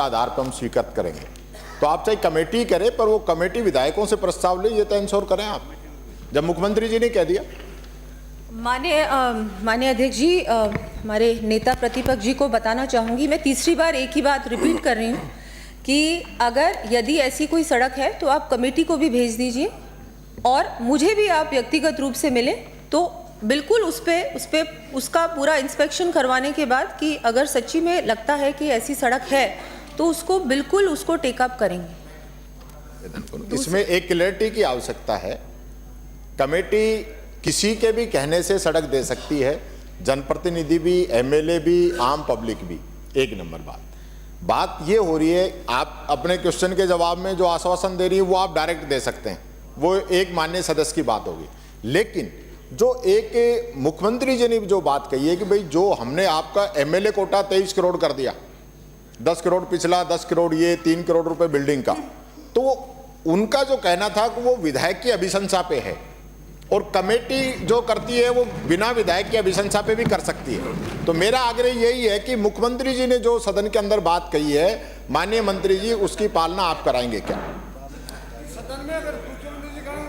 आधार पर हम स्वीकृत करेंगे। तो आप चाहे कमेटी करें, पर वो कमेटी विधायकों से प्रस्ताव ले, ये तो इंश्योर करें आप, जब मुख्यमंत्री जी ने कह दिया। माननीय अध्यक्ष जी, हमारे नेता प्रतिपक्ष जी को बताना चाहूँगी, मैं तीसरी बार एक ही बात रिपीट कर रही हूँ कि अगर यदि ऐसी कोई सड़क है तो आप कमेटी को भी भेज दीजिए और मुझे भी आप व्यक्तिगत रूप से मिले, तो बिल्कुल उस पे उसका पूरा इंस्पेक्शन करवाने के बाद कि अगर सच्ची में लगता है कि ऐसी सड़क है तो उसको बिल्कुल उसको टेकअप करेंगे। इसमें एक क्लैरिटी की आवश्यकता है। कमेटी किसी के भी कहने से सड़क दे सकती है, जनप्रतिनिधि भी, एमएलए भी, आम पब्लिक भी। एक नंबर बात ये हो रही है, आप अपने क्वेश्चन के जवाब में जो आश्वासन दे रही है वो आप डायरेक्ट दे सकते हैं, वो एक माननीय सदस्य की बात होगी। लेकिन जो एक मुख्यमंत्री जी ने जो बात कही है कि भाई जो हमने आपका एमएलए कोटा 23 करोड़ कर दिया, 10 करोड़ पिछला, 10 करोड़ ये, 3 करोड़ रुपए बिल्डिंग का, तो उनका जो कहना था कि वो विधायक की अभिशंसा पे है और कमेटी जो करती है वो बिना विधायक की अभिशंसा पे भी कर सकती है। तो मेरा आग्रह यही है कि मुख्यमंत्री जी ने जो सदन के अंदर बात कही है, माननीय मंत्री जी, उसकी पालना आप कराएंगे क्या?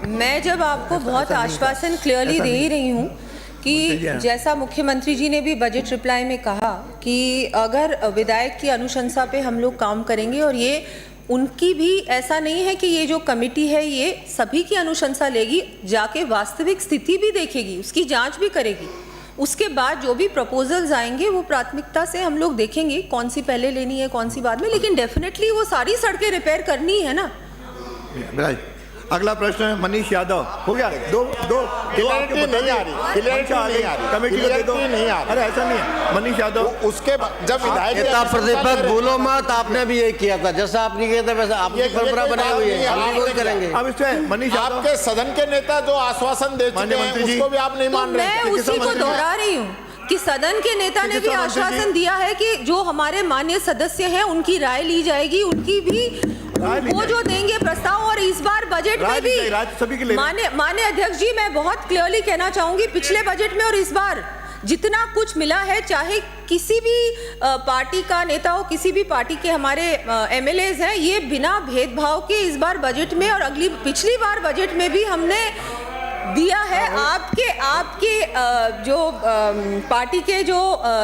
मैं जब आपको बहुत आश्वासन क्लियरली दे ही रही हूँ कि जैसा मुख्यमंत्री जी ने भी बजट रिप्लाई में कहा कि अगर विधायक की अनुशंसा पे हम लोग काम करेंगे, और ये उनकी भी ऐसा नहीं है कि ये जो कमेटी है ये सभी की अनुशंसा लेगी, जाके वास्तविक स्थिति भी देखेगी, उसकी जांच भी करेगी, उसके बाद जो भी प्रपोजल्स आएंगे वो प्राथमिकता से हम लोग देखेंगे कौन सी पहले लेनी है कौन सी बाद में, लेकिन डेफिनेटली वो सारी सड़कें रिपेयर करनी है ना। अगला प्रश्न है मनीष यादव। हो गया? दो क्लियरिटी नहीं आ रही, कमेटी को दे दो। नहीं आ रही। अरे ऐसा नहीं है मनीष यादव, उसके जब विधायक नेता प्रतिपक्ष बोलो मत, आपने भी यही किया था, जैसा आपने किया था वैसा आपकी परंपरा बनाई हुई है, हम भी वही करेंगे। अब इसमें मनीष यादव, आपके सदन के नेता जो आश्वासन दे चुके हैं उसको भी आप नहीं मान रहे। मैं उसी को दोहरा रही हूँ कि सदन के नेता ने भी आश्वासन दिया है कि जो हमारे माननीय सदस्य हैं उनकी राय ली जाएगी, उनकी भी वो जो देंगे प्रस्ताव, और इस बार बजट में भी माननीय अध्यक्ष जी, मैं बहुत क्लियरली कहना चाहूंगी, पिछले बजट में और इस बार जितना कुछ मिला है, चाहे किसी भी पार्टी का नेता हो, किसी भी पार्टी के हमारे एमएलएज हैं, ये बिना भेदभाव के इस बार बजट में और पिछली बार बजट में भी हमने दिया है। आपके जो पार्टी के जो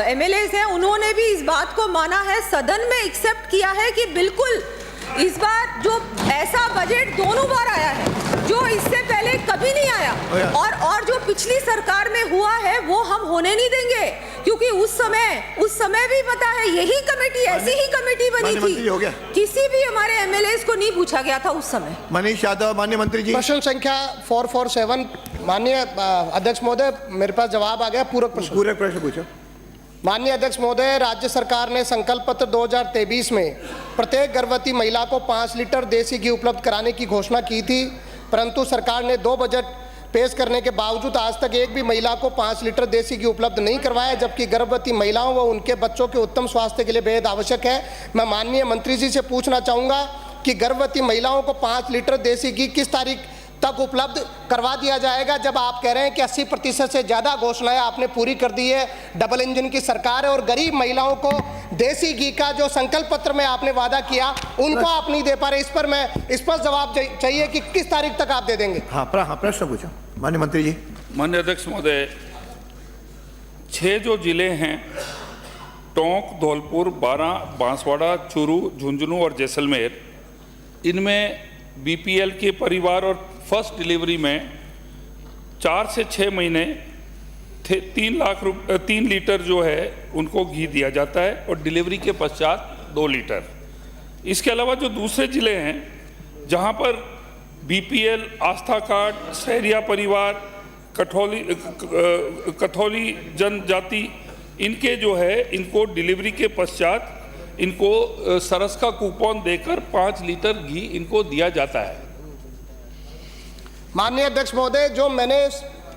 एमएलएज हैं उन्होंने भी इस बात को माना है, सदन में एक्सेप्ट किया है कि बिल्कुल इस बार जो ऐसा बजट दोनों बार आया है जो इससे पहले कभी नहीं आया, और जो पिछली सरकार में हुआ है वो हम होने नहीं देंगे, क्योंकि उस समय भी पता है यही कमेटी, ऐसी ही कमेटी बनी थी, किसी भी हमारे एमएलएस को नहीं पूछा गया था उस समय। मनीष यादव, माननीय मंत्री जी। प्रश्न संख्या 447, माननीय अध्यक्ष महोदय, मेरे पास जवाब आ गया। पूरक प्रश्न पूछो। माननीय अध्यक्ष महोदय, राज्य सरकार ने संकल्प पत्र 2023 में प्रत्येक गर्भवती महिला को 5 लीटर देसी घी उपलब्ध कराने की घोषणा की थी, परंतु सरकार ने 2 बजट पेश करने के बावजूद आज तक एक भी महिला को 5 लीटर देसी घी उपलब्ध नहीं करवाया, जबकि गर्भवती महिलाओं व उनके बच्चों के उत्तम स्वास्थ्य के लिए बेहद आवश्यक है। मैं माननीय मंत्री जी से पूछना चाहूँगा कि गर्भवती महिलाओं को 5 लीटर देसी घी किस तारीख तक उपलब्ध करवा दिया जाएगा, जब आप कह रहे हैं कि 80% से ज़्यादा घोषणाएं आपने पूरी कर दी है, डबल इंजन की सरकार है, और गरीब महिलाओं को देसी घी का जो संकल्प पत्र में आपने वादा किया उनको आप नहीं दे पा रहे। इस पर मैं स्पष्ट जवाब चाहिए कि किस तारीख तक आप दे देंगे। हाँ, प्रश्न पूछो माननीय मंत्री जी। माननीय अध्यक्ष महोदय, 6 जो जिले हैं, टोंक, धौलपुर, बारां, बांसवाड़ा, चूरू, झुंझुनू और जैसलमेर, इनमें बीपीएल के परिवार और फर्स्ट डिलीवरी में 4 से 6 महीने 3 लीटर जो है उनको घी दिया जाता है, और डिलीवरी के पश्चात 2 लीटर। इसके अलावा जो दूसरे ज़िले हैं जहां पर बीपीएल, आस्था कार्ड, सहरिया परिवार, कथौली जनजाति, इनके जो है इनको डिलीवरी के पश्चात इनको सरस का कूपन देकर 5 लीटर घी इनको दिया जाता है। माननीय अध्यक्ष महोदय, जो मैंने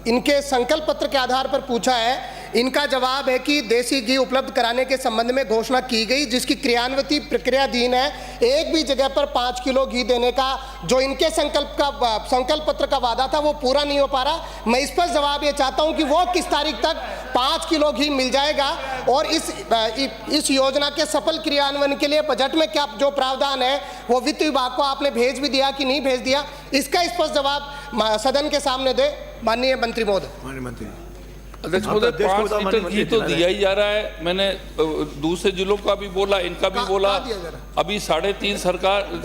इनके संकल्प पत्र के आधार पर पूछा है, इनका जवाब है कि देसी घी उपलब्ध कराने के संबंध में घोषणा की गई, जिसकी क्रियान्वित प्रक्रियाधीन है। एक भी जगह पर 5 किलो घी देने का जो इनके संकल्प पत्र का वादा था वो पूरा नहीं हो पा रहा। मैं इस पर जवाब ये चाहता हूं कि वो किस तारीख तक 5 किलो घी मिल जाएगा? और इस योजना के सफल क्रियान्वयन के लिए बजट में क्या जो प्रावधान है वो वित्त विभाग को आपने भेज भी दिया कि नहीं भेज दिया? इसका स्पष्ट जवाब सदन के सामने दे माननीय मंत्री महोदय। माननीय मंत्री अध्यक्ष महोदय, 5 लीटर घी तो दिया ही जा रहा है। मैंने दूसरे जिलों का भी बोला, इनका भी बोला। अभी 3.5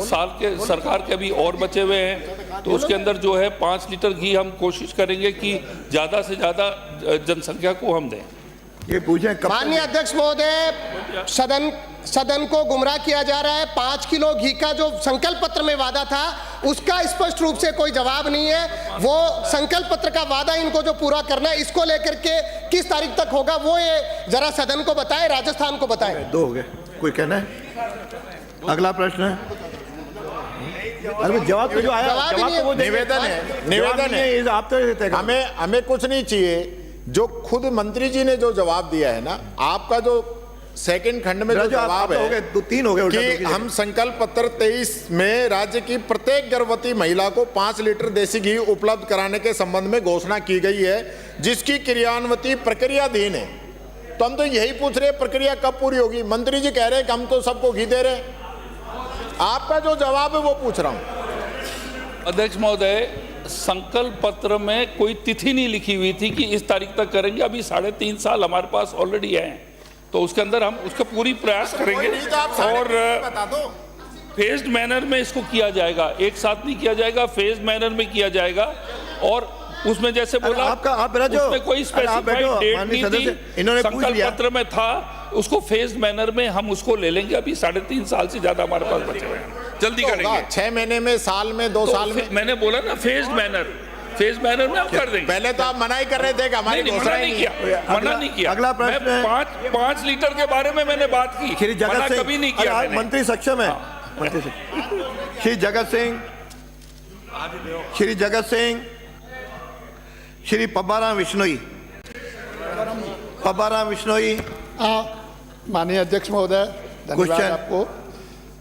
साल के सरकार के अभी और बचे हुए हैं, तो उसके अंदर जो है 5 लीटर घी हम कोशिश करेंगे कि ज्यादा से ज्यादा जनसंख्या को हम दें। ये पूछे माननीय अध्यक्ष महोदय, सदन को गुमराह किया जा रहा है। 5 किलो घी का जो संकल्प पत्र में वादा था उसका स्पष्ट रूप से कोई जवाब नहीं है। वो संकल्प पत्र का वादा इनको जो पूरा करना है, इसको लेकर के किस तारीख तक होगा वो ये जरा सदन को बताएं, राजस्थान को बताएं। 2 हो गए, कोई कहना है? अगला प्रश्न है। अरे जवाब तो जो आया, जवाब तो वो निवेदन है। आप तो हमें कुछ नहीं चाहिए। जो खुद मंत्री जी ने जो जवाब दिया है ना, आपका जो सेकंड खंड में जो जवाब है 3 हो गए कि हम संकल्प पत्र 23 में राज्य की प्रत्येक गर्भवती महिला को 5 लीटर देसी घी उपलब्ध कराने के संबंध में घोषणा की गई है, जिसकी क्रियान्वयन प्रक्रियाधीन है। तो हम तो यही पूछ रहे हैं, प्रक्रिया कब पूरी होगी? मंत्री जी कह रहे हैं कि हम तो सबको घी दे रहे हैं। आपका जो जवाब है वो पूछ रहा हूं। अध्यक्ष महोदय, संकल्प पत्र में कोई तिथि नहीं लिखी हुई थी कि इस तारीख तक करेंगे। अभी 3.5 साल हमारे पास ऑलरेडी है, तो उसके अंदर हम उसका पूरी प्रयास करेंगे और फेज्ड मैनर में इसको किया जाएगा। एक साथ नहीं किया जाएगा, फेज्ड मैनर में किया जाएगा। और उसमें जैसे बोला उसमें कोई स्पेसिफाइड डेट नहीं थी, संकल्प पत्र में था, उसको फेज्ड मैनर में हम उसको ले लेंगे। अभी 3.5 साल से ज्यादा हमारे पास बचे हुए हैं, जल्दी करेंगे। 6 महीने में, साल में, 2 साल में। मैंने बोला ना फेज्ड मैनर में हम कर देंगे। पहले तो आप मना ही कर रहे थे कि हमारी घोषणा नहीं किया, मना नहीं किया। अगला प्रश्न है। 5 लीटर के बारे में मैंने बात की, मना कभी नहीं किया। मंत्री सक्षम है। श्री जगत सिंह, श्री पब्बाराम विश्नोई। माननीय अध्यक्ष महोदय, धन्यवाद आपको।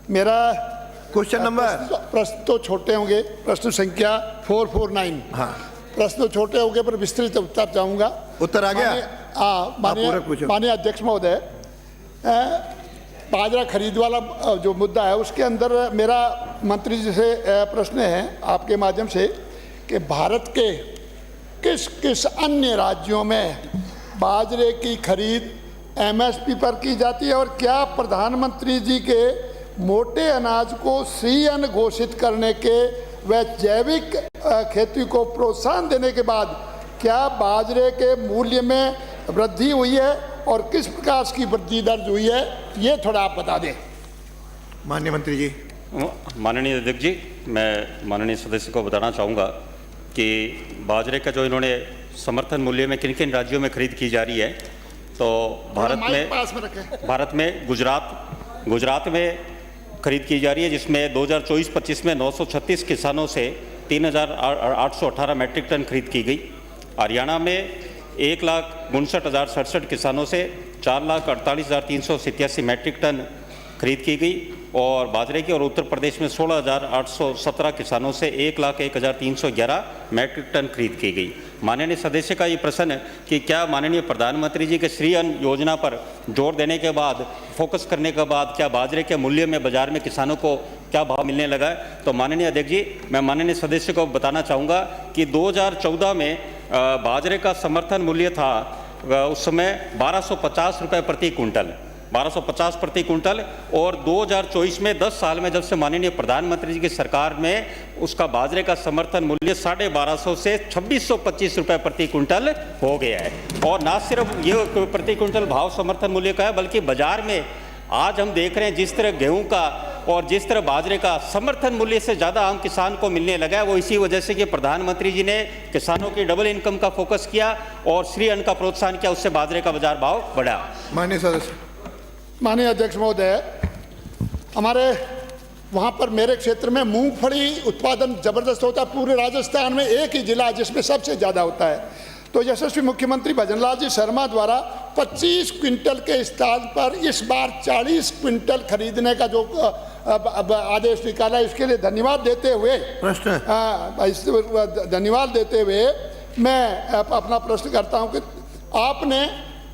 मेरा क्वेश्चन नंबर, प्रश्न तो छोटे होंगे, प्रश्न संख्या 449। हाँ, प्रश्न तो छोटे होंगे पर विस्तृत उत्तर चाहूंगा। उत्तर आ गया? माननीय अध्यक्ष महोदय, बाजरा खरीद वाला जो मुद्दा है उसके अंदर मेरा मंत्री जी से प्रश्न है आपके माध्यम से कि भारत के किस किस अन्य राज्यों में बाजरे की खरीद MSP पर की जाती है, और क्या प्रधानमंत्री जी के मोटे अनाज को श्री अन्न घोषित करने के व जैविक खेती को प्रोत्साहन देने के बाद क्या बाजरे के मूल्य में वृद्धि हुई है और किस प्रकार की वृद्धि दर्ज हुई है, ये थोड़ा आप बता दें। माननीय मंत्री जी। माननीय अध्यक्ष जी, मैं माननीय सदस्य को बताना चाहूँगा कि बाजरे का जो इन्होंने समर्थन मूल्य में किन किन राज्यों में खरीद की जा रही है, तो भारत में गुजरात में खरीद की जा रही है, जिसमें 2024-25 में 936 किसानों से 3,818 मैट्रिक टन खरीद की गई। हरियाणा में 1,59,067 किसानों से 4,48,387 मैट्रिक टन खरीद की गई और बाजरे की, और उत्तर प्रदेश में 16,817 किसानों से 1,01,311 मैट्रिक टन खरीद की गई। माननीय सदस्य का ये प्रश्न है कि क्या माननीय प्रधानमंत्री जी के श्री अन्न योजना पर जोर देने के बाद, फोकस करने के बाद, क्या बाजरे के मूल्य में बाजार में किसानों को क्या भाव मिलने लगा है? तो माननीय अध्यक्ष जी, मैं माननीय सदस्य को बताना चाहूँगा कि 2014 में बाजरे का समर्थन मूल्य था उस समय 1250 रुपये प्रति कुंटल, 1250 प्रति कुंटल, और 2024 में 10 साल में जब से माननीय प्रधानमंत्री जी की सरकार में उसका बाजरे का समर्थन मूल्य 1250 से 2625 रुपये प्रति कुंटल हो गया है। और ना सिर्फ ये प्रति कुंटल भाव समर्थन मूल्य का है, बल्कि बाजार में आज हम देख रहे हैं जिस तरह गेहूं का और जिस तरह बाजरे का समर्थन मूल्य से ज़्यादा आम किसान को मिलने लगा है, वो इसी वजह से कि प्रधानमंत्री जी ने किसानों की डबल इनकम का फोकस किया और श्री अन्न का प्रोत्साहन किया, उससे बाजरे का बाजार भाव बढ़ा। माननीय सदस्य। माननीय अध्यक्ष महोदय, हमारे वहाँ पर मेरे क्षेत्र में मूंगफली उत्पादन जबरदस्त होता है। पूरे राजस्थान में एक ही जिला जिसमें सबसे ज़्यादा होता है। तो यशस्वी मुख्यमंत्री भजनलाल जी शर्मा द्वारा 25 क्विंटल के स्थान पर इस बार 40 क्विंटल खरीदने का जो आदेश निकाला, इसके लिए धन्यवाद देते हुए धन्यवाद देते हुए मैं अपना प्रश्न करता हूं कि आपने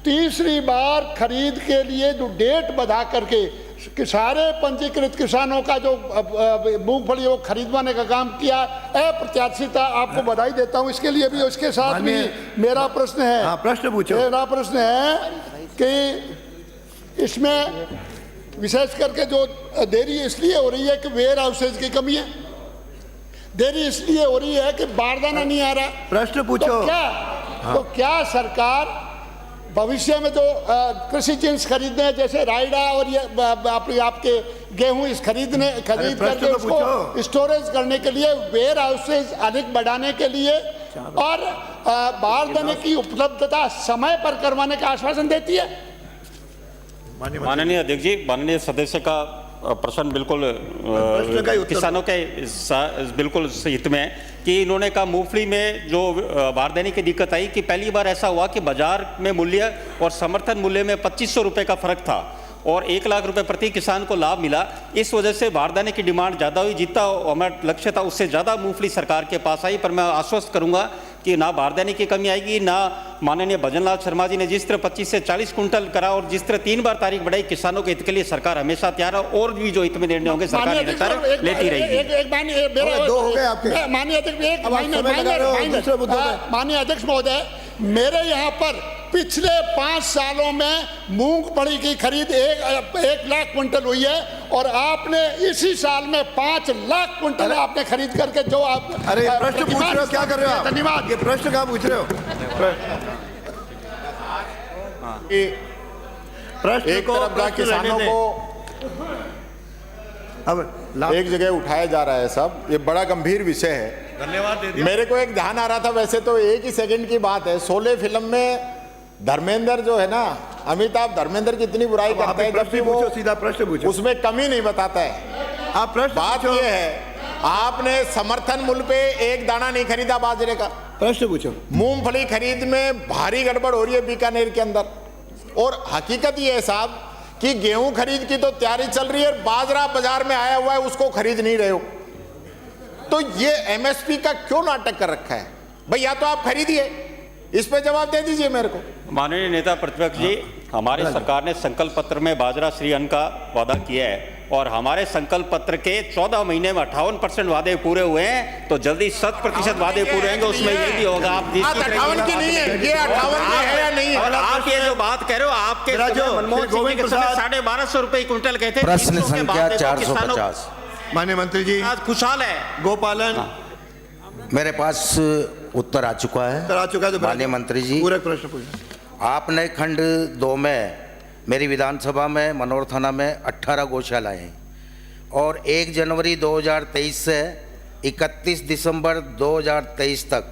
तीसरी बार खरीद के लिए जो डेट बढ़ा करके कि सारे पंजीकृत किसानों का जो मूंगफली वो खरीदवाने का काम किया, अप्रत्याशिता आपको बधाई देता हूं इसके लिए भी। उसके साथ भी मेरा प्रश्न है, हाँ प्रश्न पूछो। मेरा प्रश्न है कि इसमें विशेष करके जो देरी इसलिए हो रही है कि वेयर हाउसेज की कमी है, देरी इसलिए हो रही है कि बारदाना नहीं आ रहा। प्रश्न पूछो। तो क्या सरकार भविष्य में जो कृषि जिन्स खरीदने हैं जैसे राइडा और ये आपके गेहूं इस खरीद करके उसको स्टोरेज करने के लिए वेयर हाउसेज अधिक बढ़ाने के लिए और बारदाने की उपलब्धता समय पर करवाने का आश्वासन देती है? माननीय अध्यक्ष जी, माननीय सदस्य का प्रश्न बिल्कुल किसानों के बिल्कुल हित में है कि इन्होंने कहा मूंगफली में जो बारदाने की दिक्कत आई कि पहली बार ऐसा हुआ कि बाजार में मूल्य और समर्थन मूल्य में 2500 रुपये का फर्क था और 1 लाख रुपए प्रति किसान को लाभ मिला। इस वजह से बारदाने की डिमांड ज़्यादा हुई, जितना हमारा लक्ष्य था उससे ज़्यादा मूंगफली सरकार के पास आई। पर मैं आश्वस्त करूंगा कि ना बारदाने की कमी आएगी, ना माननीय भजनलाल शर्मा जी ने जिस तरह 25 से 40 कुंटल करा और जिस तरह 3 बार तारीख बढ़ाई, किसानों के हित के लिए सरकार हमेशा तैयार है और भी जो हित में निर्णय होंगे सरकार निरंतर लेती रहेगी। माननीय अध्यक्ष महोदय, मेरे यहाँ पर पिछले 5 सालों में मूंगफली की खरीद 1 लाख कुंटल हुई है और आपने इसी साल में 5 लाख कुंटल आपने खरीद करके जो आप अरे प्रश्न पूछ रहे हो, क्या कर रहे हो? धन्यवाद। ये प्रश्न कहाँ पूछ रहे हो? प्रश्न एक तरफ जहाँ किसानों को अब एक जगह उठाया जा रहा है सब, ये बड़ा गंभीर विषय है। धन्यवाद दे दिया। मेरे को एक ध्यान आ रहा था, वैसे तो एक ही सेकंड की बात है, शोले फिल्म में धर्मेंद्र जो है ना, अमिताभ धर्मेंद्र की इतनी बुराई करता है जबकि वो सीधा प्रश्न पूछो। उसमें कमी नहीं बताता है। आप प्रश्न बात ये है, आपने समर्थन मूल्य पे 1 दाना नहीं खरीदा बाजरे का। प्रश्न पूछो। मूंगफली खरीद में भारी गड़बड़ हो रही है बीकानेर के अंदर, और हकीकत ये है साहब कि गेहूं खरीद की तो तैयारी चल रही है, बाजरा बाजार में आया हुआ है उसको खरीद नहीं रहे हो। तो ये एमएसपी का क्यों नाटक कर रखा है भाई? या तो आप खरीदिए, इस पे जवाब दे दीजिए मेरे को। माननीय नेता प्रतिपक्ष जी, हमारी सरकार ने संकल्प पत्र में बाजरा श्री अन्न का वादा किया है और हमारे संकल्प पत्र के 14 महीने में 58% वादे पूरे हुए हैं, तो जल्दी 100% वादे पूरे होंगे, उसमें ये भी होगा। आप 58 की नहीं है, ये 58 की है या नहीं? आप ये जो बात कह रहे हो, आपके मनमोहन सिंह के समय 1250 रुपए क्विंटल कहते हैं। प्रश्न संख्या 450। माननीय मंत्री जी, आज खुशहाल है गोपालन। मेरे पास उत्तर आ चुका है। तो माननीय मंत्री जी, पूरा प्रश्न पूछो। आपने खंड 2 में मेरी विधानसभा में मनोर थाना में 18 गौशालाएं हैं और 1 जनवरी 2023 से 31 दिसंबर 2023 तक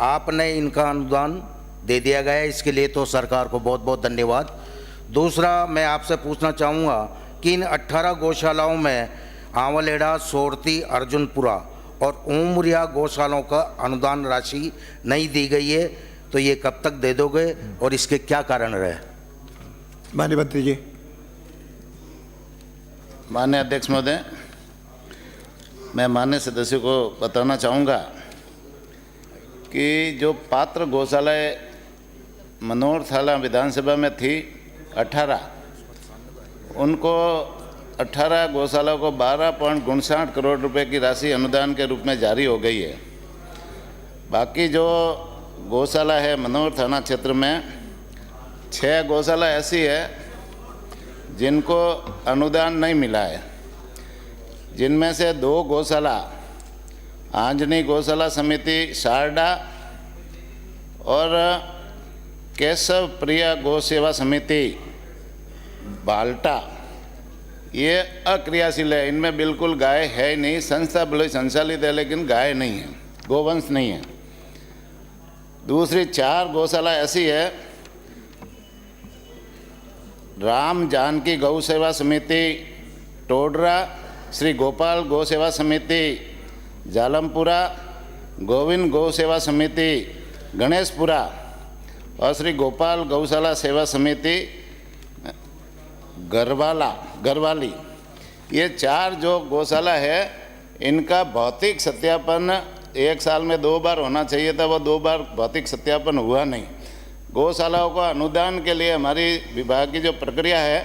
आपने इनका अनुदान दे दिया गया है। इसके लिए तो सरकार को बहुत बहुत धन्यवाद। दूसरा, मैं आपसे पूछना चाहूँगा कि इन 18 गौशालाओं में आंवलेड़ा, सोरती, अर्जुनपुरा और उमरिया गौशालाओं का अनुदान राशि नहीं दी गई है, तो ये कब तक दे दोगे और इसके क्या कारण रहे? माननीय मंत्री जी। माननीय अध्यक्ष महोदय, मैं माननीय सदस्यों को बताना चाहूँगा कि जो पात्र गौशालाएँ मनोर थाना विधानसभा में थी 18, उनको 18 गौशालाओं को 12.59 करोड़ रुपए की राशि अनुदान के रूप में जारी हो गई है। बाकी जो गौशाला है मनोर थाना क्षेत्र में 6 गौशाला ऐसी है जिनको अनुदान नहीं मिला है, जिनमें से 2 गौशाला आंजनी गौशाला समिति सारडा और केशव प्रिया गौ सेवा समिति बाल्टा, ये अक्रियाशील है। इनमें बिल्कुल गाय है ही नहीं। संस्था भले संचालित है लेकिन गाय नहीं है, गोवंश नहीं है। दूसरी 4 गौशाला ऐसी है, राम जानकी गौ सेवा समिति टोडरा, श्री गोपाल गौ सेवा समिति जालमपुरा, गोविंद गौ सेवा समिति गणेशपुरा और श्री गोपाल गौशाला सेवा समिति गरवाली। ये 4 जो गौशाला है, इनका भौतिक सत्यापन 1 साल में 2 बार होना चाहिए था, वो 2 बार भौतिक सत्यापन हुआ नहीं। गौशालाओं को अनुदान के लिए हमारी विभाग की जो प्रक्रिया है,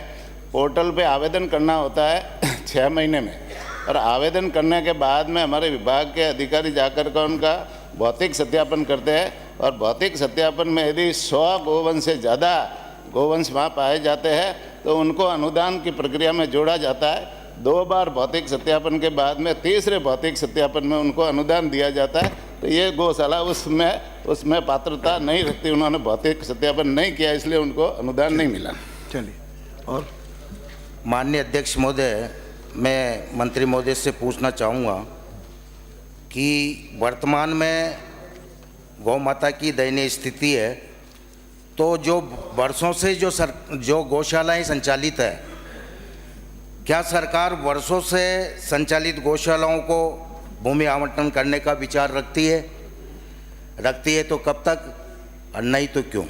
पोर्टल पे आवेदन करना होता है 6 महीने में, और आवेदन करने के बाद में हमारे विभाग के अधिकारी जाकर कर उनका भौतिक सत्यापन करते हैं, और भौतिक सत्यापन में यदि 100 गोवंश से ज़्यादा गोवंश वहाँ पाए जाते हैं तो उनको अनुदान की प्रक्रिया में जोड़ा जाता है। 2 बार भौतिक सत्यापन के बाद में तीसरे भौतिक सत्यापन में उनको अनुदान दिया जाता है। तो ये गौशाला उसमें पात्रता नहीं रखती, उन्होंने भौतिक सत्यापन नहीं किया, इसलिए उनको अनुदान नहीं मिला। चलिए, और माननीय अध्यक्ष महोदय, मैं मंत्री महोदय से पूछना चाहूँगा कि वर्तमान में गौ माता की दयनीय स्थिति है, तो जो वर्षों से जो गौशालाएं संचालित है, क्या सरकार वर्षों से संचालित गौशालाओं को भूमि आवंटन करने का विचार रखती है तो कब तक, और नहीं तो क्यों?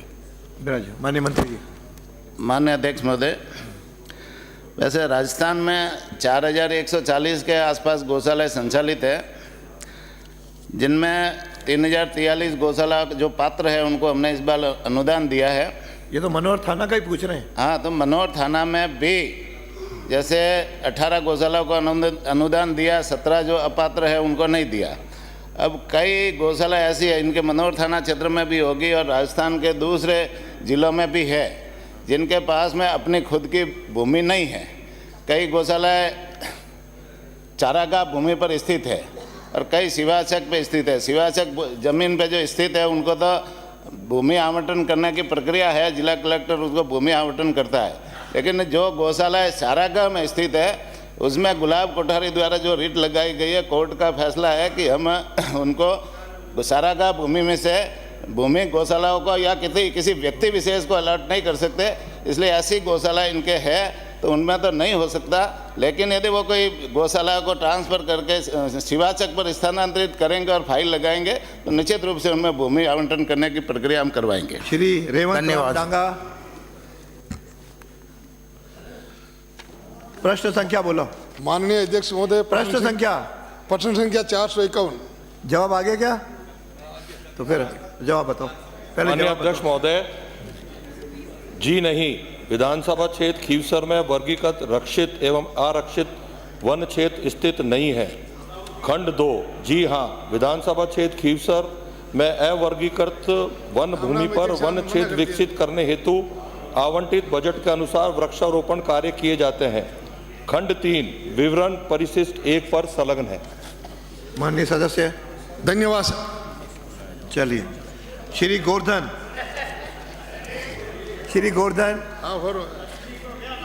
माननीय मंत्री जी। माननीय अध्यक्ष महोदय, वैसे राजस्थान में 4140 के आसपास गौशालाएं संचालित है, जिनमें 3043 गौशाला जो पात्र है उनको हमने इस बार अनुदान दिया है। ये तो मनोहर थाना का ही पूछ रहे हैं। हाँ, तो मनोहर थाना में भी जैसे 18 गौशालाओं को अनुदान दिया, 17 जो अपात्र है उनको नहीं दिया। अब कई गौशाला ऐसी है, इनके मनोहर थाना क्षेत्र में भी होगी और राजस्थान के दूसरे जिलों में भी है, जिनके पास में अपनी खुद की भूमि नहीं है। कई गौशालाएँ चारागाह भूमि पर स्थित है और कई शिवाचक पे स्थित है। शिवाचक जमीन पे जो स्थित है उनको तो भूमि आवंटन करने की प्रक्रिया है, जिला कलेक्टर उसको भूमि आवंटन करता है। लेकिन जो गौशाला चारागाह में स्थित है उसमें गुलाब कोठारी द्वारा जो रिट लगाई गई है, कोर्ट का फैसला है कि हम उनको चारागाह भूमि में से भूमि गौशालाओं को या किसी व्यक्ति विशेष को अलॉट नहीं कर सकते, इसलिए ऐसी गौशाला इनके है तो उनमें तो नहीं हो सकता। लेकिन यदि वो कोई गौशाला को ट्रांसफ़र करके शिवाचक पर स्थानांतरित करेंगे और फाइल लगाएंगे तो निश्चित रूप से उनमें भूमि आवंटन करने की प्रक्रिया हम करवाएंगे। श्री रेवंत धन्यवाद। डांगा, प्रश्न संख्या बोलो। माननीय अध्यक्ष महोदय, प्रश्न संख्या 451। जवाब आ गया क्या? तो फिर जवाब बताओ। पहले माननीय जवाब अध्यक्ष महोदय, जी नहीं, विधानसभा क्षेत्र खीवसर में वर्गीकृत रक्षित एवं आरक्षित वन क्षेत्र स्थित नहीं है। खंड 2, जी हाँ, विधानसभा क्षेत्र खीवसर में अवर्गीकृत वन भूमि पर वन क्षेत्र विकसित करने हेतु आवंटित बजट के अनुसार वृक्षारोपण कार्य किए जाते हैं। खंड 3, विवरण परिशिष्ट 1 पर संलग्न है। माननीय सदस्य, धन्यवाद सर। चलिए, श्री गोवर्धन। श्री गोवर्धन,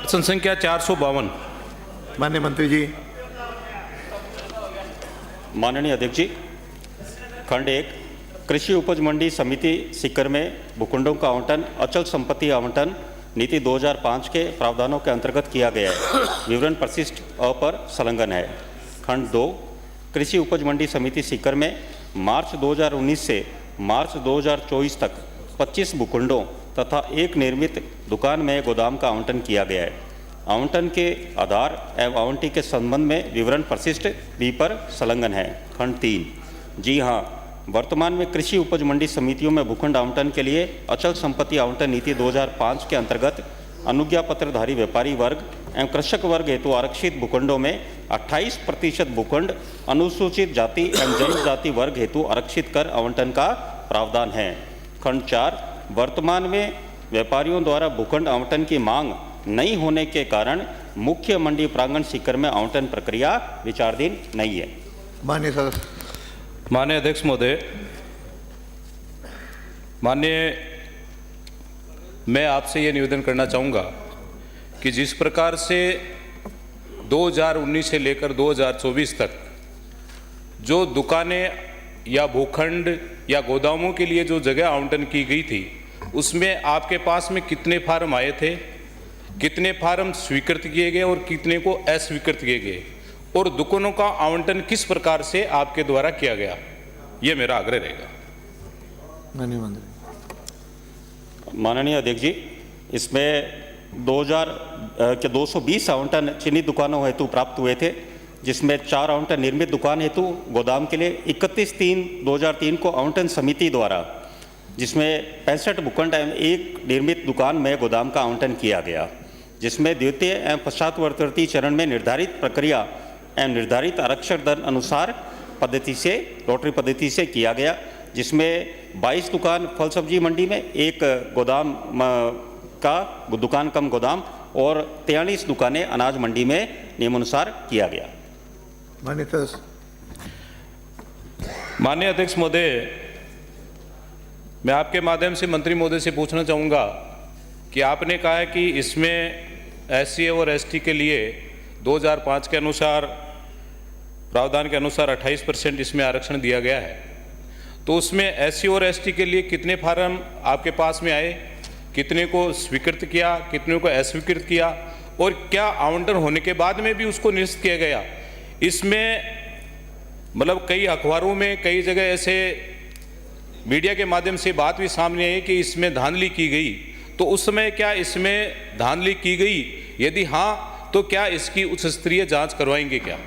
प्रश्न संख्या 452। माननीय मंत्री जी। माननीय अध्यक्ष जी, खंड 1, कृषि उपज मंडी समिति सीकर में भूखंडों का आवंटन अचल संपत्ति आवंटन नीति 2005 के प्रावधानों के अंतर्गत किया गया है। विवरण परिशिष्ट अ पर संलग्न है। खंड 2, कृषि उपज मंडी समिति सीकर में मार्च 2019 से मार्च 2024 तक 25 भूखंडों तथा एक निर्मित दुकान में गोदाम का आवंटन किया गया है। आवंटन के आधार एवं आवंटी के संबंध में विवरण परिशिष्ट बी पर संलग्न है। खंड 3, जी हाँ, वर्तमान में कृषि उपज मंडी समितियों में भूखंड आवंटन के लिए अचल संपत्ति आवंटन नीति 2005 के अंतर्गत अनुज्ञा पत्रधारी व्यापारी वर्ग एवं कृषक वर्ग हेतु आरक्षित भूखंडों में 28% भूखंड अनुसूचित जाति एवं जनजाति वर्ग हेतु आरक्षित कर आवंटन का प्रावधान है। खंड 4, वर्तमान में व्यापारियों द्वारा भूखंड आवंटन की मांग नहीं होने के कारण मुख्य मंडी प्रांगण सीकर में आवंटन प्रक्रिया विचाराधीन नहीं है। माननीय सदस्य। माननीय अध्यक्ष महोदय, मैं आपसे ये निवेदन करना चाहूँगा कि जिस प्रकार से 2019 से लेकर 2024 तक जो दुकानें या भूखंड या गोदामों के लिए जो जगह आवंटन की गई थी, उसमें आपके पास में कितने फार्म आए थे, कितने फार्म स्वीकृत किए गए और कितने को अस्वीकृत किए गए, और दुकानों का आवंटन किस प्रकार से आपके द्वारा किया गया, ये मेरा आग्रह रहेगा। माननीय मंत्री। माननीय अध्यक्ष जी, इसमें 220 आवंटन चिन्हित दुकानों हेतु प्राप्त हुए थे, जिसमें 4 आवंटन निर्मित दुकान हेतु गोदाम के लिए 31/3/2003 को आवंटन समिति द्वारा जिसमें 65 भूखंड एवं एक निर्मित दुकान में गोदाम का आवंटन किया गया, जिसमें द्वितीय एवं पश्चातवर्ती चरण में निर्धारित प्रक्रिया एवं निर्धारित आरक्षण दर अनुसार पद्धति से लॉटरी पद्धति से किया गया, जिसमें 22 दुकान फल सब्जी मंडी में, एक गोदाम का दुकान कम गोदाम और 43 दुकानें अनाज मंडी में नियमानुसार किया गया। माननीय सदस्य। माननीय अध्यक्ष महोदय, मैं आपके माध्यम से मंत्री महोदय से पूछना चाहूँगा कि आपने कहा है कि इसमें SC और ST के लिए 2005 के अनुसार प्रावधान के अनुसार 28% इसमें आरक्षण दिया गया है, तो उसमें SC और ST के लिए कितने फार्म आपके पास में आए, कितने को स्वीकृत किया, कितने को अस्वीकृत किया, और क्या आवंटन होने के बाद में भी उसको निरस्त किया गया? इसमें मतलब कई अखबारों में कई जगह ऐसे मीडिया के माध्यम से बात भी सामने आई कि इसमें धांधली की गई, तो उस समय क्या इसमें धांधली की गई? यदि हाँ, तो क्या इसकी उच्च स्तरीय जांच करवाएंगे क्या?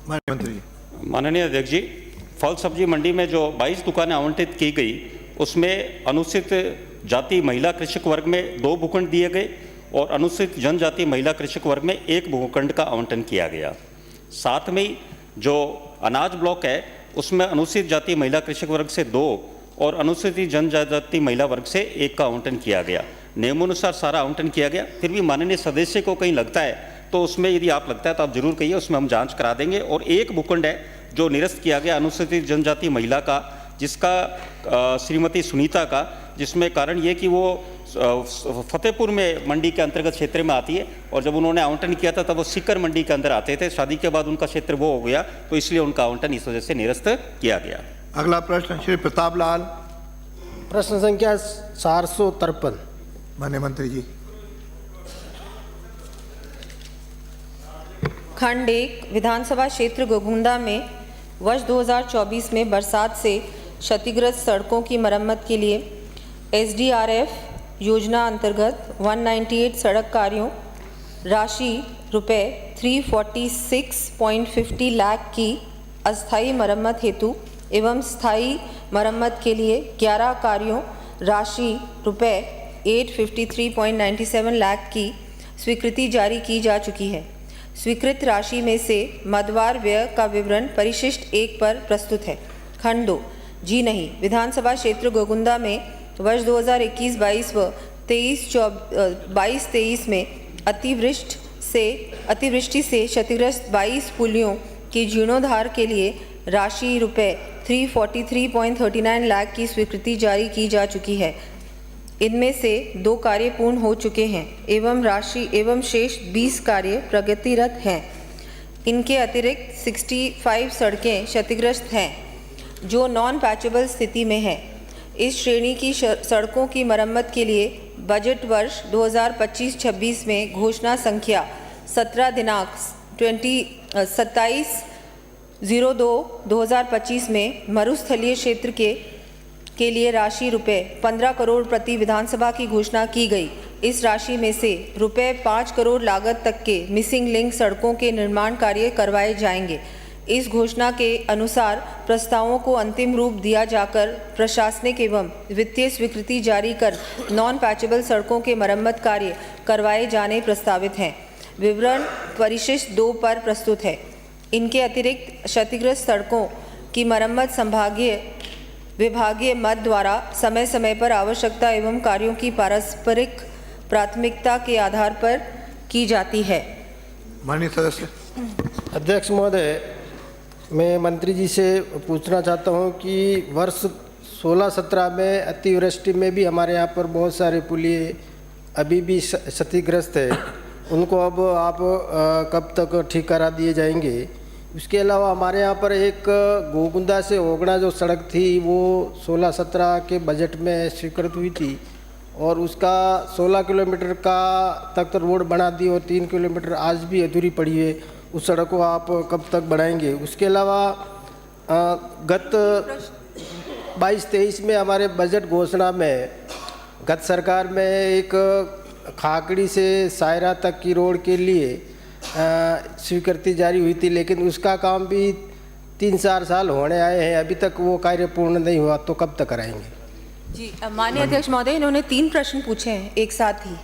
मंत्री। माननीय अध्यक्ष जी, फल सब्जी मंडी में जो 22 दुकानें आवंटित की गई, उसमें अनुसूचित जाति महिला कृषक वर्ग में 2 भूखंड दिए गए और अनुसूचित जनजाति महिला कृषक वर्ग में 1 भूखंड का आवंटन किया गया। साथ में ही जो अनाज ब्लॉक है उसमें अनुसूचित जाति महिला कृषक वर्ग से 2 और अनुसूचित जनजाति महिला वर्ग से 1 का आवंटन किया गया। नियमानुसार सारा आवंटन किया गया। फिर भी माननीय सदस्य को कहीं लगता है तो उसमें यदि आप लगता है तो आप जरूर कहिए, उसमें हम जांच करा देंगे। और 1 भूखंड है जो निरस्त किया गया अनुसूचित जनजाति महिला का, जिसका श्रीमती सुनीता का, जिसमें कारण ये कि वो फतेहपुर में मंडी के अंतर्गत क्षेत्र में आती है और जब उन्होंने आवंटन किया था तब वो सीकर मंडी के अंदर आते थे। शादी के बाद उनका क्षेत्र वो हो गया, तो इसलिए उनका आवंटन इस वजह से निरस्त किया गया। अगला प्रश्न श्री प्रताप लाल। प्रश्न संख्या 453। माननीय मंत्री जी। खंड 1 विधानसभा क्षेत्र गोगुंदा में वर्ष 2024 में बरसात से क्षतिग्रस्त सड़कों की मरम्मत के लिए SDRF योजना अंतर्गत 198 सड़क कार्यों राशि रुपए 346.50 लाख की अस्थायी मरम्मत हेतु एवं स्थायी मरम्मत के लिए 11 कार्यों राशि रुपए 853.97 लाख की स्वीकृति जारी की जा चुकी है। स्वीकृत राशि में से मदवार व्यय का विवरण परिशिष्ट 1 पर प्रस्तुत है। खंड 2 जी नहीं विधानसभा क्षेत्र गोगुंदा में वर्ष 2021-22 व 22-23 में अतिवृष्टि से क्षतिग्रस्त 22 पुलियों की जीर्णोद्धार के लिए राशि रुपए 343.39 लाख की स्वीकृति जारी की जा चुकी है। इनमें से 2 कार्य पूर्ण हो चुके हैं एवं शेष 20 कार्य प्रगतिरत हैं। इनके अतिरिक्त 65 सड़कें क्षतिग्रस्त हैं जो नॉन पैचेबल स्थिति में है। इस श्रेणी की सड़कों की मरम्मत के लिए बजट वर्ष 2025-26 में घोषणा संख्या 17 दिनांक 27/02/2025 में मरुस्थलीय क्षेत्र के लिए राशि रुपए 15 करोड़ प्रति विधानसभा की घोषणा की गई। इस राशि में से रुपए 5 करोड़ लागत तक के मिसिंग लिंक सड़कों के निर्माण कार्य करवाए जाएंगे। इस घोषणा के अनुसार प्रस्तावों को अंतिम रूप दिया जाकर प्रशासनिक एवं वित्तीय स्वीकृति जारी कर नॉन पैचेबल सड़कों के मरम्मत कार्य करवाए जाने प्रस्तावित हैं। विवरण परिशिष्ट 2 पर प्रस्तुत है। इनके अतिरिक्त क्षतिग्रस्त सड़कों की मरम्मत विभागीय मद द्वारा समय समय पर आवश्यकता एवं कार्यों की पारस्परिक प्राथमिकता के आधार पर की जाती है। माननीय सदस्य। अध्यक्ष महोदय, मैं मंत्री जी से पूछना चाहता हूं कि वर्ष 16-17 में अतिवृष्टि में भी हमारे यहाँ पर बहुत सारे पुलिये अभी भी क्षतिग्रस्त है। उनको अब आप कब तक ठीक करा दिए जाएंगे? उसके अलावा हमारे यहाँ पर एक गोगुंदा से ओगड़ा जो सड़क थी वो 16-17 के बजट में स्वीकृत हुई थी और उसका 16 किलोमीटर का तक रोड बना दी और 3 किलोमीटर आज भी अधूरी पड़ी है। उस सड़क को आप कब तक बढ़ाएंगे? उसके अलावा गत 22-23 में हमारे बजट घोषणा में गत सरकार में एक खाकड़ी से सायरा तक की रोड के लिए स्वीकृति जारी हुई थी, लेकिन उसका काम भी 3-4 साल होने आए हैं, अभी तक वो कार्य पूर्ण नहीं हुआ, तो कब तक कराएंगे? जी माननीय अध्यक्ष महोदय, इन्होंने 3 प्रश्न पूछे हैं एक साथ ही।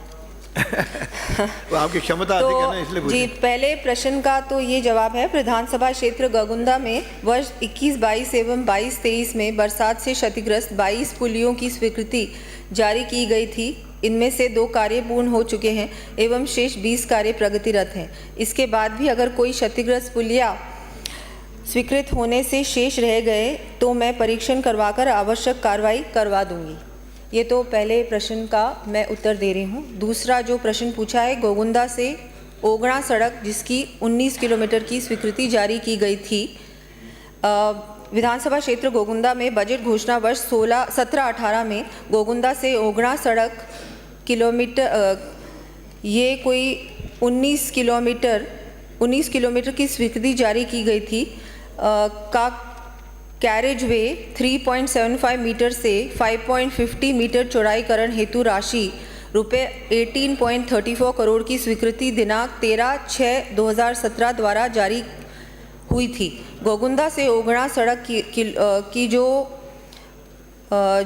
तो आपकी क्षमता अधिक है ना, इसलिए जी, पहले प्रश्न का तो ये जवाब है, विधानसभा क्षेत्र गोगुंदा में वर्ष 21-22 एवं 22-23 में बरसात से क्षतिग्रस्त 22 पुलियों की स्वीकृति जारी की गई थी। इनमें से 2 कार्य पूर्ण हो चुके हैं एवं शेष 20 कार्य प्रगतिरत हैं। इसके बाद भी अगर कोई क्षतिग्रस्त पुलिया स्वीकृत होने से शेष रह गए तो मैं परीक्षण करवाकर आवश्यक कार्रवाई करवा दूंगी। ये तो पहले प्रश्न का मैं उत्तर दे रही हूँ। दूसरा जो प्रश्न पूछा है, गोगुंदा से ओगड़ा सड़क जिसकी 19 किलोमीटर की स्वीकृति जारी की गई थी, विधानसभा क्षेत्र गोगुंदा में बजट घोषणा वर्ष 17-18 में गोगुंदा से ओगड़ा सड़क ये कोई 19 किलोमीटर की स्वीकृति जारी की गई थी का कैरेज वे 3.75 मीटर से 5.50 मीटर चौड़ाईकरण हेतु राशि रुपये 18.34 करोड़ की स्वीकृति दिनांक 13/6/2017 द्वारा जारी हुई थी। गोगुंदा से ओगड़ा सड़क की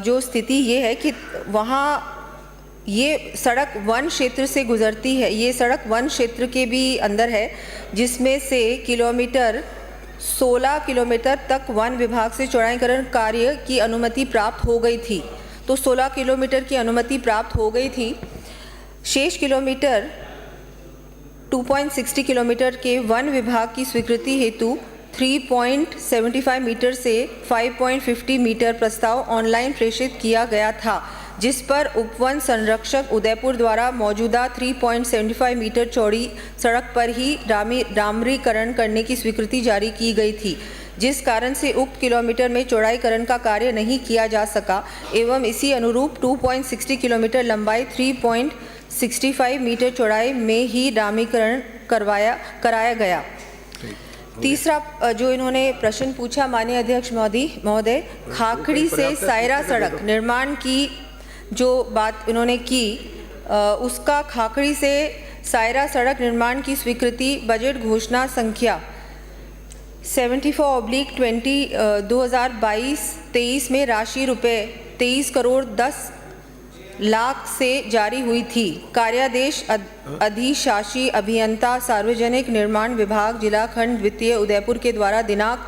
जो स्थिति ये है कि वहाँ ये सड़क वन क्षेत्र से गुजरती है। ये सड़क वन क्षेत्र के भी अंदर है, जिसमें से 16 किलोमीटर तक वन विभाग से चौड़ाईकरण कार्य की अनुमति प्राप्त हो गई थी। तो 16 किलोमीटर की अनुमति प्राप्त हो गई थी। शेष किलोमीटर 2.60 किलोमीटर के वन विभाग की स्वीकृति हेतु 3.75 मीटर से 5.50 मीटर प्रस्ताव ऑनलाइन प्रेषित किया गया था, जिस पर उपवन संरक्षक उदयपुर द्वारा मौजूदा 3.75 मीटर चौड़ी सड़क पर ही डामरीकरण करने की स्वीकृति जारी की गई थी, जिस कारण से उक्त किलोमीटर में चौड़ाईकरण का कार्य नहीं किया जा सका एवं इसी अनुरूप 2.60 किलोमीटर लंबाई 3.65 मीटर चौड़ाई में ही डामरीकरण कराया गया। तीसरा जो इन्होंने प्रश्न पूछा माननीय अध्यक्ष महोदय, खाखड़ी से सायरा सड़क निर्माण की जो बात इन्होंने की, उसका खाखड़ी से सायरा सड़क निर्माण की स्वीकृति बजट घोषणा संख्या 74/20 2022-23 में राशि रुपये 23 करोड़ 10 लाख से जारी हुई थी। कार्यादेश अधिशासी अभियंता सार्वजनिक निर्माण विभाग जिला खंड द्वितीय उदयपुर के द्वारा दिनांक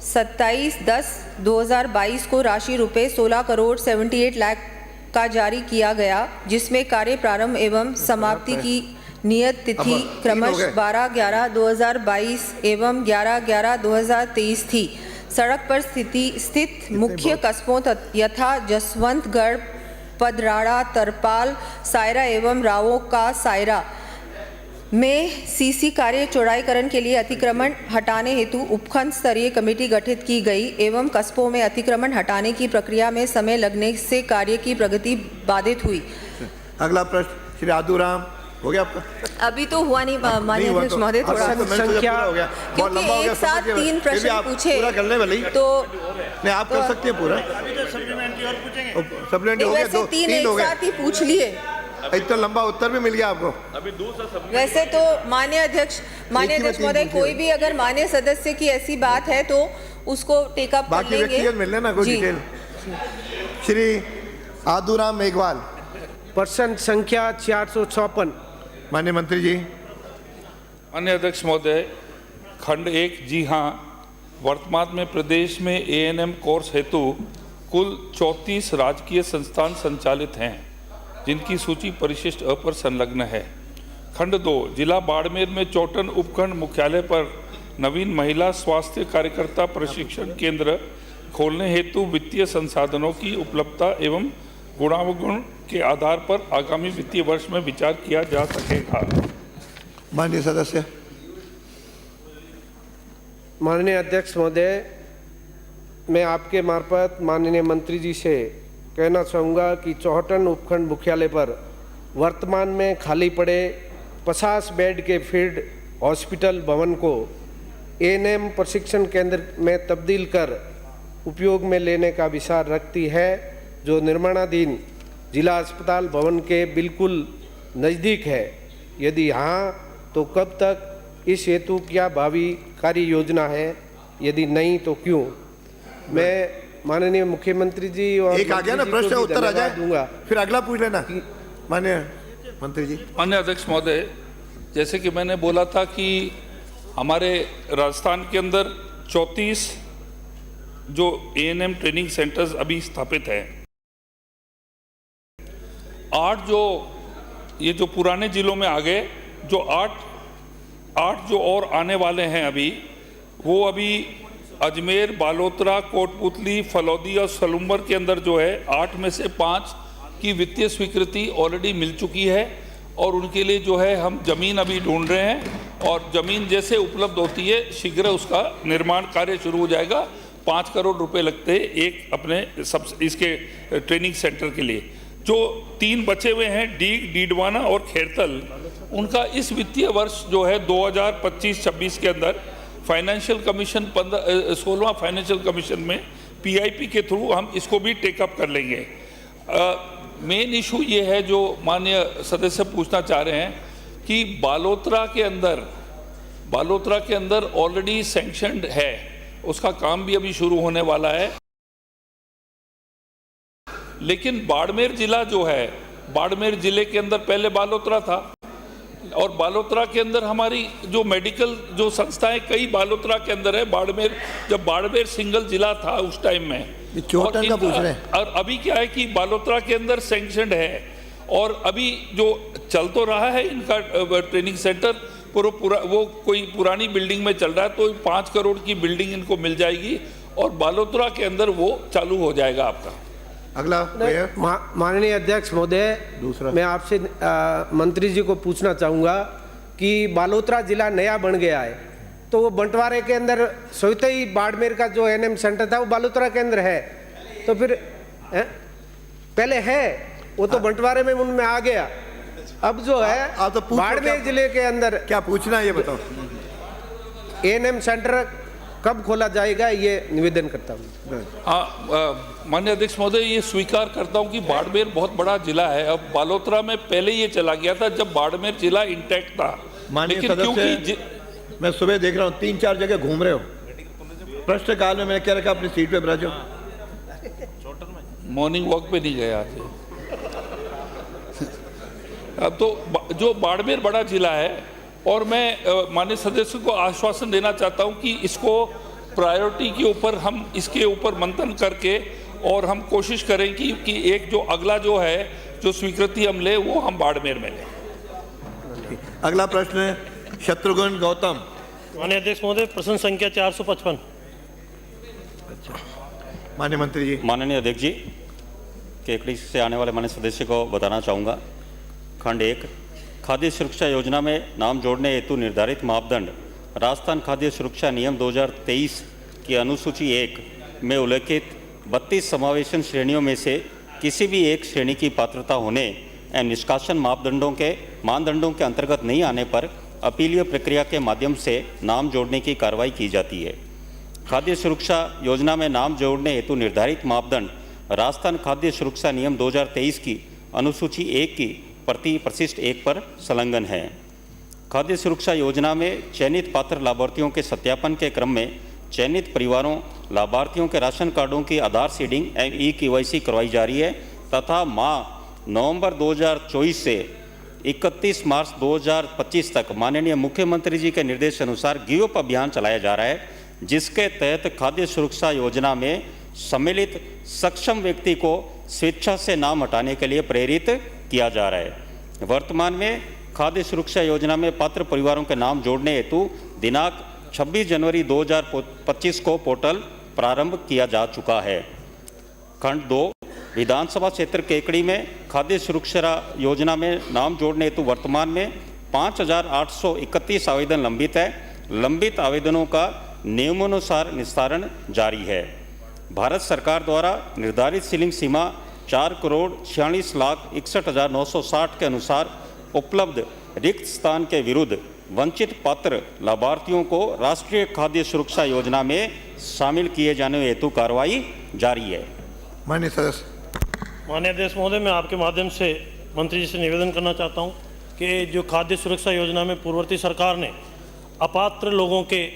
27/10/2022 को राशि रुपये 16 करोड़ 78 लाख का जारी किया गया, जिसमें कार्य प्रारंभ एवं समाप्ति की नियत तिथि क्रमशः 12/11/2022 एवं 11/11/2023 थी। सड़क पर स्थित मुख्य कस्बों यथा जसवंतगढ़, पदराड़ा, तरपाल, सायरा एवं रावों का सायरा में सीसी कार्य चौड़ाईकरण के लिए अतिक्रमण हटाने हेतु उपखंड स्तरीय कमेटी गठित की गई एवं कस्बों में अतिक्रमण हटाने की प्रक्रिया में समय लगने से कार्य की प्रगति बाधित हुई। अगला प्रश्न श्री आदूराम, हो गया आपका? अभी तो हुआ नहीं माननीय अध्यक्ष महोदय, थोड़ा संख्या क्योंकि एक साथ 3 प्रश्न पूछे पूरा करने वाली तो नहीं, आप कर सकते हैं पूरा। सप्लीमेंट्री हो गया, वैसे 3 एक साथ ही पूछ लिए, इतना लंबा उत्तर भी मिल गया आपको। वैसे तो माननीय अध्यक्ष महोदय, कोई भी अगर माननीय सदस्य की ऐसी बात है तो उसको टेकअप कर लेंगे। बाकी व्यक्तिगत मिल लेना कोई डिटेल। श्री आदूराम मेघवाल, प्रश्न संख्या 456। माननीय मंत्री जी। माननीय अध्यक्ष महोदय, खंड 1, जी हाँ, वर्तमान में प्रदेश में ANM कोर्स हेतु कुल 34 राजकीय संस्थान संचालित हैं, जिनकी सूची परिशिष्ट अ पर संलग्न है। खंड 2, जिला बाड़मेर में चौटन उपखंड मुख्यालय पर नवीन महिला स्वास्थ्य कार्यकर्ता प्रशिक्षण केंद्र खोलने हेतु वित्तीय संसाधनों की उपलब्धता एवं गुणावगुण के आधार पर आगामी वित्तीय वर्ष में विचार किया जा सकेगा। माननीय सदस्य। माननीय अध्यक्ष महोदय, मैं आपके मार्फत माननीय मंत्री जी से कहना चाहूँगा कि चौहटन उपखंड मुख्यालय पर वर्तमान में खाली पड़े 50 बेड के फील्ड हॉस्पिटल भवन को ANM प्रशिक्षण केंद्र में तब्दील कर उपयोग में लेने का विचार रखती है, जो निर्माणाधीन जिला अस्पताल भवन के बिल्कुल नज़दीक है। यदि हाँ तो कब तक इस हेतु क्या भावी कार्य योजना है, यदि नहीं तो क्यों? मैं माननीय मुख्यमंत्री जी और एक आ गया ना मंत्री जी प्रश्न, को भी उत्तर आ धन्यवाद जाए दूंगा। फिर अगला पूछ लेना माननीय मंत्री जी। माननीय अध्यक्ष महोदय, जैसे कि मैंने बोला था कि हमारे राजस्थान के अंदर 34 जो ANM ट्रेनिंग सेंटर्स अभी स्थापित हैं, 8 जो ये जो पुराने जिलों में आ गए, जो 8 जो और आने वाले हैं अभी, वो अभी अजमेर, बालोतरा, कोटपुतली, फलौदी और सलूम्बर के अंदर जो है 8 में से 5 की वित्तीय स्वीकृति ऑलरेडी मिल चुकी है और उनके लिए जो है हम जमीन अभी ढूंढ रहे हैं और जमीन जैसे उपलब्ध होती है शीघ्र उसका निर्माण कार्य शुरू हो जाएगा। 5 करोड़ रुपए लगते हैं एक अपने सब इसके ट्रेनिंग सेंटर के लिए। जो 3 बचे हुए हैं डीग, डीडवाना और खेरतल, उनका इस वित्तीय वर्ष जो है 2025-26 के अंदर फाइनेंशियल कमीशन 16वां फाइनेंशियल कमीशन में PIP के थ्रू हम इसको भी टेकअप कर लेंगे। मेन इशू ये है जो माननीय सदस्य पूछना चाह रहे हैं कि बालोतरा के अंदर ऑलरेडी सैंक्शनड है, उसका काम भी अभी शुरू होने वाला है। लेकिन बाड़मेर जिला जो है, बाड़मेर जिले के अंदर पहले बालोतरा था और बालोतरा के अंदर हमारी जो मेडिकल जो संस्थाएं कई बालोतरा के अंदर है। बाड़मेर, जब बाड़मेर सिंगल जिला था उस टाइम में, चोटन का पूछ रहे हैं। और अभी क्या है कि बालोतरा के अंदर सैंक्शनड है और अभी जो चल तो रहा है इनका ट्रेनिंग सेंटर पूरा वो कोई पुरानी बिल्डिंग में चल रहा है, तो 5 करोड़ की बिल्डिंग इनको मिल जाएगी और बालोतरा के अंदर वो चालू हो जाएगा आपका। अगला माननीय अध्यक्ष महोदय, मैं आपसे मंत्री जी को पूछना चाहूँगा कि बालोतरा जिला नया बन गया है, तो वो बंटवारे के अंदर सोचते ही बाड़मेर का जो ANM सेंटर था वो बालोतरा के अंदर है, तो फिर पहले है वो तो बंटवारे में उनमें आ गया, अब जो है तो बाड़मेर जिले के अंदर क्या पूछना है ये बताओ। ANM सेंटर कब खोला जाएगा, ये निवेदन करता हूँ। माननीय अध्यक्ष महोदय, ये स्वीकार करता हूँ कि बाड़मेर बहुत बड़ा जिला है। अब बालोतरा में पहले ये चला गया था जब बाड़मेर जिला इंटैक्ट था, लेकिन क्योंकि मैं सुबह देख रहा हूँ 3-4 जगह घूम रहे हो, प्रश्न काल में मैंने क्या रखा अपनी सीट पे बैठ जाओ। मॉर्निंग वॉक पे नहीं गया आज। अब तो जो बाड़मेर बड़ा जिला है और मैं माननीय सदस्य को आश्वासन देना चाहता हूं कि इसको प्रायोरिटी के ऊपर हम इसके ऊपर मंथन करके और हम कोशिश करें कि एक जो अगला जो है जो स्वीकृति हम ले वो हम बाड़मेर में लें। अगला प्रश्न है शत्रुघ्न गौतम। माननीय अध्यक्ष महोदय, प्रश्न संख्या 455। माननीय मंत्री जी। माननीय अध्यक्ष जी, केकड़ी से आने वाले माननीय सदस्य को बताना चाहूँगा। खंड 1, खाद्य सुरक्षा योजना में नाम जोड़ने हेतु निर्धारित मापदंड राजस्थान खाद्य सुरक्षा नियम 2023 की अनुसूची 1 में उल्लेखित 32 समावेशन श्रेणियों में से किसी भी एक श्रेणी की पात्रता होने एवं निष्कासन मानदंडों के अंतर्गत नहीं आने पर अपीलीय प्रक्रिया के माध्यम से नाम जोड़ने की कार्रवाई की जाती है। खाद्य सुरक्षा योजना में नाम जोड़ने हेतु निर्धारित मापदंड राजस्थान खाद्य सुरक्षा नियम 2023 की अनुसूची 1 की प्रति परिशिष्ट 1 पर संलग्न है। खाद्य सुरक्षा योजना में चयनित पात्र लाभार्थियों के सत्यापन के क्रम में चयनित परिवारों लाभार्थियों के राशन कार्डों की आधार सीडिंग एवं EKYC करवाई जा रही है तथा माह नवंबर 2024 से 31 मार्च 2025 तक माननीय मुख्यमंत्री जी के निर्देश अनुसार गिव अभियान चलाया जा रहा है, जिसके तहत खाद्य सुरक्षा योजना में सम्मिलित सक्षम व्यक्ति को स्वेच्छा से नाम हटाने के लिए प्रेरित किया जा रहा है। वर्तमान में खाद्य सुरक्षा योजना में पात्र परिवारों के नाम जोड़ने हेतु दिनांक 26 जनवरी 2025 को पोर्टल प्रारंभ किया जा चुका है। खंड 2, विधानसभा क्षेत्र केकड़ी में खाद्य सुरक्षा योजना में नाम जोड़ने हेतु वर्तमान में 5,831 आवेदन लंबित है। लंबित आवेदनों का नियमानुसार निस्तारण जारी है। भारत सरकार द्वारा निर्धारित सीलिंग सीमा 4,46,61,960 के अनुसार उपलब्ध रिक्त स्थान के विरुद्ध वंचित पात्र लाभार्थियों को राष्ट्रीय खाद्य सुरक्षा योजना में शामिल किए जाने हेतु कार्रवाई जारी है। माननीय सदस्य। माननीय अध्यक्ष महोदय, मैं आपके माध्यम से मंत्री जी से निवेदन करना चाहता हूं कि जो खाद्य सुरक्षा योजना में पूर्ववर्ती सरकार ने अपात्र लोगों के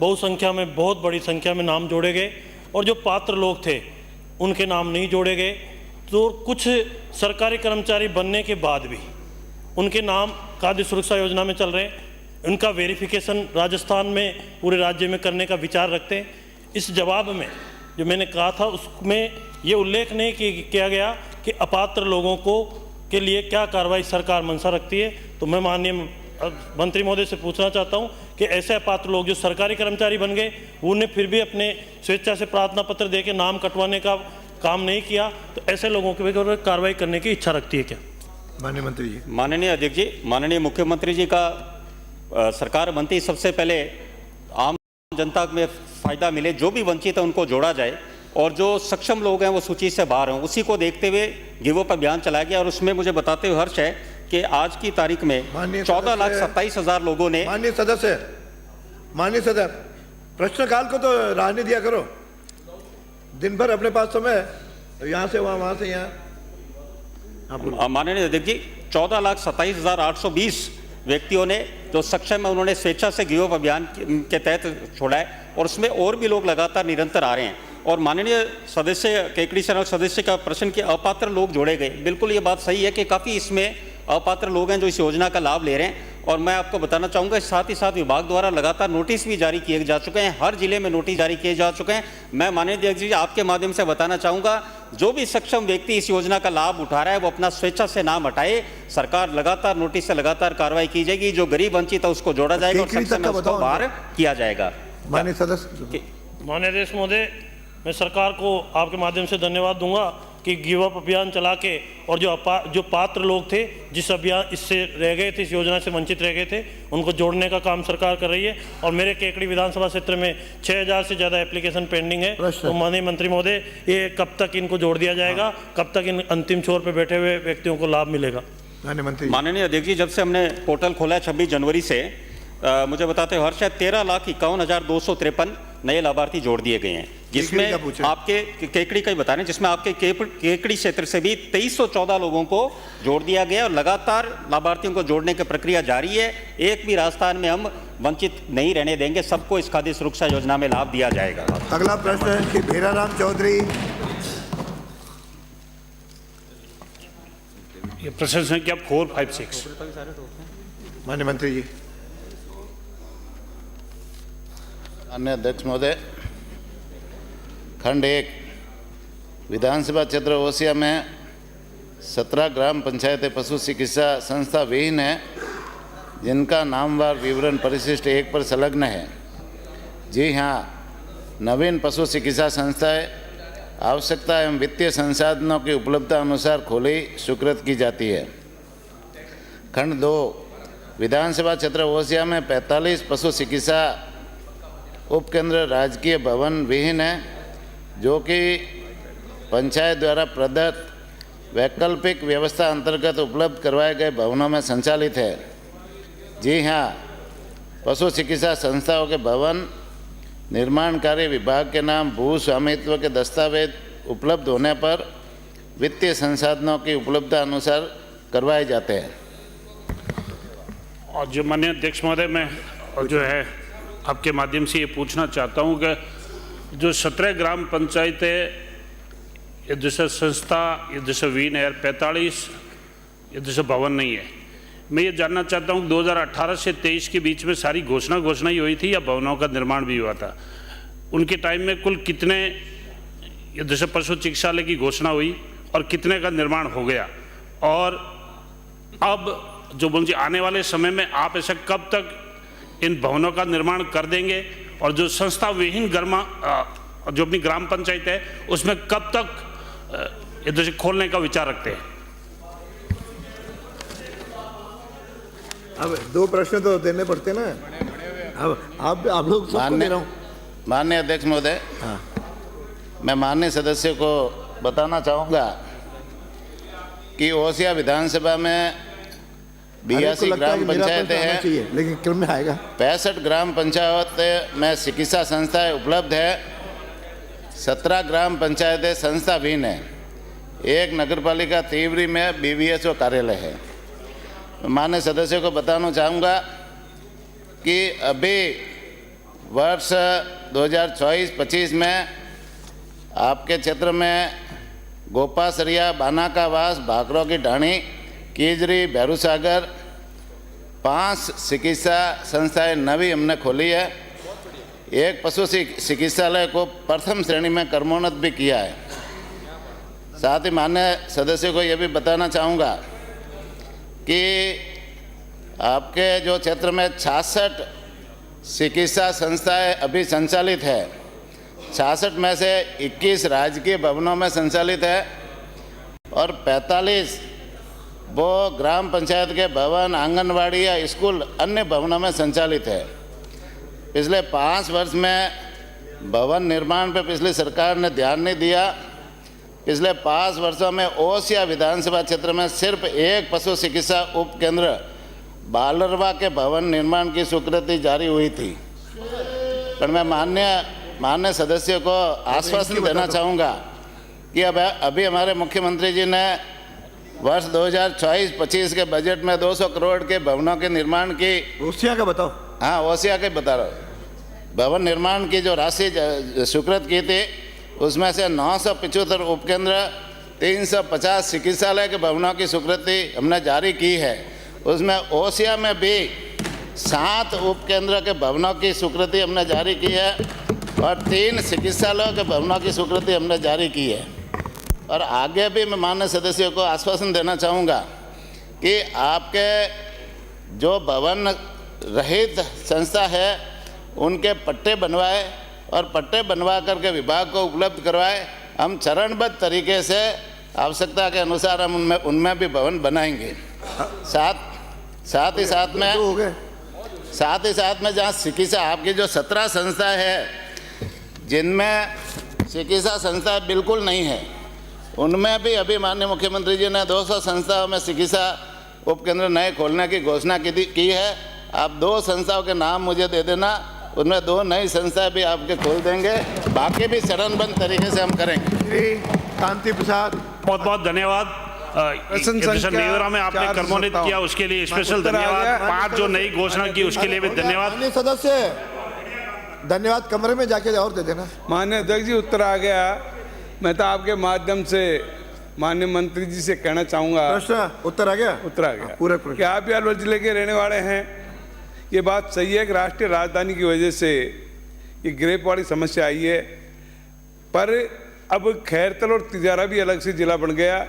बहुत बड़ी संख्या में नाम जोड़े गए। और जो पात्र लोग थे उनके नाम नहीं जोड़े गए। तो कुछ सरकारी कर्मचारी बनने के बाद भी उनके नाम खाद्य सुरक्षा योजना में चल रहे हैं। उनका वेरिफिकेशन राजस्थान में पूरे राज्य में करने का विचार रखते हैं। इस जवाब में जो मैंने कहा था उसमें ये उल्लेख नहीं किया गया कि अपात्र लोगों को के लिए क्या कार्रवाई सरकार मंशा रखती है। तो मैं माननीय मंत्री महोदय से पूछना चाहता हूं कि ऐसे अपात्र लोग जो सरकारी कर्मचारी बन गए, उन्हें फिर भी अपने स्वेच्छा से प्रार्थना पत्र देके नाम कटवाने का काम नहीं किया, तो ऐसे लोगों के ऊपर कार्रवाई करने की इच्छा रखती है क्या? माननीय मंत्री जी। माननीय अध्यक्ष जी, माननीय मुख्यमंत्री जी का सरकार बनती सबसे पहले आम जनता में फ़ायदा मिले, जो भी वंचित है उनको जोड़ा जाए और जो सक्षम लोग हैं वो सूची से बाहर हों। उसी को देखते हुए गिव अप अभियान चलाया गया और उसमें मुझे बताते हुए हर्ष है कि आज की तारीख में 14,27,000 लोगों ने। माननीय सदस्य प्रश्नकाल को तो राहनी दिया करो, दिन भर अपने पास समय, यहाँ से वहाँ से यहाँ। माननीय अध्यक्ष जी, 14,27,820 व्यक्तियों ने जो सक्षम है उन्होंने स्वेच्छा से गिव अप अभियान के तहत छोड़ा है और उसमें और भी लोग लगातार निरंतर आ रहे हैं। और माननीय सदस्य केकड़ी शरण सदस्य का प्रश्न कि अपात्र लोग जोड़े गए, बिल्कुल ये बात सही है कि काफ़ी इसमें अपात्र लोग हैं जो इस योजना का लाभ ले रहे हैं। और मैं आपको बताना चाहूँगा साथ ही साथ विभाग द्वारा लगातार नोटिस भी जारी किए जा चुके हैं, हर जिले में नोटिस जारी किए जा चुके हैं। मैं माननीय अध्यक्ष जी आपके माध्यम से बताना चाहूँगा, जो भी सक्षम व्यक्ति इस योजना का लाभ उठा रहा है वो अपना स्वेच्छा से नाम हटाए। सरकार लगातार नोटिस से लगातार कार्रवाई की जाएगी, जो गरीब वंचित है उसको जोड़ा जाएगा और सक्षम है उसको बाहर किया जाएगा। माननीय सदस्य। माननीय अध्यक्ष महोदय, मैं सरकार को आपके माध्यम से धन्यवाद दूंगा कि गिव अप अभियान चला के और जो पात्र लोग थे जिस अभियान इससे रह गए थे, इस योजना से वंचित रह गए थे, उनको जोड़ने का काम सरकार कर रही है। और मेरे केकड़ी विधानसभा क्षेत्र में 6,000 से ज़्यादा एप्लीकेशन पेंडिंग है। तो माननीय मंत्री महोदय, ये कब तक इनको जोड़ दिया जाएगा? कब तक इन अंतिम छोर पर बैठे हुए व्यक्तियों को लाभ मिलेगा? माननीय अध्यक्ष जी, जब से हमने पोर्टल खोला है 26 जनवरी से, मुझे बताते हुए हर्ष है 13,51,253 नए लाभार्थी जोड़ दिए गए हैं, जिसमें आपके केकड़ी का ही बता रहे हैं, जिसमें आपके केकड़ी क्षेत्र से भी 2314 लोगों को जोड़ दिया गया और लगातार लाभार्थियों को जोड़ने की प्रक्रिया जारी है। एक भी राजस्थान में हम वंचित नहीं रहने देंगे, सबको इस खाद्य सुरक्षा योजना में लाभ दिया जाएगा। अगला प्रश्न है कि भेराराम चौधरी। ये प्रश्न संख्या 456। माननीय मंत्री जी। माननीय अध्यक्ष महोदय, खंड 1 विधानसभा क्षेत्र ओसिया में 17 ग्राम पंचायतें पशु चिकित्सा संस्था विहीन है, जिनका नामवार विवरण परिशिष्ट 1 पर संलग्न है। जी हाँ, नवीन पशु चिकित्सा संस्थाएं आवश्यकता एवं वित्तीय संसाधनों की उपलब्धता अनुसार खोली स्वीकृत की जाती है। खंड 2 विधानसभा क्षेत्र ओसिया में 45 पशु चिकित्सा उपकेंद्र राजकीय भवन विहीन है, जो कि पंचायत द्वारा प्रदत्त वैकल्पिक व्यवस्था अंतर्गत उपलब्ध करवाए गए भवनों में संचालित है। जी हाँ, पशु चिकित्सा संस्थाओं के भवन निर्माण कार्य विभाग के नाम भू स्वामित्व के दस्तावेज उपलब्ध होने पर वित्तीय संसाधनों की उपलब्धता अनुसार करवाए जाते हैं। और जो माननीय अध्यक्ष महोदय, मैं जो है आपके माध्यम से ये पूछना चाहता हूँ कि जो 17 ग्राम पंचायतें ये जैसे संस्था ये जैसे विहीन है, 45 ये जैसे भवन नहीं है, मैं ये जानना चाहता हूँ 2018 से 23 के बीच में सारी घोषणा ही हुई थी या भवनों का निर्माण भी हुआ था? उनके टाइम में कुल कितने ये जैसे पशु चिकित्सालय की घोषणा हुई और कितने का निर्माण हो गया? और अब जो बोलिए आने वाले समय में आप ऐसा कब तक इन भवनों का निर्माण कर देंगे? और जो संस्था विहीन जो अपनी ग्राम पंचायत है उसमें कब तक जैसे खोलने का विचार रखते हैं? अब 2 प्रश्न तो देने पड़ते ना। अब आप लोग सबको दे रहा हूं। माननीय अध्यक्ष महोदय, मैं माननीय सदस्य को बताना चाहूँगा कि ओसिया विधानसभा में 82 ग्राम पंचायतें हैं, लेकिन क्रम में आएगा। 65 ग्राम पंचायत में चिकित्सा संस्थाएं उपलब्ध है, 17 ग्राम पंचायतें संस्था विहीन है, 1 नगरपालिका तिवरी में BVSO कार्यालय है। माननीय सदस्यों को बताना चाहूँगा कि अभी वर्ष 2024-25 में आपके क्षेत्र में गोपासरिया, बानाकावास, भाकरों की ढाणी, कीजरी, भैरू सागर 5 चिकित्सा संस्थाएं नवी हमने खोली है। एक पशु चिकित्सालय को प्रथम श्रेणी में क्रमोन्नत भी किया है। साथ ही माननीय सदस्यों को यह भी बताना चाहूँगा कि आपके जो क्षेत्र में 66 चिकित्सा संस्थाएं अभी संचालित है। 66 में से 21 राजकीय भवनों में संचालित है और 45 वो ग्राम पंचायत के भवन, आंगनवाड़ी या स्कूल अन्य भवनों में संचालित है। पिछले 5 वर्ष में भवन निर्माण पर पिछली सरकार ने ध्यान नहीं दिया। पिछले 5 वर्षों में ओसिया विधानसभा क्षेत्र में सिर्फ एक पशु चिकित्सा उप केंद्र बालरवा के भवन निर्माण की स्वीकृति जारी हुई थी। पर मैं माननीय सदस्यों को आश्वासन देना चाहूँगा कि अभी हमारे मुख्यमंत्री जी ने वर्ष 2024-25 के बजट में 200 करोड़ के भवनों के निर्माण की, ओसिया का बताओ। हाँ, ओसिया के बता रहा हूँ। भवन निर्माण की जो राशि स्वीकृत की थी उसमें से 975 उपकेंद्र, 350 चिकित्सालय के भवनों की स्वीकृति हमने जारी की है। उसमें ओसिया में भी 7 उपकेंद्र के भवनों की स्वीकृति हमने जारी की है और 3 चिकित्सालयों के भवनों की स्वीकृति हमने जारी की है। और आगे भी मैं माननीय सदस्यों को आश्वासन देना चाहूँगा कि आपके जो भवन रहित संस्था है उनके पट्टे बनवाए और पट्टे बनवा करके विभाग को उपलब्ध करवाए। हम चरणबद्ध तरीके से आवश्यकता के अनुसार हम उनमें भी भवन बनाएंगे। साथ ही साथ में जहाँ चिकित्सा आपकी जो 17 संस्था है जिनमें चिकित्सा संस्था बिल्कुल नहीं है, उनमें भी अभी माननीय मुख्यमंत्री जी ने 200 संस्थाओं में चिकित्सा उपकेंद्र नए खोलने की घोषणा की है। आप 2 संस्थाओं के नाम मुझे दे देना, उनमें 2 नई संस्थाएं भी आपके खोल देंगे। बाकी भी चरणबद्ध तरीके से हम करेंगे। कांति प्रसाद, बहुत बहुत धन्यवाद। नेवरा में आपने क्रमोन्नत किया उसके लिए स्पेशल धन्यवाद। 5 जो नई घोषणा की उसके लिए भी धन्यवाद। माननीय सदस्य धन्यवाद। कमरे में जाके और दे देना। माननीय अध्यक्ष जी, उत्तर आ गया। मैं तो आपके माध्यम से माननीय मंत्री जी से कहना चाहूँगा। प्रश्न उत्तर आ गया? उत्तर आ गया। पूरे प्रश्न। क्या आप भी अलवर जिले के रहने वाले हैं? ये बात सही है कि राष्ट्रीय राजधानी की वजह से ये ग्रेप वाली समस्या आई है, पर अब खैरतल और तिजारा भी अलग से जिला बन गया।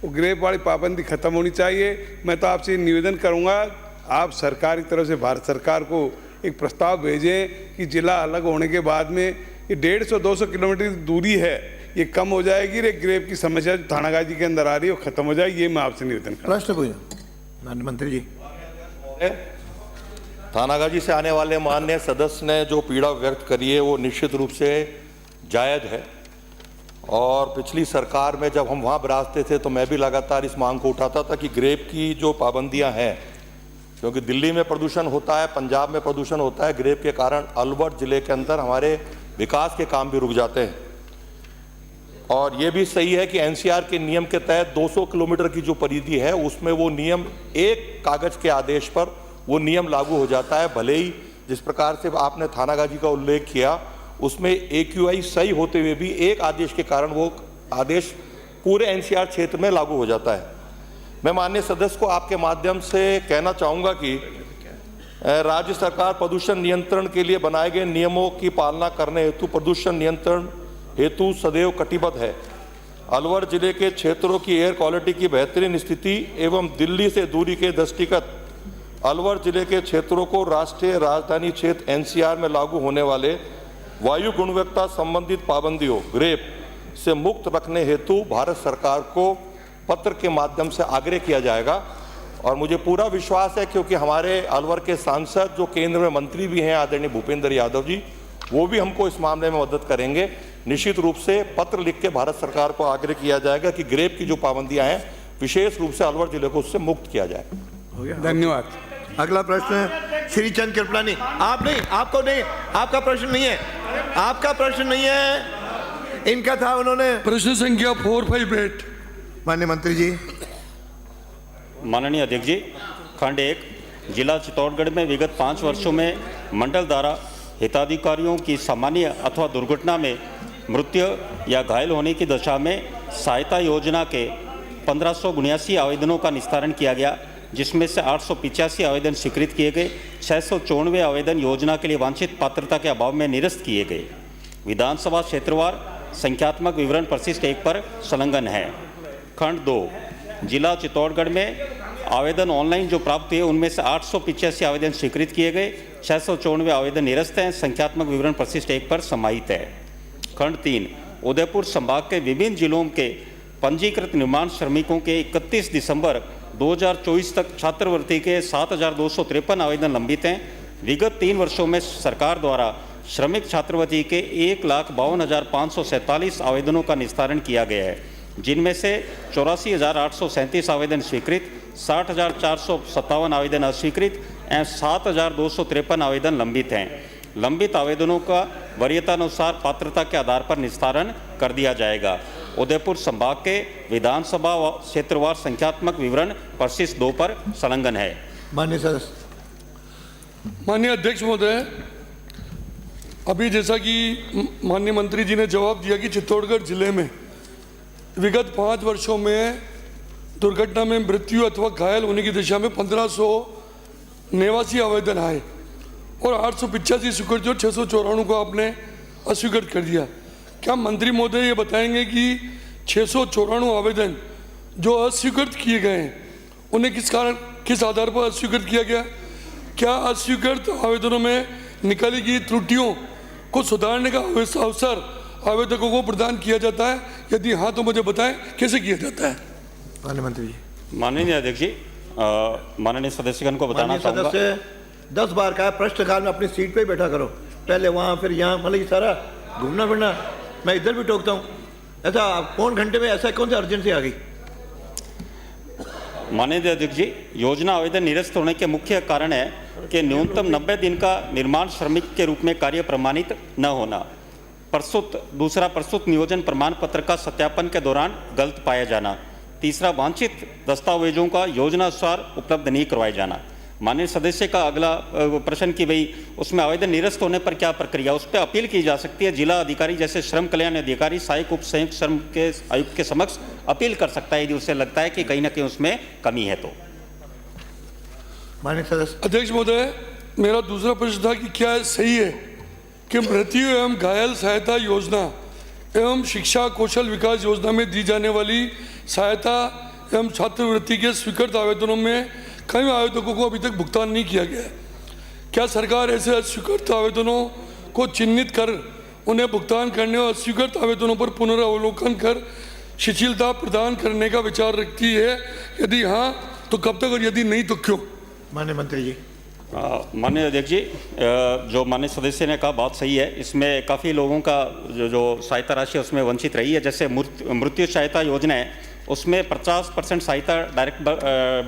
वो ग्रेप वाली पाबंदी खत्म होनी चाहिए। मैं तो आपसे निवेदन करूंगा, आप सरकार की तरफ से भारत सरकार को एक प्रस्ताव भेजें कि जिला अलग होने के बाद में ये 150-200 किलोमीटर की दूरी है, ये कम हो जाएगी। रे ग्रेप की समस्या जो थानागाजी के अंदर आ रही है वो खत्म हो जाएगी। ये मैं आपसे निवेदन करूँगा। प्रश्न पूछो माननीय मंत्री जी। थानागाजी से आने वाले माननीय सदस्य ने जो पीड़ा व्यक्त करी है वो निश्चित रूप से जायज़ है। और पिछली सरकार में जब हम वहाँ विराजते थे तो मैं भी लगातार इस मांग को उठाता था कि ग्रेप की जो पाबंदियाँ हैं, क्योंकि दिल्ली में प्रदूषण होता है, पंजाब में प्रदूषण होता है, ग्रेप के कारण अलवर ज़िले के अंदर हमारे विकास के काम भी रुक जाते हैं। और ये भी सही है कि एनसीआर के नियम के तहत 200 किलोमीटर की जो परिधि है उसमें वो नियम एक कागज़ के आदेश पर वो नियम लागू हो जाता है। भले ही जिस प्रकार से आपने थानागाजी का उल्लेख किया उसमें AQI सही होते हुए भी एक आदेश के कारण वो आदेश पूरे एनसीआर क्षेत्र में लागू हो जाता है। मैं माननीय सदस्य को आपके माध्यम से कहना चाहूँगा कि राज्य सरकार प्रदूषण नियंत्रण के लिए बनाए गए नियमों की पालना करने हेतु प्रदूषण नियंत्रण हेतु सदैव कटिबद्ध है। अलवर जिले के क्षेत्रों की एयर क्वालिटी की बेहतरीन स्थिति एवं दिल्ली से दूरी के दृष्टिगत अलवर जिले के क्षेत्रों को राष्ट्रीय राजधानी क्षेत्र NCR में लागू होने वाले वायु गुणवत्ता संबंधित पाबंदियों ग्रेप से मुक्त रखने हेतु भारत सरकार को पत्र के माध्यम से आग्रह किया जाएगा। और मुझे पूरा विश्वास है, क्योंकि हमारे अलवर के सांसद जो केंद्र में मंत्री भी हैं आदरणीय भूपेंद्र यादव जी, वो भी हमको इस मामले में मदद करेंगे। निश्चित रूप से पत्र लिख के भारत सरकार को आग्रह किया जाएगा कि ग्रेप की जो पाबंदियां हैं विशेष रूप से अलवर जिले को उससे मुक्त किया जाए। धन्यवाद। अगला प्रश्न श्रीचंद कृपलानी। आप नहीं, आपको नहीं, आपका प्रश्न नहीं है, आपका प्रश्न नहीं है, इनका था। उन्होंने प्रश्न संख्या 458। माननीय मंत्री जी। माननीय अध्यक्ष जी, खंड 1 जिला चित्तौड़गढ़ में विगत 5 वर्षों में मंडल द्वारा हिताधिकारियों की सामान्य अथवा दुर्घटना में मृत्यु या घायल होने की दशा में सहायता योजना के 1579 आवेदनों का निस्तारण किया गया, जिसमें से 885 आवेदन स्वीकृत किए गए। 694 आवेदन योजना के लिए वांछित पात्रता के अभाव में निरस्त किए गए। विधानसभा क्षेत्रवार संख्यात्मक विवरण परिशिष्ट 1 पर संलग्न है। खंड 2, जिला चित्तौड़गढ़ में आवेदन ऑनलाइन जो प्राप्त हुए उनमें से 885 आवेदन स्वीकृत किए गए, 694 आवेदन निरस्त हैं। संख्यात्मक विवरण परिशिष्ट 1 पर समाहित है। खंड 3, उदयपुर संभाग के विभिन्न जिलों के पंजीकृत निर्माण श्रमिकों के 31 दिसंबर 2024 तक छात्रवृत्ति के 7,253 आवेदन लंबित हैं। विगत 3 वर्षों में सरकार द्वारा श्रमिक छात्रवृत्ति के 1,52,547 आवेदनों का निस्तारण किया गया है, जिनमें से 84,837 आवेदन स्वीकृत, 60,457 आवेदन अस्वीकृत एवं 7,253 आवेदन लंबित हैं। लंबित आवेदनों का वरीयतानुसार पात्रता के आधार पर निस्तारण कर दिया जाएगा। उदयपुर संभाग के विधानसभा क्षेत्रवार संख्यात्मक विवरण परिशिष्ट 2 पर संलग्न है। माननीय सदस्य। माननीय अध्यक्ष महोदय, अभी जैसा कि माननीय मंत्री जी ने जवाब दिया कि चित्तौड़गढ़ जिले में विगत 5 वर्षों में दुर्घटना में मृत्यु अथवा घायल होने की दिशा में 1589 आवेदन आए और 885 स्वीकृत और 694 को आपने अस्वीकृत कर दिया। क्या मंत्री महोदय ये बताएंगे कि 694 आवेदन जो अस्वीकृत किए गए हैं उन्हें किस आधार पर अस्वीकृत किया गया? क्या अस्वीकृत आवेदनों में निकाली गई त्रुटियों को सुधारने का अवसर आवेदकों को प्रदान किया जाता है? यदि हाँ तो मुझे बताएं कैसे किया जाता है? माननीय मंत्री जी। माननीय अध्यक्ष जी, माननीय सदस्यगण को बताना चाहूँगा। 10 बार का प्रश्नकाल में अपनी सीट पे ही बैठा करो, पहले वहाँ फिर यहाँ, मतलब ये सारा घूमना फिरना। मैं इधर भी टोकता हूँ, ऐसा कौन घंटे में ऐसा कौन सी अर्जेंसी आ गई? माननीय अध्यक्ष जी, योजना आवेदन निरस्त होने के मुख्य कारण है कि न्यूनतम 90 दिन का निर्माण श्रमिक के रूप में कार्य प्रमाणित न होना। दूसरा प्रस्तुत नियोजन प्रमाण पत्र का सत्यापन के दौरान गलत पाया जाना। तीसरा, वांछित दस्तावेजों का योजनानुसार उपलब्ध नहीं करवाया जाना। माननीय सदस्य का अगला प्रश्न कि भाई उसमें आवेदन निरस्त होने पर क्या प्रक्रिया, उस पर अपील की जा सकती है। जिला अधिकारी जैसे श्रम कल्याण अधिकारी सहायक उप संयुक्त श्रम के आयुक्त के समक्ष अपील कर सकता है यदि उसे लगता है कि कहीं ना कहीं उसमें कमी है तो। माननीय सदस्य। अध्यक्ष महोदय, मेरा दूसरा प्रश्न था कि क्या सही है कि मृत्यु एवं घायल सहायता योजना एवं शिक्षा कौशल विकास योजना में दी जाने वाली सहायता एवं छात्रवृत्ति के स्वीकृत आवेदनों में कई आवेदकों को अभी तक भुगतान नहीं किया गया है? क्या सरकार ऐसे अस्वीकृत आवेदनों को चिन्हित कर उन्हें भुगतान करने और अस्वीकृत आवेदनों पर पुनरावलोकन कर शिथिलता प्रदान करने का विचार रखती है? यदि हाँ तो कब तक और यदि नहीं तो क्यों? माननीय मंत्री जी। माननीय अध्यक्ष जी, जो माननीय सदस्य ने कहा बात सही है। इसमें काफ़ी लोगों का जो सहायता राशि है उसमें वंचित रही है। जैसे मृत्यु सहायता योजना है उसमें 50% सहायता डायरेक्ट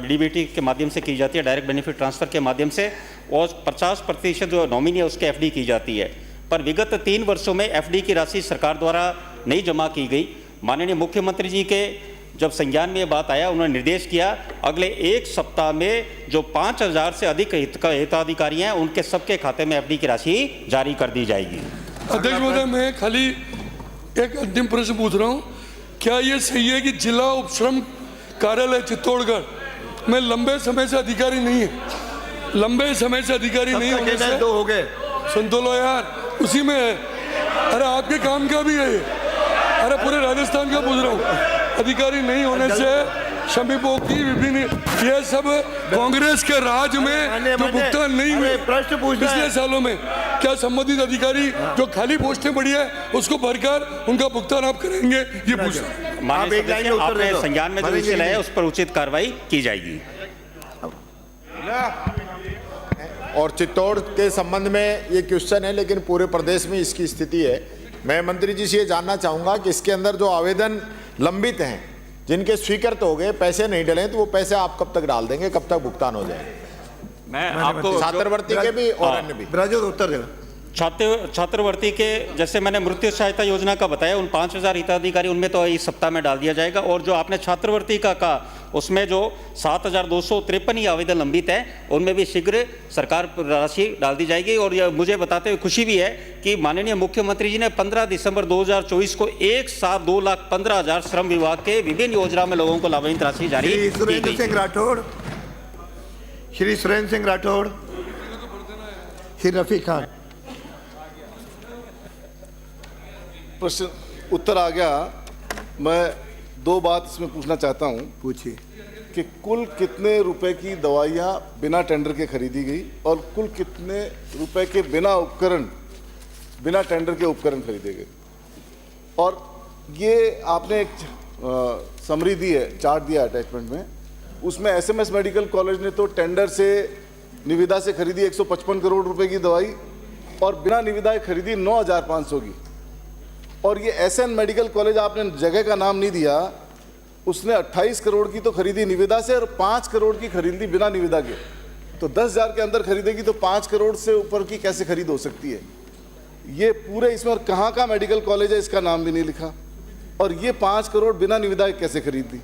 डीबीटी के माध्यम से की जाती है, डायरेक्ट बेनिफिट ट्रांसफ़र के माध्यम से, और 50% जो नॉमिनी है उसके एफडी की जाती है। पर विगत 3 वर्षों में एफडी की राशि सरकार द्वारा नहीं जमा की गई। माननीय मुख्यमंत्री जी के जब संज्ञान में ये बात आया, उन्होंने निर्देश किया अगले 1 सप्ताह में जो 5,000 से अधिक हिताधिकारी हैं उनके सबके खाते में एफडी की राशि जारी कर दी जाएगी। अध्यक्ष महोदय, मैं खाली एक अंतिम प्रश्न पूछ रहा हूँ, क्या ये सही है कि जिला उपश्रम कार्यालय चित्तौड़गढ़ में लंबे समय से अधिकारी नहीं है? लंबे समय से अधिकारी नहीं होने से 2 हो गए। सुन तो लो यार, उसी में है। अरे आपके काम का भी है ये, अरे पूरे राजस्थान का पूछ रहा हूँ। अधिकारी नहीं होने से श्रमिकों की विभिन्न, ये सब कांग्रेस के राज में जो भुगतान नहीं हुए पिछले सालों में, क्या संबंधित अधिकारी जो खाली पोस्टें पड़ी है उसको भरकर उनका भुगतान आप करेंगे? ये पूछ रहा हूं। आपने संज्ञान में जो विषय लाया उस पर उचित कार्रवाई की जाएगी। और चित्तौड़ के संबंध में ये क्वेश्चन है, लेकिन पूरे प्रदेश में इसकी स्थिति है। मैं मंत्री जी से ये जानना चाहूँगा कि इसके अंदर जो आवेदन लंबित हैं, जिनके स्वीकृत हो गए, पैसे नहीं डले, तो वो पैसे आप कब तक डाल देंगे, कब तक भुगतान हो जाएगा? मैं आपको छात्रवृत्ति के भी और अन्य भी। ब्राजो उत्तर देगा। छात्रवृत्ति के, जैसे मैंने मृत्यु सहायता योजना का बताया, उन 5000 हिताधिकारी उनमें तो इस सप्ताह में डाल दिया जाएगा। और जो आपने छात्रवृत्ति का कहा, उसमें जो 7253 ही आवेदन लंबित है, उनमें भी शीघ्र सरकार राशि डाल दी जाएगी। और यह मुझे बताते हुए खुशी भी है कि माननीय मुख्यमंत्री जी ने 15 दिसंबर 2024 को एक साथ 2,15,000 श्रम विभाग के विभिन्न योजना में लोगों को लाभान्वित राशि जारी की गई। श्री सुरेंद्र सिंह राठौड़, श्री रफीक खान। प्रश्न उत्तर आ गया। मैं दो बात इसमें पूछना चाहता हूं। पूछिए कि कुल कितने रुपए की दवाइयां बिना टेंडर के खरीदी गई और कुल कितने रुपए के बिना टेंडर के उपकरण खरीदे गए। और ये आपने एक समरी दी है, चार्ट दिया अटैचमेंट में, उसमें एसएमएस मेडिकल कॉलेज ने तो टेंडर से निविदा से खरीदी 155 करोड़ रुपए की दवाई और बिना निविदा खरीदी 9,500 की। और ये एसएन मेडिकल कॉलेज, आपने जगह का नाम नहीं दिया, उसने 28 करोड़ की तो खरीदी निविदा से और 5 करोड़ की खरीदी बिना निविदा के। तो 10,000 के अंदर खरीदेगी तो 5 करोड़ से ऊपर की कैसे खरीद हो सकती है? ये पूरे इसमें, और कहाँ का मेडिकल कॉलेज है इसका नाम भी नहीं लिखा, और ये 5 करोड़ बिना निविदा के कैसे खरीद दी?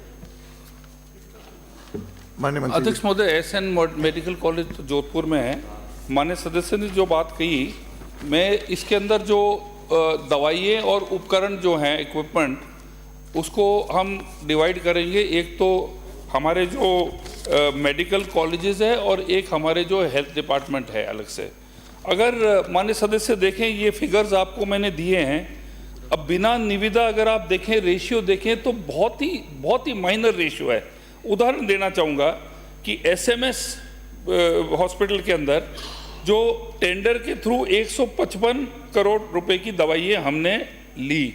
अध्यक्ष महोदय, एसएन मेडिकल कॉलेज तो जोधपुर में है। माननीय सदस्य ने जो बात कही, मैं इसके अंदर जो दवाइयाँ और उपकरण जो हैं, इक्विपमेंट, उसको हम डिवाइड करेंगे। एक तो हमारे जो मेडिकल कॉलेजेस है और एक हमारे जो हेल्थ डिपार्टमेंट है अलग से। अगर माननीय सदस्य देखें, ये फिगर्स आपको मैंने दिए हैं। अब बिना निविदा अगर आप देखें, रेशियो देखें तो बहुत ही माइनर रेशियो है। उदाहरण देना चाहूँगा कि एसएमएस हॉस्पिटल के अंदर जो टेंडर के थ्रू 155 करोड़ रुपए की दवाइयाँ हमने ली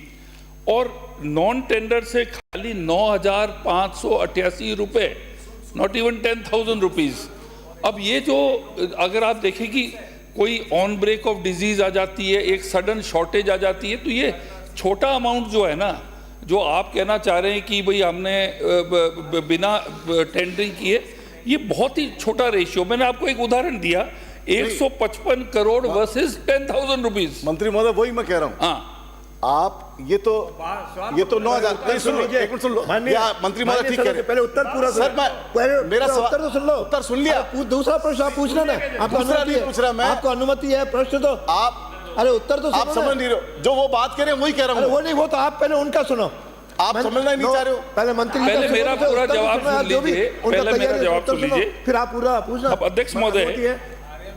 और नॉन टेंडर से खाली 9,588 रुपये, नॉट इवन 10,000 रुपीज़। अब ये जो अगर आप देखें कि कोई ऑन ब्रेक ऑफ डिजीज़ आ जाती है, एक सडन शॉर्टेज आ जाती है, तो ये छोटा अमाउंट जो है ना, जो आप कहना चाह रहे हैं कि भाई हमने बिना टेंडरिंग किए, ये बहुत ही छोटा रेशियो। मैंने आपको एक उदाहरण दिया, 155 करोड़ वर्सेस 10,000 रुपीज। मंत्री महोदय, वही मैं कह रहा हूँ। हाँ, आप ये तो 9,000 सुन लो, एक मिनट सुन लो। मंत्री महोदय ठीक है, पहले उत्तर पूरा सर, मेरा उत्तर तो सुन लो। उत्तर सुन लिया। दूसरा प्रश्न आप पूछना ना, आपको अनुमति है, पूछ रहा मैं, आपको अनुमति है। प्रश्न तो आप, अरे उत्तर तो आप समझ नहीं रहे हो। जो वो बात कह रहे हैं वही कह रहा हूँ। वो नहीं, वो तो आप पहले उनका सुनो। आप समझना ही नहीं चाह रहे हो। पहले मंत्री, पहले मेरा पूरा जवाब सुन लीजिए, पहले मेरा जवाब सुन लीजिए, फिर आप पूरा पूछना। अब अध्यक्ष महोदय,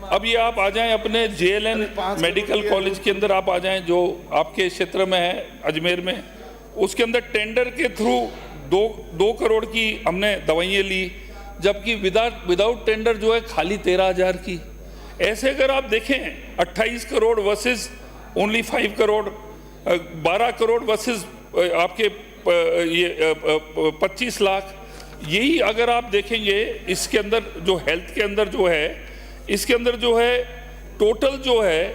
अब ये आप आ जाएं अपने जेएलएन मेडिकल कॉलेज के अंदर, आप आ जाएं जो आपके क्षेत्र में है, अजमेर में। उसके अंदर टेंडर के थ्रू 2 करोड़ की हमने दवाइयाँ ली, जबकि विदाउट टेंडर जो है खाली 13,000 की। ऐसे अगर आप देखें, 28 crore versus only 5 crore, 12 crore versus आपके ये 25 लाख। यही अगर आप देखेंगे इसके अंदर जो हेल्थ के अंदर जो है, इसके अंदर जो है टोटल जो है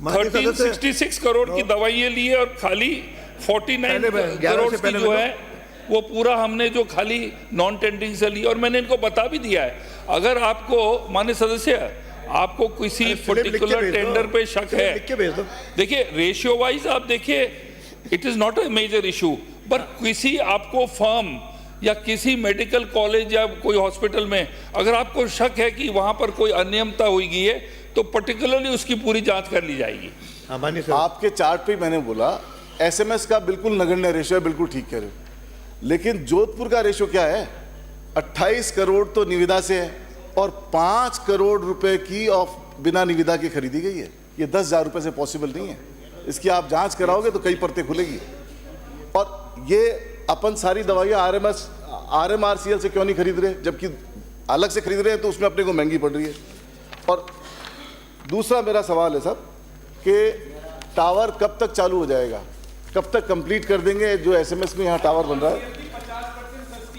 1366 करोड़ की दवाइयाँ ली है और खाली 49 करोड़ की जो है वो पूरा हमने जो खाली नॉन टेंडरिंग से ली। और मैंने इनको बता भी दिया है, अगर आपको माननीय सदस्य, आपको किसी पर्टिकुलर टेंडर पे शक है, देखिए रेशियो वाइज आप देखिए, it is not a major issue, पर किसी आपको फर्म या किसी मेडिकल कॉलेज या कोई हॉस्पिटल में अगर आपको शक है कि वहां पर कोई अनियमितता हुई गई है, तो पर्टिकुलरली उसकी पूरी जांच कर ली जाएगी। आपके चार्ट पे मैंने बोला एसएमएस का बिल्कुल नगण्य रेशियो है, बिल्कुल ठीक कह रहे हो, लेकिन जोधपुर का रेशियो क्या है? 28 करोड़ तो निविदा से है और 5 करोड़ रुपए की ऑफ बिना निविदा की खरीदी गई है। ये 10,000 रुपए से पॉसिबल नहीं है। इसकी आप जांच कराओगे तो कई परतें खुलेगी। और ये अपन सारी दवाइयाँ RMRCL से क्यों नहीं खरीद रहे, जबकि अलग से खरीद रहे हैं तो उसमें अपने को महंगी पड़ रही है। और दूसरा मेरा सवाल है साहब कि टावर कब तक चालू हो जाएगा, कब तक कंप्लीट कर देंगे जो एसएमएस में यहाँ टावर बन रहा है?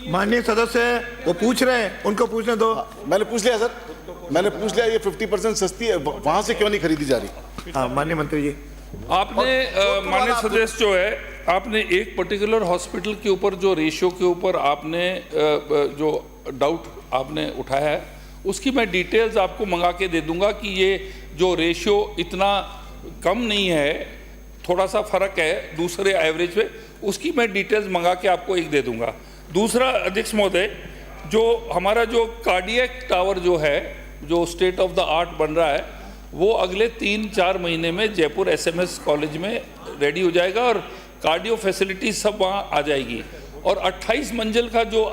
माननीय सदस्य वो पूछ रहे हैं, उनको पूछने दो। मैंने पूछ लिया सर, मैंने पूछ लिया। ये 50% सस्ती है, वहाँ से क्यों नहीं खरीदी जा रही? हाँ माननीय मंत्री जी, आपने माननीय सदस्य जो है, आपने एक पर्टिकुलर हॉस्पिटल के ऊपर जो रेशियो के ऊपर आपने जो डाउट आपने उठाया है, उसकी मैं डिटेल्स आपको मंगा के दे दूंगा कि ये जो रेशियो इतना कम नहीं है, थोड़ा सा फर्क है दूसरे एवरेज पे, उसकी मैं डिटेल्स मंगा के आपको एक दे दूंगा। दूसरा अध्यक्ष महोदय, जो हमारा जो कार्डियक टावर जो है, जो स्टेट ऑफ द आर्ट बन रहा है, वो अगले 3-4 महीने में जयपुर SMS कॉलेज में रेडी हो जाएगा और कार्डियो फैसिलिटी सब वहाँ आ जाएगी। और 28 मंजिल का जो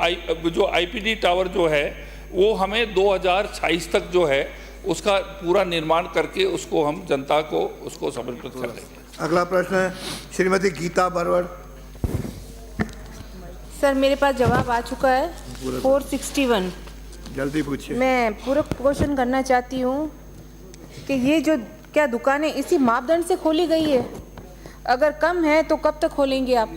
IPD टावर जो है वो हमें 2026 तक जो है उसका पूरा निर्माण करके उसको हम जनता को उसको समर्पित कर देंगे। अगला प्रश्न है श्रीमती गीता बरवड़। सर मेरे पास जवाब आ चुका है 461। जल्दी पूछिए। मैं पूरा क्वेश्चन करना चाहती हूँ कि ये जो क्या दुकानें इसी मापदंड से खोली गई है? अगर कम है तो कब तक खोलेंगे आप?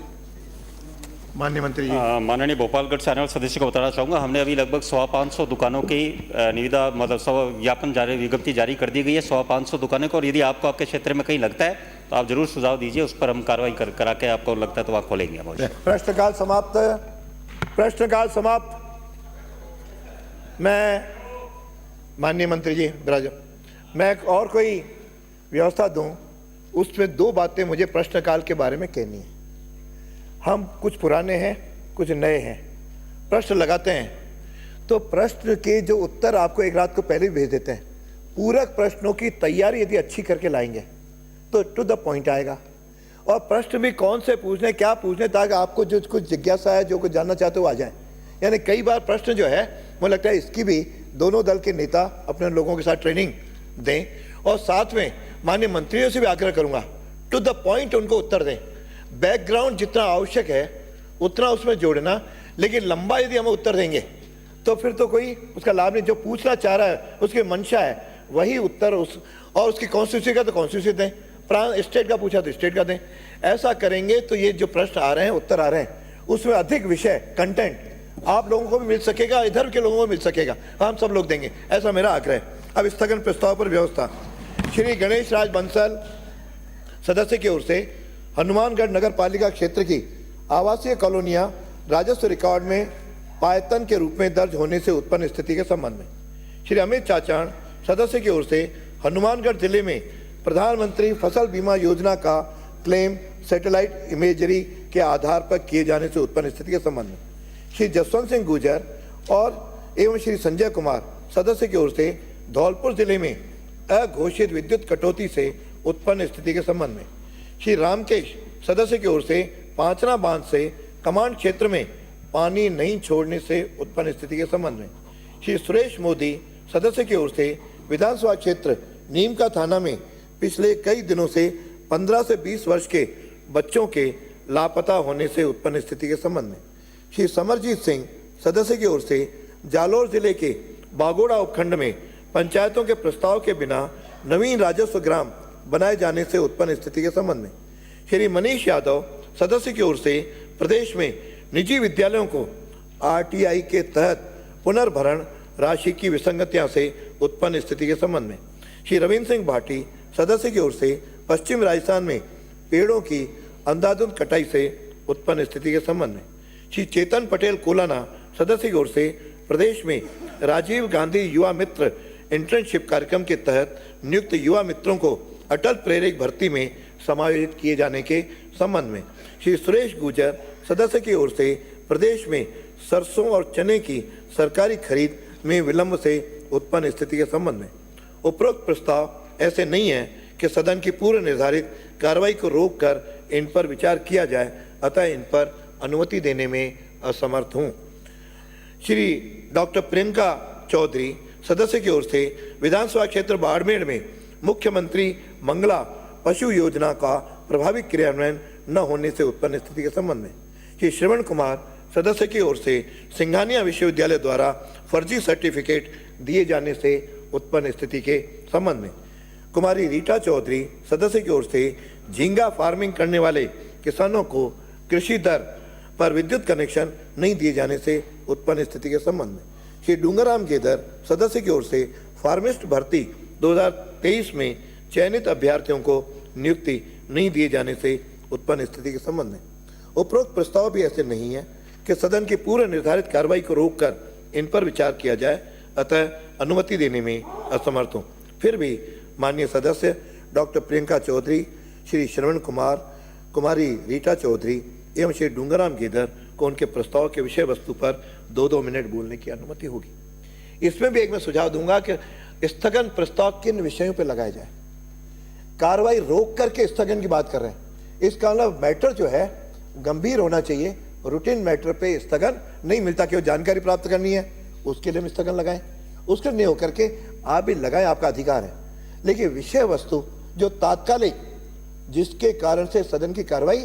माननीय मंत्री जी। माननीय भोपालगढ़ चैनल सदस्य को बताना चाहूँगा, हमने अभी लगभग 125 दुकानों की निविदा मतलब ज्ञापन जारी विज्ञप्ति जारी कर दी गई है 125 दुकानों को। और यदि आपको आपके क्षेत्र में कहीं लगता है तो आप जरूर सुझाव दीजिए, उस पर हम कार्रवाई करा के आपको लगता है तो वहाँ खोलेंगे। प्रश्नकाल समाप्त। प्रश्नकाल समाप्त। मैं माननीय मंत्री जी विराज, मैं और कोई व्यवस्था दूं, उसमें 2 बातें मुझे प्रश्नकाल के बारे में कहनी है। हम कुछ पुराने हैं, कुछ नए हैं, प्रश्न लगाते हैं तो प्रश्न के जो उत्तर आपको एक रात को पहले भेज देते हैं। पूरक प्रश्नों की तैयारी यदि अच्छी करके लाएंगे तो टू द पॉइंट आएगा, और प्रश्न भी कौन से पूछने, क्या पूछने, ताकि आपको जो कुछ जिज्ञासा है, जो कुछ जानना चाहते हो आ जाए। यानी कई बार प्रश्न जो है मुझे लगता है इसकी भी दोनों दल के नेता अपने लोगों के साथ ट्रेनिंग दें, और साथ में माननीय मंत्रियों से भी आग्रह करूंगा टू द पॉइंट उनको उत्तर दें। बैकग्राउंड जितना आवश्यक है उतना उसमें जोड़ना, लेकिन लंबा यदि हम उत्तर देंगे तो फिर तो कोई उसका लाभ नहीं। जो पूछना चाह रहा है उसकी मंशा है वही उत्तर और उसकी कॉन्स्टिट्यूंसी का तो कॉन्स्टिट्यूंसी दें, प्रांत स्टेट का पूछा तो स्टेट का दें। ऐसा करेंगे तो ये जो प्रश्न आ रहे हैं, उत्तर आ रहे हैं, उसमें अधिक विषय कंटेंट आप लोगों को भी मिल सकेगा, इधर के लोगों को मिल सकेगा, हम सब लोग देंगे, ऐसा मेरा आग्रह है। अब स्थगन प्रस्ताव पर व्यवस्था। श्री गणेश राज बंसल सदस्य की ओर से हनुमानगढ़ नगर पालिका क्षेत्र की आवासीय कॉलोनियां राजस्व रिकॉर्ड में पायतन के रूप में दर्ज होने से उत्पन्न स्थिति के संबंध में श्री अमित चाचाण सदस्य की ओर से हनुमानगढ़ जिले में प्रधानमंत्री फसल बीमा योजना का क्लेम सैटेलाइट इमेजरी के आधार पर किए जाने से उत्पन्न स्थिति के संबंध में श्री जसवंत सिंह गुर्जर और एवं श्री संजय कुमार सदस्य की ओर से धौलपुर जिले में अघोषित विद्युत कटौती से उत्पन्न स्थिति के संबंध में श्री रामकेश सदस्य की ओर से पांचना बांध से कमांड क्षेत्र में पानी नहीं छोड़ने से उत्पन्न स्थिति के संबंध में श्री सुरेश मोदी सदस्य की ओर से विधानसभा क्षेत्र नीमका थाना में पिछले कई दिनों से 15 से 20 वर्ष के बच्चों के लापता होने से उत्पन्न स्थिति के संबंध में श्री समरजीत सिंह सदस्य की ओर से जालोर जिले के बागोड़ा उपखंड में पंचायतों के प्रस्ताव के बिना नवीन राजस्व ग्राम बनाए जाने से उत्पन्न स्थिति के संबंध में श्री मनीष यादव सदस्य की ओर से प्रदेश में निजी विद्यालयों को RTI के तहत पुनर्भरण राशि की विसंगतियां से उत्पन्न स्थिति के संबंध में श्री रविंद्र सिंह भाटी सदस्य की ओर से पश्चिम राजस्थान में पेड़ों की अंधाधुंध कटाई से उत्पन्न स्थिति के संबंध में श्री चेतन पटेल कोलाना सदस्य की ओर से प्रदेश में राजीव गांधी युवा मित्र इंटर्नशिप कार्यक्रम के तहत नियुक्त युवा मित्रों को अटल प्रेरक भर्ती में समायोजित किए जाने के संबंध में श्री सुरेश गुर्जर सदस्य की ओर से प्रदेश में सरसों और चने की सरकारी खरीद में विलंब से उत्पन्न स्थिति के संबंध में उपरोक्त प्रस्ताव ऐसे नहीं है कि सदन की पूर्व निर्धारित कार्रवाई को रोककर इन पर विचार किया जाए, अतः इन पर अनुमति देने में असमर्थ हूँ। श्री डॉक्टर प्रियंका चौधरी सदस्य की ओर से विधानसभा क्षेत्र बाड़मेर में मुख्यमंत्री मंगला पशु योजना का प्रभावी क्रियान्वयन न होने से उत्पन्न स्थिति के संबंध में श्री श्रवण कुमार सदस्य की ओर से सिंघानिया विश्वविद्यालय द्वारा फर्जी सर्टिफिकेट दिए जाने से उत्पन्न स्थिति के संबंध में कुमारी रीटा चौधरी सदस्य की ओर से झींगा फार्मिंग करने वाले किसानों को कृषि दर पर विद्युत कनेक्शन नहीं दिए जाने से उत्पन्न स्थिति के संबंध में श्री डूंगराम गेदर सदस्य की ओर से फार्मिस्ट भर्ती 2023 में चयनित अभ्यर्थियों को नियुक्ति नहीं दिए जाने से उत्पन्न स्थिति के संबंध में उपरोक्त प्रस्ताव भी ऐसे नहीं है कि सदन की पूर्व निर्धारित कार्रवाई को रोककर इन पर विचार किया जाए, अतः अनुमति देने में असमर्थ हूँ। फिर भी माननीय सदस्य डॉक्टर प्रियंका चौधरी, श्री श्रवण कुमार, कुमारी रीटा चौधरी एवं श्री डूंगराम गेदर को उनके प्रस्ताव के विषय वस्तु पर 2-2 मिनट बोलने की अनुमति होगी। इसमें भी एक मैं सुझाव दूंगा कि स्थगन प्रस्ताव किन विषयों पर लगाया जाए। कार्रवाई रोक करके स्थगन की बात कर रहे हैं, इसका मतलब मैटर जो है गंभीर होना चाहिए। रूटीन मैटर पे स्थगन नहीं मिलता, केवल जानकारी प्राप्त करनी है उसके लिए हम स्थगन लगाएं, उसके नहीं होकर के आप भी लगाएं, आपका अधिकार है। लेकिन विषय वस्तु जो तात्कालिक जिसके कारण से सदन की कार्रवाई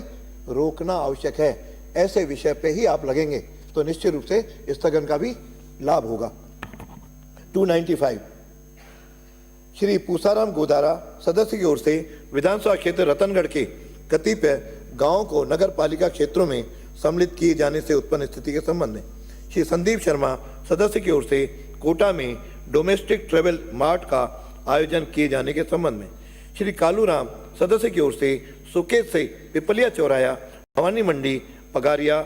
रोकना आवश्यक है, ऐसे विषय पे ही आप लगेंगे तो निश्चित रूप से स्थगन का भी लाभ होगा। 295 श्री पूसाराम गोदारा सदस्य की ओर से विधानसभा क्षेत्र रतनगढ़ के कतिपय गांवों को नगर पालिका क्षेत्रों में सम्मिलित किए जाने से उत्पन्न स्थिति के संबंध में श्री संदीप शर्मा सदस्य की ओर से कोटा में डोमेस्टिक ट्रेवल मार्ट का आयोजन किए जाने के संबंध में श्री कालूराम सदस्य की ओर से सुकेत से पिपलिया चौराया भवानी मंडी पगारिया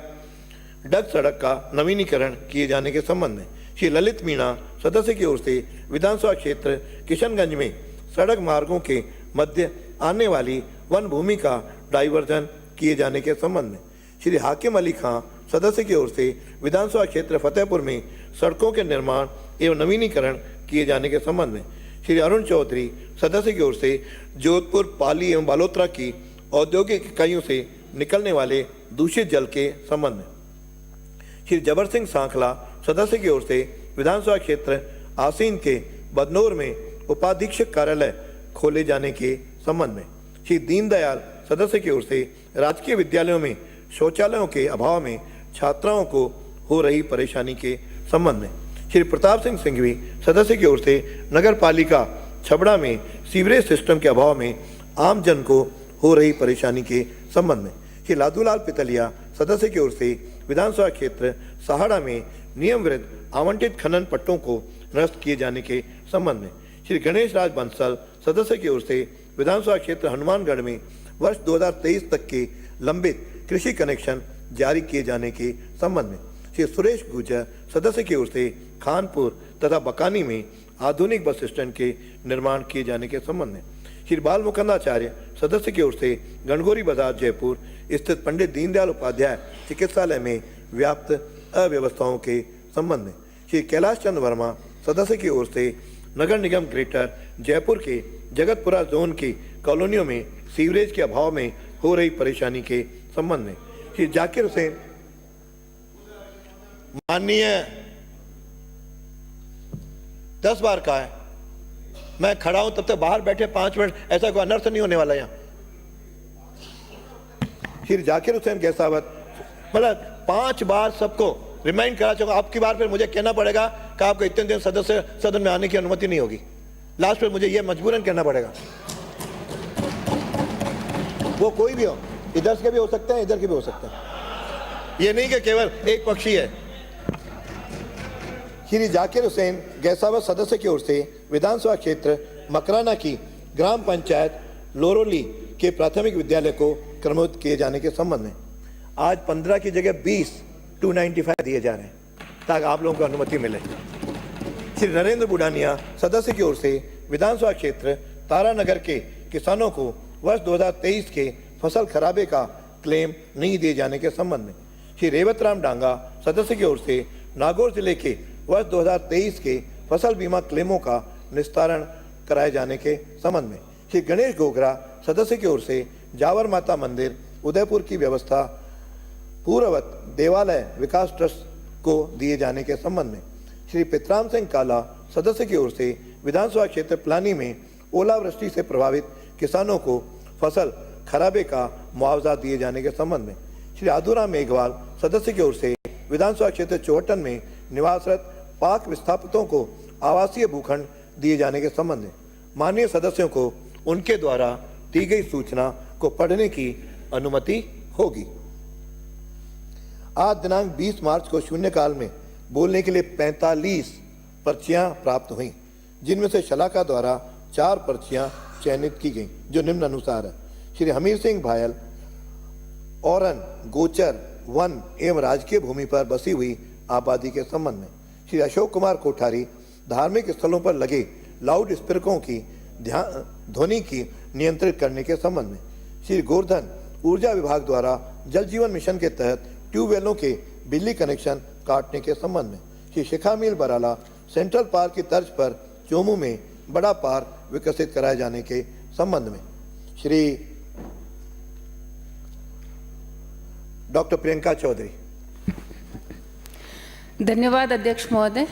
डग सड़क का नवीनीकरण किए जाने के संबंध में श्री ललित मीणा सदस्य की ओर से विधानसभा क्षेत्र किशनगंज में सड़क मार्गों के मध्य आने वाली वन भूमि का डाइवर्जन किए जाने के संबंध में श्री हाकिम अली खां सदस्य की ओर से विधानसभा क्षेत्र फतेहपुर में सड़कों के निर्माण एवं नवीनीकरण किए जाने के संबंध में श्री अरुण चौधरी सदस्य की ओर से जोधपुर, पाली एवं बालोतरा की औद्योगिक इकाइयों से निकलने वाले दूषित जल के संबंध में श्री जबर सिंह सांखला सदस्य की ओर से विधानसभा क्षेत्र आसीन के बदनौर में उपाधीक्षक कार्यालय खोले जाने के संबंध में श्री दीनदयाल सदस्य की ओर से राजकीय विद्यालयों में शौचालयों के अभाव में छात्राओं को हो रही परेशानी के संबंध में श्री प्रताप सिंह सिंघवी सदस्य की ओर से नगर पालिका छबड़ा में सीवरेज सिस्टम के अभाव में आम जन को हो रही परेशानी के संबंध में श्री लादूलाल पितलिया सदस्य की ओर से विधानसभा क्षेत्र सहाड़ा में नियम विरुद्ध आवंटित खनन पट्टों को नष्ट किए जाने के संबंध में श्री गणेश राज बंसल सदस्य की ओर से विधानसभा क्षेत्र हनुमानगढ़ में वर्ष 2023 तक के लंबित कृषि कनेक्शन जारी किए जाने के संबंध में श्री सुरेश गुर्जर सदस्य की ओर से खानपुर तथा बकानी में आधुनिक बस स्टैंड के निर्माण किए जाने के संबंध में श्री बाल मुकुंदाचार्य सदस्य की ओर से गणगौरी बाजार जयपुर स्थित पंडित दीनदयाल उपाध्याय चिकित्सालय में व्याप्त अव्यवस्थाओं के संबंध में श्री कैलाश चंद्र वर्मा सदस्य की ओर से नगर निगम ग्रेटर जयपुर के जगतपुरा जोन की कॉलोनियों में सीवरेज के अभाव में हो रही परेशानी के संबंध में श्री जाकिर हुसैन माननीय 10 बार कहा है, मैं खड़ा हूं तब तक बाहर बैठे 5 मिनट, ऐसा कोई अनर्थ नहीं होने वाला यहाँ। श्री जाकिर हुसैन गैसावत मतलब 5 बार सबको रिमाइंड करा चुका, आपकी बार फिर मुझे कहना पड़ेगा कि आपको इतने दिन सदस्य सदन में आने की अनुमति नहीं होगी। लास्ट में मुझे यह मजबूरन कहना पड़ेगा। वो कोई भी हो, इधर के भी हो सकते हैं, इधर के भी हो सकते हैं, ये नहीं कि केवल एक पक्षी है। श्री जाकिर हुसैन गैसावत सदस्य की ओर से विधानसभा क्षेत्र मकराना की ग्राम पंचायत लोरोली के प्राथमिक विद्यालय को क्रमोन्नत किए जाने के संबंध में आज 15 की जगह 20 295 दिए जा रहे हैं ताकि आप लोगों को अनुमति मिले। श्री नरेंद्र बुडानिया सदस्य की ओर से विधानसभा क्षेत्र तारानगर के किसानों को वर्ष 2023 के फसल खराबे का क्लेम नहीं दिए जाने के संबंध में श्री रेवत राम डांगा सदस्य की ओर से नागौर जिले के वर्ष 2023 के फसल बीमा क्लेमों का निस्तारण कराए जाने के संबंध में श्री गणेश गोगरा सदस्य की ओर से जावर माता मंदिर उदयपुर की व्यवस्था पूर्ववत देवालय विकास ट्रस्ट को दिए जाने के संबंध में श्री पितराम सिंह काला सदस्य की ओर से विधानसभा क्षेत्र प्लानी में ओलावृष्टि से प्रभावित किसानों को फसल खराबे का मुआवजा दिए जाने के संबंध में श्री आदूराम मेघवाल सदस्य की ओर से विधानसभा क्षेत्र चौहटन में निवासरत पाक विस्थापितों को आवासीय भूखंड दिए जाने के संबंध में माननीय सदस्यों को उनके द्वारा दी गई सूचना को पढ़ने की अनुमति होगी। आज दिनांक 20 मार्च को शून्यकाल में बोलने के लिए 45 पर्चियां प्राप्त हुई, जिनमें से शलाका द्वारा 4 पर्चियां चयनित की गईं, जो निम्न अनुसार है। श्री हमीर सिंह भायल औरन गोचर वन एवं राजकीय भूमि पर बसी हुई आबादी के संबंध में श्री अशोक कुमार कोठारी धार्मिक स्थलों पर लगे लाउड स्पीकरों की ध्वनि की नियंत्रित करने के संबंध में। श्री गोवर्धन ऊर्जा विभाग द्वारा जल जीवन मिशन के तहत ट्यूबवेलों के बिजली कनेक्शन काटने के संबंध में। श्री शिखा मिल बराला सेंट्रल पार्क की तर्ज पर चोमू में बड़ा पार्क विकसित कराए जाने के संबंध में। श्री डॉक्टर प्रियंका चौधरी। धन्यवाद अध्यक्ष महोदय।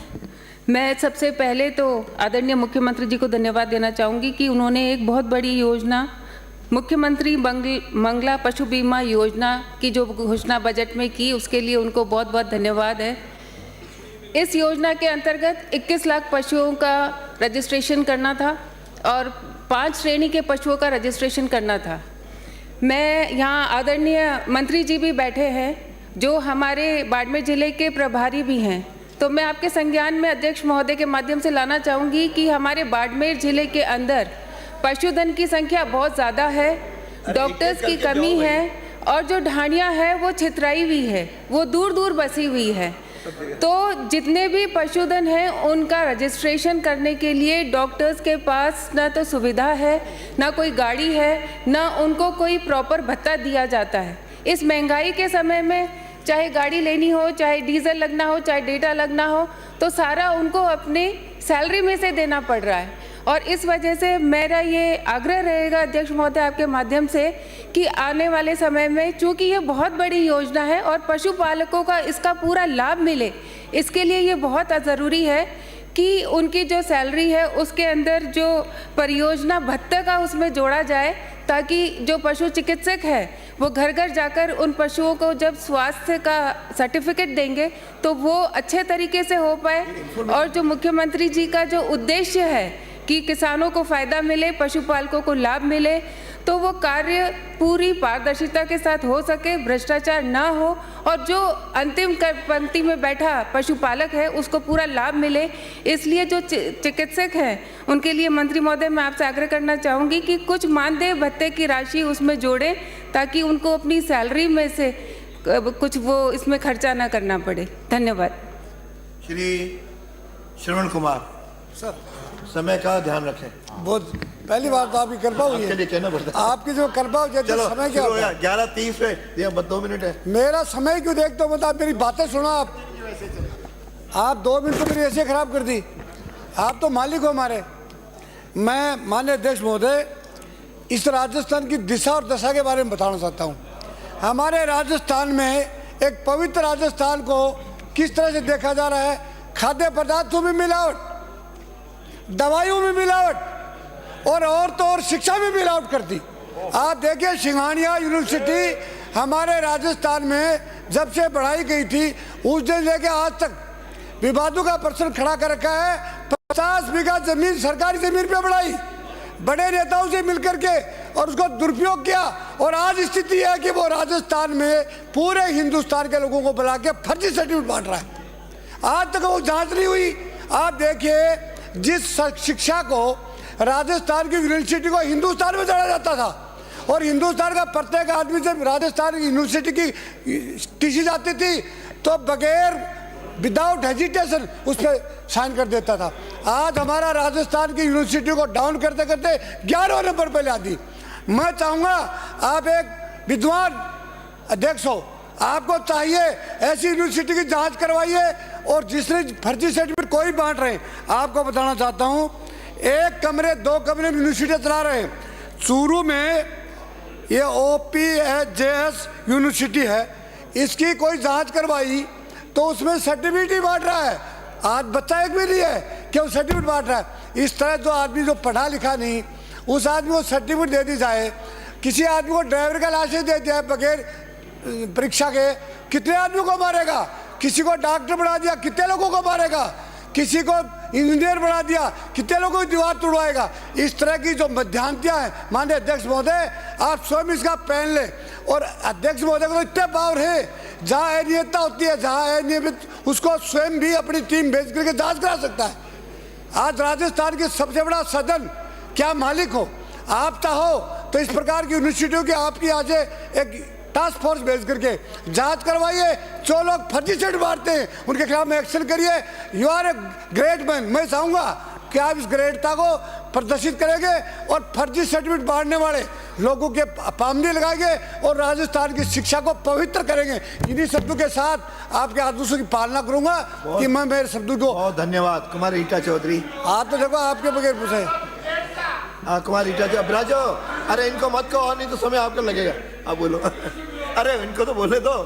मैं सबसे पहले तो आदरणीय मुख्यमंत्री जी को धन्यवाद देना चाहूँगी कि उन्होंने एक बहुत बड़ी योजना मुख्यमंत्री मंगला पशु बीमा योजना की जो घोषणा बजट में की, उसके लिए उनको बहुत बहुत धन्यवाद है। इस योजना के अंतर्गत 21 लाख पशुओं का रजिस्ट्रेशन करना था और 5 श्रेणी के पशुओं का रजिस्ट्रेशन करना था। मैं यहाँ आदरणीय मंत्री जी भी बैठे हैं जो हमारे बाड़मेर जिले के प्रभारी भी हैं, तो मैं आपके संज्ञान में अध्यक्ष महोदय के माध्यम से लाना चाहूँगी कि हमारे बाड़मेर जिले के अंदर पशुधन की संख्या बहुत ज़्यादा है, डॉक्टर्स की कमी है और जो ढाणियाँ हैं वो छितराई हुई है, वो दूर दूर बसी हुई है। तो जितने भी पशुधन हैं उनका रजिस्ट्रेशन करने के लिए डॉक्टर्स के पास ना तो सुविधा है, ना कोई गाड़ी है, ना उनको कोई प्रॉपर भत्ता दिया जाता है। इस महंगाई के समय में चाहे गाड़ी लेनी हो, चाहे डीजल लगना हो, चाहे डेटा लगना हो, तो सारा उनको अपनी सैलरी में से देना पड़ रहा है। और इस वजह से मेरा ये आग्रह रहेगा अध्यक्ष महोदय आपके माध्यम से कि आने वाले समय में, चूँकि ये बहुत बड़ी योजना है और पशुपालकों का इसका पूरा लाभ मिले, इसके लिए ये बहुत ज़रूरी है कि उनकी जो सैलरी है उसके अंदर जो परियोजना भत्ते का उसमें जोड़ा जाए, ताकि जो पशु चिकित्सक है वो घर घर जाकर उन पशुओं को जब स्वास्थ्य का सर्टिफिकेट देंगे तो वो अच्छे तरीके से हो पाए। और जो मुख्यमंत्री जी का जो उद्देश्य है कि किसानों को फ़ायदा मिले, पशुपालकों को लाभ मिले, तो वो कार्य पूरी पारदर्शिता के साथ हो सके, भ्रष्टाचार ना हो और जो अंतिम पंक्ति में बैठा पशुपालक है उसको पूरा लाभ मिले। इसलिए जो चिकित्सक हैं उनके लिए मंत्री महोदय मैं आपसे आग्रह करना चाहूँगी कि कुछ मानदेय भत्ते की राशि उसमें जोड़ें, ताकि उनको अपनी सैलरी में से कुछ वो इसमें खर्चा ना करना पड़े। धन्यवाद। श्री श्रवण कुमार सर, समय का ध्यान रखें। बहुत पहली बार तो आपकी कृपा हुई है, कहना पड़ता है आपकी जो कृपा हो जाती है। समय क्या होता है? 11:30 पे, ये 2 मिनट है। मेरा समय क्यों देखते हो? मतलब मेरी बातें सुनो। आप 2 मिनट तो मेरी ऐसे खराब कर दी। आप तो मालिक हो हमारे। मैं माननीय अध्यक्ष महोदय इस राजस्थान की दिशा और दशा के बारे में बताना चाहता हूँ। हमारे राजस्थान में एक पवित्र राजस्थान को किस तरह से देखा जा रहा है। खाद्य पदार्थों में मिलावट, दवाइयों में मिलावट और तो और शिक्षा में मिलावट करती। आप देखिए सिंघानिया यूनिवर्सिटी हमारे राजस्थान में जब से बढ़ाई गई थी उस दिन लेके आज तक विवादों का प्रश्न खड़ा कर रखा है। 50 बीघा जमीन सरकारी जमीन पे बढ़ाई, बड़े नेताओं से मिलकर के, और उसको दुरुपयोग किया। और आज स्थिति है कि वो राजस्थान में पूरे हिंदुस्तान के लोगों को बुला के फर्जी सर्टिफिकेट बांट रहा है। आज तक वो जांच नहीं हुई। आप देखिए जिस शिक्षा को राजस्थान की यूनिवर्सिटी को हिंदुस्तान में जाना जाता था और हिंदुस्तान का प्रत्येक आदमी जब राजस्थान यूनिवर्सिटी की टीसी जाती थी तो बगैर विदाउट हेजिटेशन उस पर साइन कर देता था। आज हमारा राजस्थान की यूनिवर्सिटी को डाउन करते करते 11वें नंबर पर ला दी। मैं चाहूँगा आप एक विद्वान अध्यक्ष हो, आपको चाहिए ऐसी यूनिवर्सिटी की जांच करवाइए और जिसने फर्जी सर्टिफिकेट कोई बांट रहे हैं। आपको बताना चाहता हूं, 1 कमरे 2 कमरे में यूनिवर्सिटी चला रहे हैं। चूरू में ये OPJS यूनिवर्सिटी है, इसकी कोई जांच करवाई तो उसमें सर्टिफिकेट ही बांट रहा है। आज बच्चा एक भी नहीं है कि वो सर्टिफिकेट बांट रहा है। इस तरह जो आदमी जो पढ़ा लिखा नहीं, उस आदमी को सर्टिफिकेट दे दी जाए। किसी आदमी को ड्राइवर का लाइसेंस दे दिया बगैर परीक्षा के, कितने आदमियों को मारेगा? किसी को डॉक्टर बना दिया, कितने लोगों को मारेगा? किसी को इंजीनियर बना दिया, कितने लोगों की दीवार तोड़वाएगा? इस तरह की जो मध्यांतियाँ हैं, माननीय अध्यक्ष महोदय आप स्वयं इसका पैन लें। और अध्यक्ष महोदय को इतने पावर है, जहाँ अनियमितता होती है, जहाँ अनियमित, उसको स्वयं भी अपनी टीम भेज करके जाँच करा सकता है। आज राजस्थान की सबसे बड़ा सदन क्या मालिक हो? आप चाहो तो इस प्रकार की यूनिवर्सिटियों की आपकी आज एक टास्क फोर्स भेज करके जांच करवाइए। जो लोग फर्जी सर्टिफिकेट बांटते हैं उनके खिलाफ में एक्शन करिए। You are a great man. मैं चाहूँगा क्या आप इस ग्रेडता को प्रदर्शित करेंगे और फर्जी सर्टिफिकेट बांटने वाले लोगों के पाबंदी लगाएंगे और राजस्थान की शिक्षा को पवित्र करेंगे? इन्हीं शब्दों के साथ आपके आदेशों की पालना करूंगा कि मैं मेरे शब्दों को। बहुत धन्यवाद। कुमार रीटा चौधरी। आप तो देखो आपके बगैर पूछे। कुमार रीटा चौधरी, ब्राजो, अरे इनको मत कहो, नहीं तो समय आपको लगेगा। आप बोलो। अरे इनको तो बोले दो।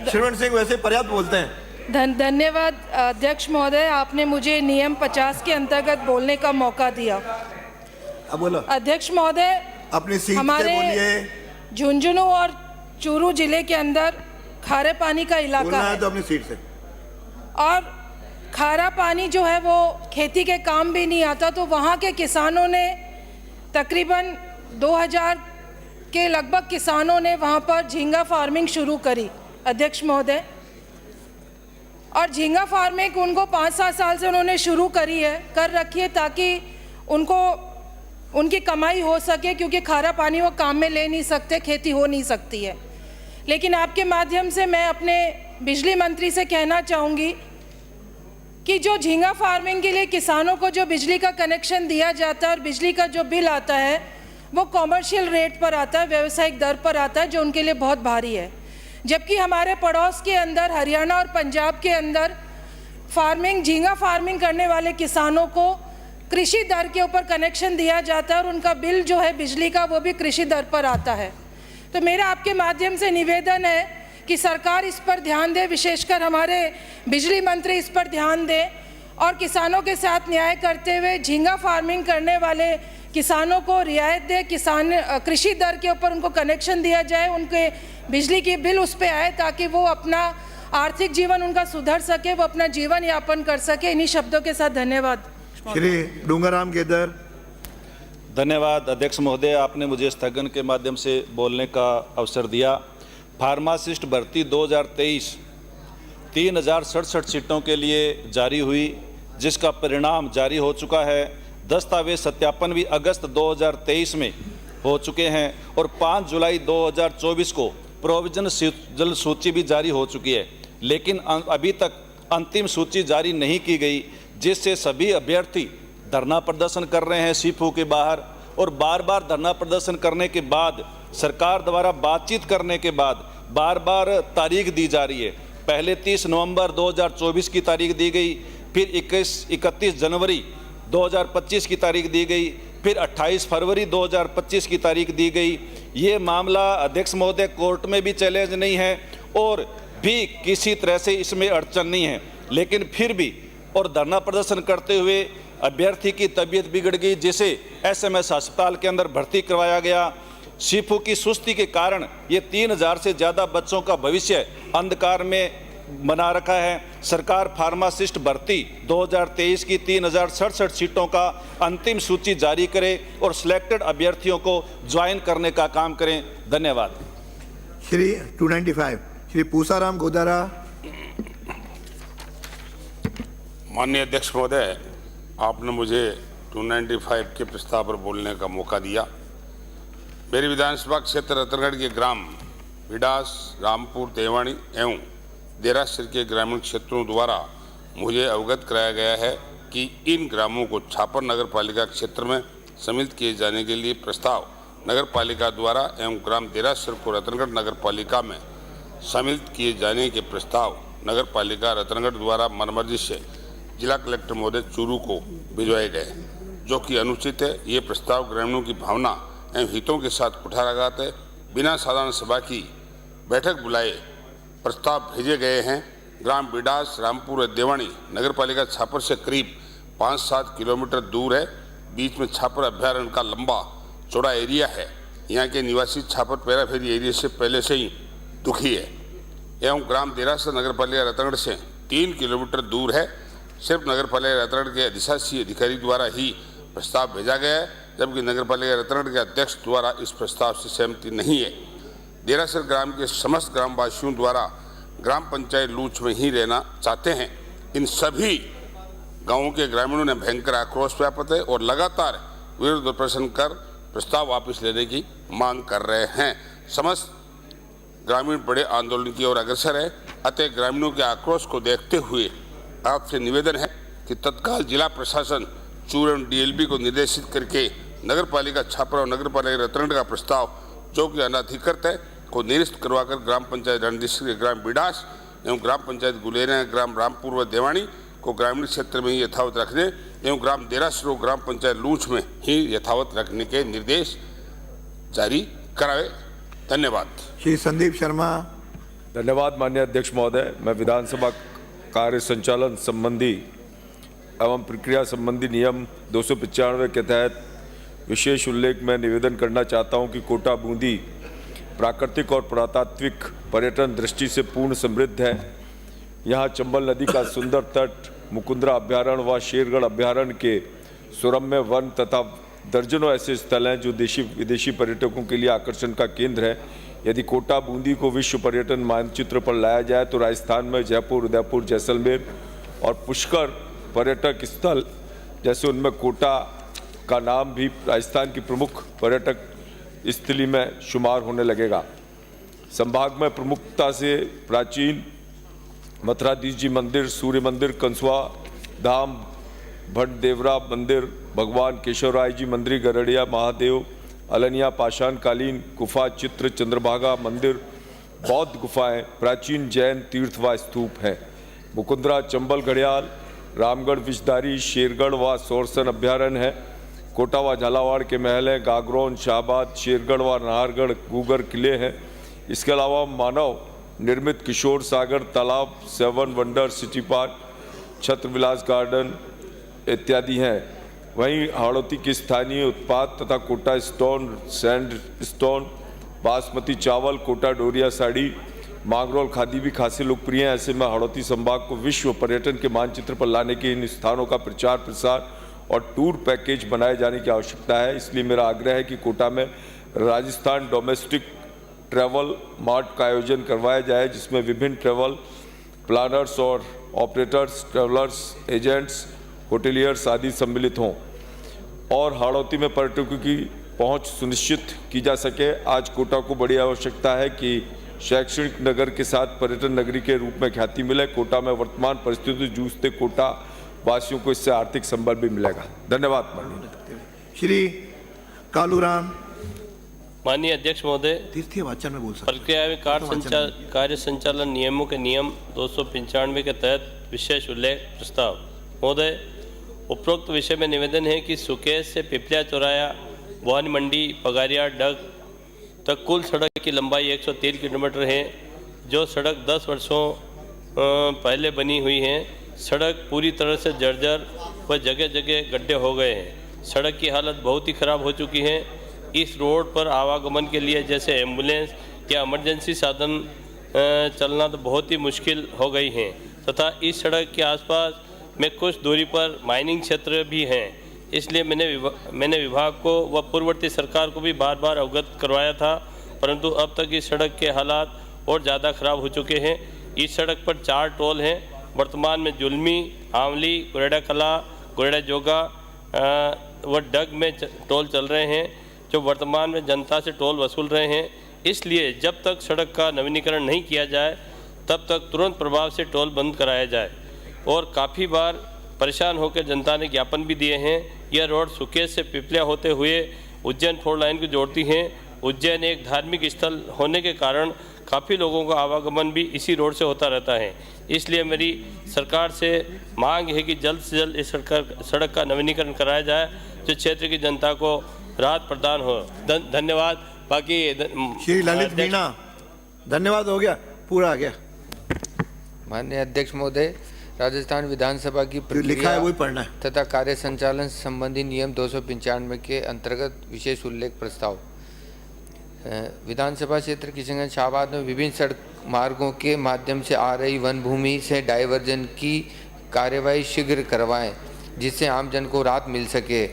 श्रीवंत सिंह वैसे पर्याप्त बोलते हैं। धन्यवाद अध्यक्ष महोदय, आपने मुझे नियम 50 के अंतर्गत बोलने का मौका दिया। अब बोलो। अध्यक्ष महोदय, अपनी सीट से हमारे बोलिए। झुंझुनू और चूरू जिले के अंदर खारे पानी का इलाका है तो अपनी सीट से। और खारा पानी जो है वो खेती के काम भी नहीं आता, तो वहाँ के किसानों ने तकरीबन 2000 के लगभग किसानों ने वहाँ पर झींगा फार्मिंग शुरू करी अध्यक्ष महोदय। और झींगा फार्मिंग उनको 5-7 साल से उन्होंने शुरू कर रखी है ताकि उनको उनकी कमाई हो सके, क्योंकि खारा पानी वो काम में ले नहीं सकते, खेती हो नहीं सकती है। लेकिन आपके माध्यम से मैं अपने बिजली मंत्री से कहना चाहूँगी कि जो झींगा फार्मिंग के लिए किसानों को जो बिजली का कनेक्शन दिया जाता है और बिजली का जो बिल आता है वो कॉमर्शियल रेट पर आता है, व्यावसायिक दर पर आता है, जो उनके लिए बहुत भारी है। जबकि हमारे पड़ोस के अंदर हरियाणा और पंजाब के अंदर झींगा फार्मिंग करने वाले किसानों को कृषि दर के ऊपर कनेक्शन दिया जाता है और उनका बिल जो है बिजली का वो भी कृषि दर पर आता है। तो मेरा आपके माध्यम से निवेदन है कि सरकार इस पर ध्यान दे, विशेषकर हमारे बिजली मंत्री इस पर ध्यान दें और किसानों के साथ न्याय करते हुए झींगा फार्मिंग करने वाले किसानों को रियायत दे, कृषि दर के ऊपर उनको कनेक्शन दिया जाए, उनके बिजली की बिल उस पर आए ताकि वो अपना आर्थिक जीवन उनका सुधर सके, वो अपना जीवन यापन कर सके। इन्हीं शब्दों के साथ धन्यवाद। श्री डूंगरराम गेदर। धन्यवाद अध्यक्ष महोदय, आपने मुझे स्थगन के माध्यम से बोलने का अवसर दिया। फार्मासिस्ट भर्ती 2023 3067 सीटों के लिए जारी हुई, जिसका परिणाम जारी हो चुका है। दस्तावेज सत्यापन भी अगस्त 2023 में हो चुके हैं और 5 जुलाई 2024 को प्रोविजनल सूची भी जारी हो चुकी है, लेकिन अभी तक अंतिम सूची जारी नहीं की गई, जिससे सभी अभ्यर्थी धरना प्रदर्शन कर रहे हैं सीफू के बाहर। और बार बार धरना प्रदर्शन करने के बाद सरकार द्वारा बातचीत करने के बाद बार बार तारीख दी जा रही है। पहले 30 नवंबर 2024 की तारीख दी गई, फिर 31 जनवरी 2025 की तारीख दी गई, फिर 28 फरवरी 2025 की तारीख दी गई। ये मामला अध्यक्ष महोदय कोर्ट में भी चैलेंज नहीं है और भी किसी तरह से इसमें अड़चन नहीं है, लेकिन फिर भी और धरना प्रदर्शन करते हुए अभ्यर्थी की तबीयत बिगड़ गई, जिसे SMS अस्पताल के अंदर भर्ती करवाया गया। सीफू की सुस्ती के कारण ये 3000 से ज़्यादा बच्चों का भविष्य अंधकार में बना रखा है। सरकार फार्मासिस्ट भर्ती 2023 की 3067 सीटों का अंतिम सूची जारी करे और सिलेक्टेड अभ्यर्थियों को ज्वाइन करने का काम करें। धन्यवाद। श्री 295 श्री पूसाराम गोदारा। माननीय अध्यक्ष महोदय, आपने मुझे 295 के प्रस्ताव पर बोलने का मौका दिया। मेरी विधानसभा क्षेत्र रतनगढ़ के ग्राम बिडास, रामपुर, देवानी एवं देरासर के ग्रामीण क्षेत्रों द्वारा मुझे अवगत कराया गया है कि इन ग्रामों को छापर नगर पालिका क्षेत्र में सम्मिलित किए जाने के लिए प्रस्ताव नगर पालिका द्वारा एवं ग्राम देरासर को रतनगढ़ नगर पालिका में सम्मिलित किए जाने के प्रस्ताव नगर पालिका रतनगढ़ द्वारा मनमर्जी से जिला कलेक्टर महोदय चूरू को भिजवाए गए, जो कि अनुचित है। ये प्रस्ताव ग्रामीणों की भावना एवं हितों के साथ कुठाराघात है। बिना साधारण सभा की बैठक बुलाए प्रस्ताव भेजे गए हैं। ग्राम बिडास, रामपुर और देवानी नगर पालिका छापर से करीब 5-7 किलोमीटर दूर है। बीच में छापर अभ्यारण्य का लंबा चौड़ा एरिया है। यहाँ के निवासी छापर पैराफेरी एरिया से पहले से ही दुखी है एवं ग्राम देरासर नगर पालिका रतनगढ़ से 3 किलोमीटर दूर है। सिर्फ नगर पालिका रतनगढ़ के अधिशासी अधिकारी द्वारा ही प्रस्ताव भेजा गया है, जबकि नगर पालिका रतनगढ़ के अध्यक्ष द्वारा इस प्रस्ताव से सहमति नहीं है। देरासर ग्राम के समस्त ग्रामवासियों द्वारा ग्राम पंचायत लूच में ही रहना चाहते हैं। इन सभी गांवों के ग्रामीणों ने भयंकर आक्रोश व्याप्त है और लगातार विरोध प्रदर्शन कर प्रस्ताव वापस लेने की मांग कर रहे हैं। समस्त ग्रामीण बड़े आंदोलन की ओर अग्रसर है। अतः ग्रामीणों के आक्रोश को देखते हुए आपसे निवेदन है कि तत्काल जिला प्रशासन चूरू एवं डीएलपी को निर्देशित करके नगर पालिका छापरा और नगर पालिका रतनगढ़ का प्रस्ताव जो कि अनाधिकृत है को निरस्त करवाकर ग्राम पंचायत रणदिश के ग्राम बिडास एवं ग्राम पंचायत गुलेरिया, ग्राम रामपुर व देवानी को ग्रामीण क्षेत्र में ही यथावत रखने एवं ग्राम देरासरो ग्राम पंचायत लूंच में ही यथावत रखने के निर्देश जारी कराए। धन्यवाद। श्री संदीप शर्मा। धन्यवाद माननीय अध्यक्ष महोदय। मैं विधानसभा कार्य संचालन संबंधी एवं प्रक्रिया संबंधी नियम 295 के तहत विशेष उल्लेख में निवेदन करना चाहता हूं कि कोटा बूंदी प्राकृतिक और पुरातात्विक पर्यटन दृष्टि से पूर्ण समृद्ध है। यहाँ चंबल नदी का सुंदर तट, मुकुंदरा अभ्यारण्य व शेरगढ़ अभ्यारण्य के सुरम्य वन तथा दर्जनों ऐसे स्थल हैं जो देशी विदेशी पर्यटकों के लिए आकर्षण का केंद्र है। यदि कोटा बूंदी को विश्व पर्यटन मानचित्र पर लाया जाए तो राजस्थान में जयपुर, उदयपुर, जैसलमेर और पुष्कर पर्यटक स्थल जैसे उनमें कोटा का नाम भी राजस्थान की प्रमुख पर्यटक स्थली में शुमार होने लगेगा। संभाग में प्रमुखता से प्राचीन मथुराधीश जी मंदिर, सूर्य मंदिर, कंसवा धाम, भटदेवरा मंदिर, भगवान केशवराय जी मंदिर, गरड़िया महादेव, अलनिया पाषाण कालीन गुफा, चित्र चंद्रभागा मंदिर, बौद्ध गुफाएं, प्राचीन जैन तीर्थ व स्तूप हैं। मुकुंदरा, चंबल, घड़ियाल, रामगढ़, विषधारी, शेरगढ़ व सोरसन अभ्यारण्य है। कोटा व झालावाड़ के महल हैं, गागरोन, शाहबाद, शेरगढ़ व नाहरगढ़ गूगर किले हैं। इसके अलावा मानव निर्मित किशोर सागर तालाब, 7 wonder city park, Chhatravilas garden इत्यादि हैं। वहीं हाड़ौती के स्थानीय उत्पाद तथा Kota stone, sand stone, basmati चावल, कोटा डोरिया साड़ी, मांगरोल खादी भी खासी लोकप्रिय हैं। ऐसे में हाड़ौती संभाग को विश्व पर्यटन के मानचित्र पर लाने के इन स्थानों का प्रचार प्रसार और टूर पैकेज बनाए जाने की आवश्यकता है। इसलिए मेरा आग्रह है कि कोटा में राजस्थान डोमेस्टिक ट्रैवल मार्ट का आयोजन करवाया जाए, जिसमें विभिन्न ट्रैवल प्लानर्स और ऑपरेटर्स, ट्रैवलर्स, एजेंट्स, होटेलियर्स आदि सम्मिलित हों और हाड़ौती में पर्यटकों की पहुंच सुनिश्चित की जा सके। आज कोटा को बड़ी आवश्यकता है कि शैक्षणिक नगर के साथ पर्यटन नगरी के रूप में ख्याति मिले। कोटा में वर्तमान परिस्थितियों से जूझते कोटा वासियों को इससे आर्थिक संबल भी मिलेगा। धन्यवाद। श्री कालूराम। माननीय अध्यक्ष महोदय, तीर्थीय वाचन में बोल सकते प्रक्रिया में कार्य संचालन नियमों के नियम 295 के तहत विशेष उल्लेख प्रस्ताव। महोदय, उपरोक्त विषय में निवेदन है कि सुकेश से पिपलिया चौराया, भवानी मंडी, पगारिया, डग तक कुल सड़क की लंबाई 103 किलोमीटर है, जो सड़क 10 वर्षों पहले बनी हुई है। सड़क पूरी तरह से जर्जर व जगह जगह गड्ढे हो गए हैं। सड़क की हालत बहुत ही खराब हो चुकी है। इस रोड पर आवागमन के लिए जैसे एम्बुलेंस या इमरजेंसी साधन चलना तो बहुत ही मुश्किल हो गई हैं तथा इस सड़क के आसपास में कुछ दूरी पर माइनिंग क्षेत्र भी हैं। इसलिए मैंने विभाग को व पूर्ववर्ती सरकार को भी बार बार अवगत करवाया था, परंतु अब तक इस सड़क के हालात और ज़्यादा खराब हो चुके हैं। इस सड़क पर 4 टोल हैं। वर्तमान में जुलमी, आंवली, गुरेडा कला, गुरेडा जोगा व डग में टोल चल रहे हैं, जो वर्तमान में जनता से टोल वसूल रहे हैं। इसलिए जब तक सड़क का नवीनीकरण नहीं किया जाए तब तक तुरंत प्रभाव से टोल बंद कराया जाए। और काफ़ी बार परेशान होकर जनता ने ज्ञापन भी दिए हैं। यह रोड सुकेश से पिपलिया होते हुए उज्जैन 4 लाइन को जोड़ती है। उज्जैन एक धार्मिक स्थल होने के कारण काफ़ी लोगों का आवागमन भी इसी रोड से होता रहता है। इसलिए मेरी सरकार से मांग है कि जल्द से जल्द इस सड़क का नवीनीकरण कराया जाए, जो क्षेत्र की जनता को राहत प्रदान हो। धन्यवाद। बाकी श्री ललित मीणा। धन्यवाद, हो गया, पूरा आ गया। माननीय अध्यक्ष महोदय, राजस्थान विधानसभा की लिखा है वही पढ़ना है तथा कार्य संचालन संबंधी नियम 295 के अंतर्गत विशेष उल्लेख प्रस्ताव। विधानसभा क्षेत्र किशनगंज शाहबाद में विभिन्न सड़क मार्गों के माध्यम से आ रही वन भूमि से डायवर्जन की कार्यवाही शीघ्र करवाएं, जिससे आम जन को राहत मिल सके।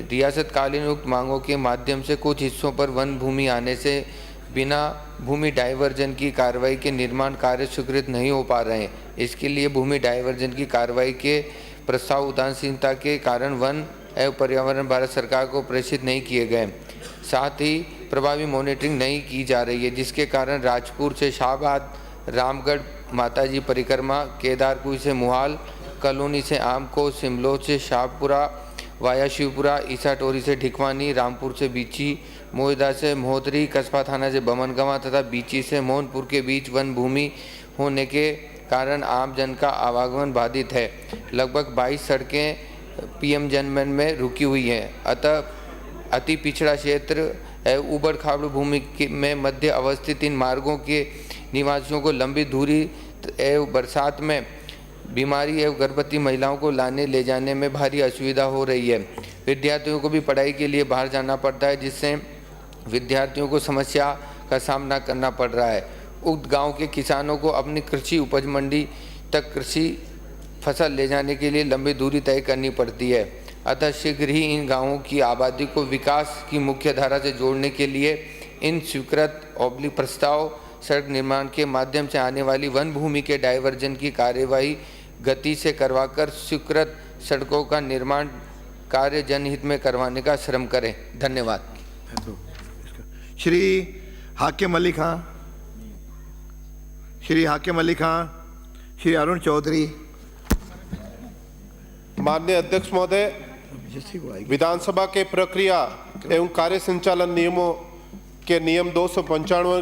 रियासतकालीन उक्त मांगों के माध्यम से कुछ हिस्सों पर वन भूमि आने से बिना भूमि डायवर्जन की कार्रवाई के निर्माण कार्य स्वीकृत नहीं हो पा रहे हैं। इसके लिए भूमि डायवर्जन की कार्रवाई के प्रस्ताव उदासीनता के कारण वन एवं पर्यावरण भारत सरकार को प्रेषित नहीं किए गए। साथ ही प्रभावी मॉनिटरिंग नहीं की जा रही है, जिसके कारण राजपुर से शाहबाद, रामगढ़ माताजी परिक्रमा, केदारपुर से मुहाल, कॉलोनी से आमको, सिमलो से शाहपुरा, वाया शिवपुरा, ईसाटोरी से ढिकवानी, रामपुर से बीची, मोहिदा से मोहतरी, कस्बा थाना से बमनगवा तथा बीची से मोहनपुर के बीच वन भूमि होने के कारण आम जन का आवागमन बाधित है। लगभग 22 सड़कें पीएम जनमन में रुकी हुई हैं। अतः अति पिछड़ा क्षेत्र उबड़ खाबड़ भूमि में मध्य अवस्थित इन मार्गों के निवासियों को लंबी दूरी एवं बरसात में बीमारी एवं गर्भवती महिलाओं को लाने ले जाने में भारी असुविधा हो रही है। विद्यार्थियों को भी पढ़ाई के लिए बाहर जाना पड़ता है, जिससे विद्यार्थियों को समस्या का सामना करना पड़ रहा है। उक्त गांव के किसानों को अपनी कृषि उपज मंडी तक कृषि फसल ले जाने के लिए लंबी दूरी तय करनी पड़ती है। अतः शीघ्र ही इन गांवों की आबादी को विकास की मुख्य धारा से जोड़ने के लिए इन स्वीकृत प्रस्ताव सड़क निर्माण के माध्यम से आने वाली वन भूमि के डायवर्जन की कार्यवाही गति से करवाकर स्वीकृत सड़कों का निर्माण कार्य जनहित में करवाने का श्रम करें। धन्यवाद। श्री हाकिम अली खां, श्री हाकिम अली खां, श्री अरुण चौधरी। माननीय अध्यक्ष महोदय, विधानसभा के प्रक्रिया एवं कार्य संचालन नियमों के नियम 295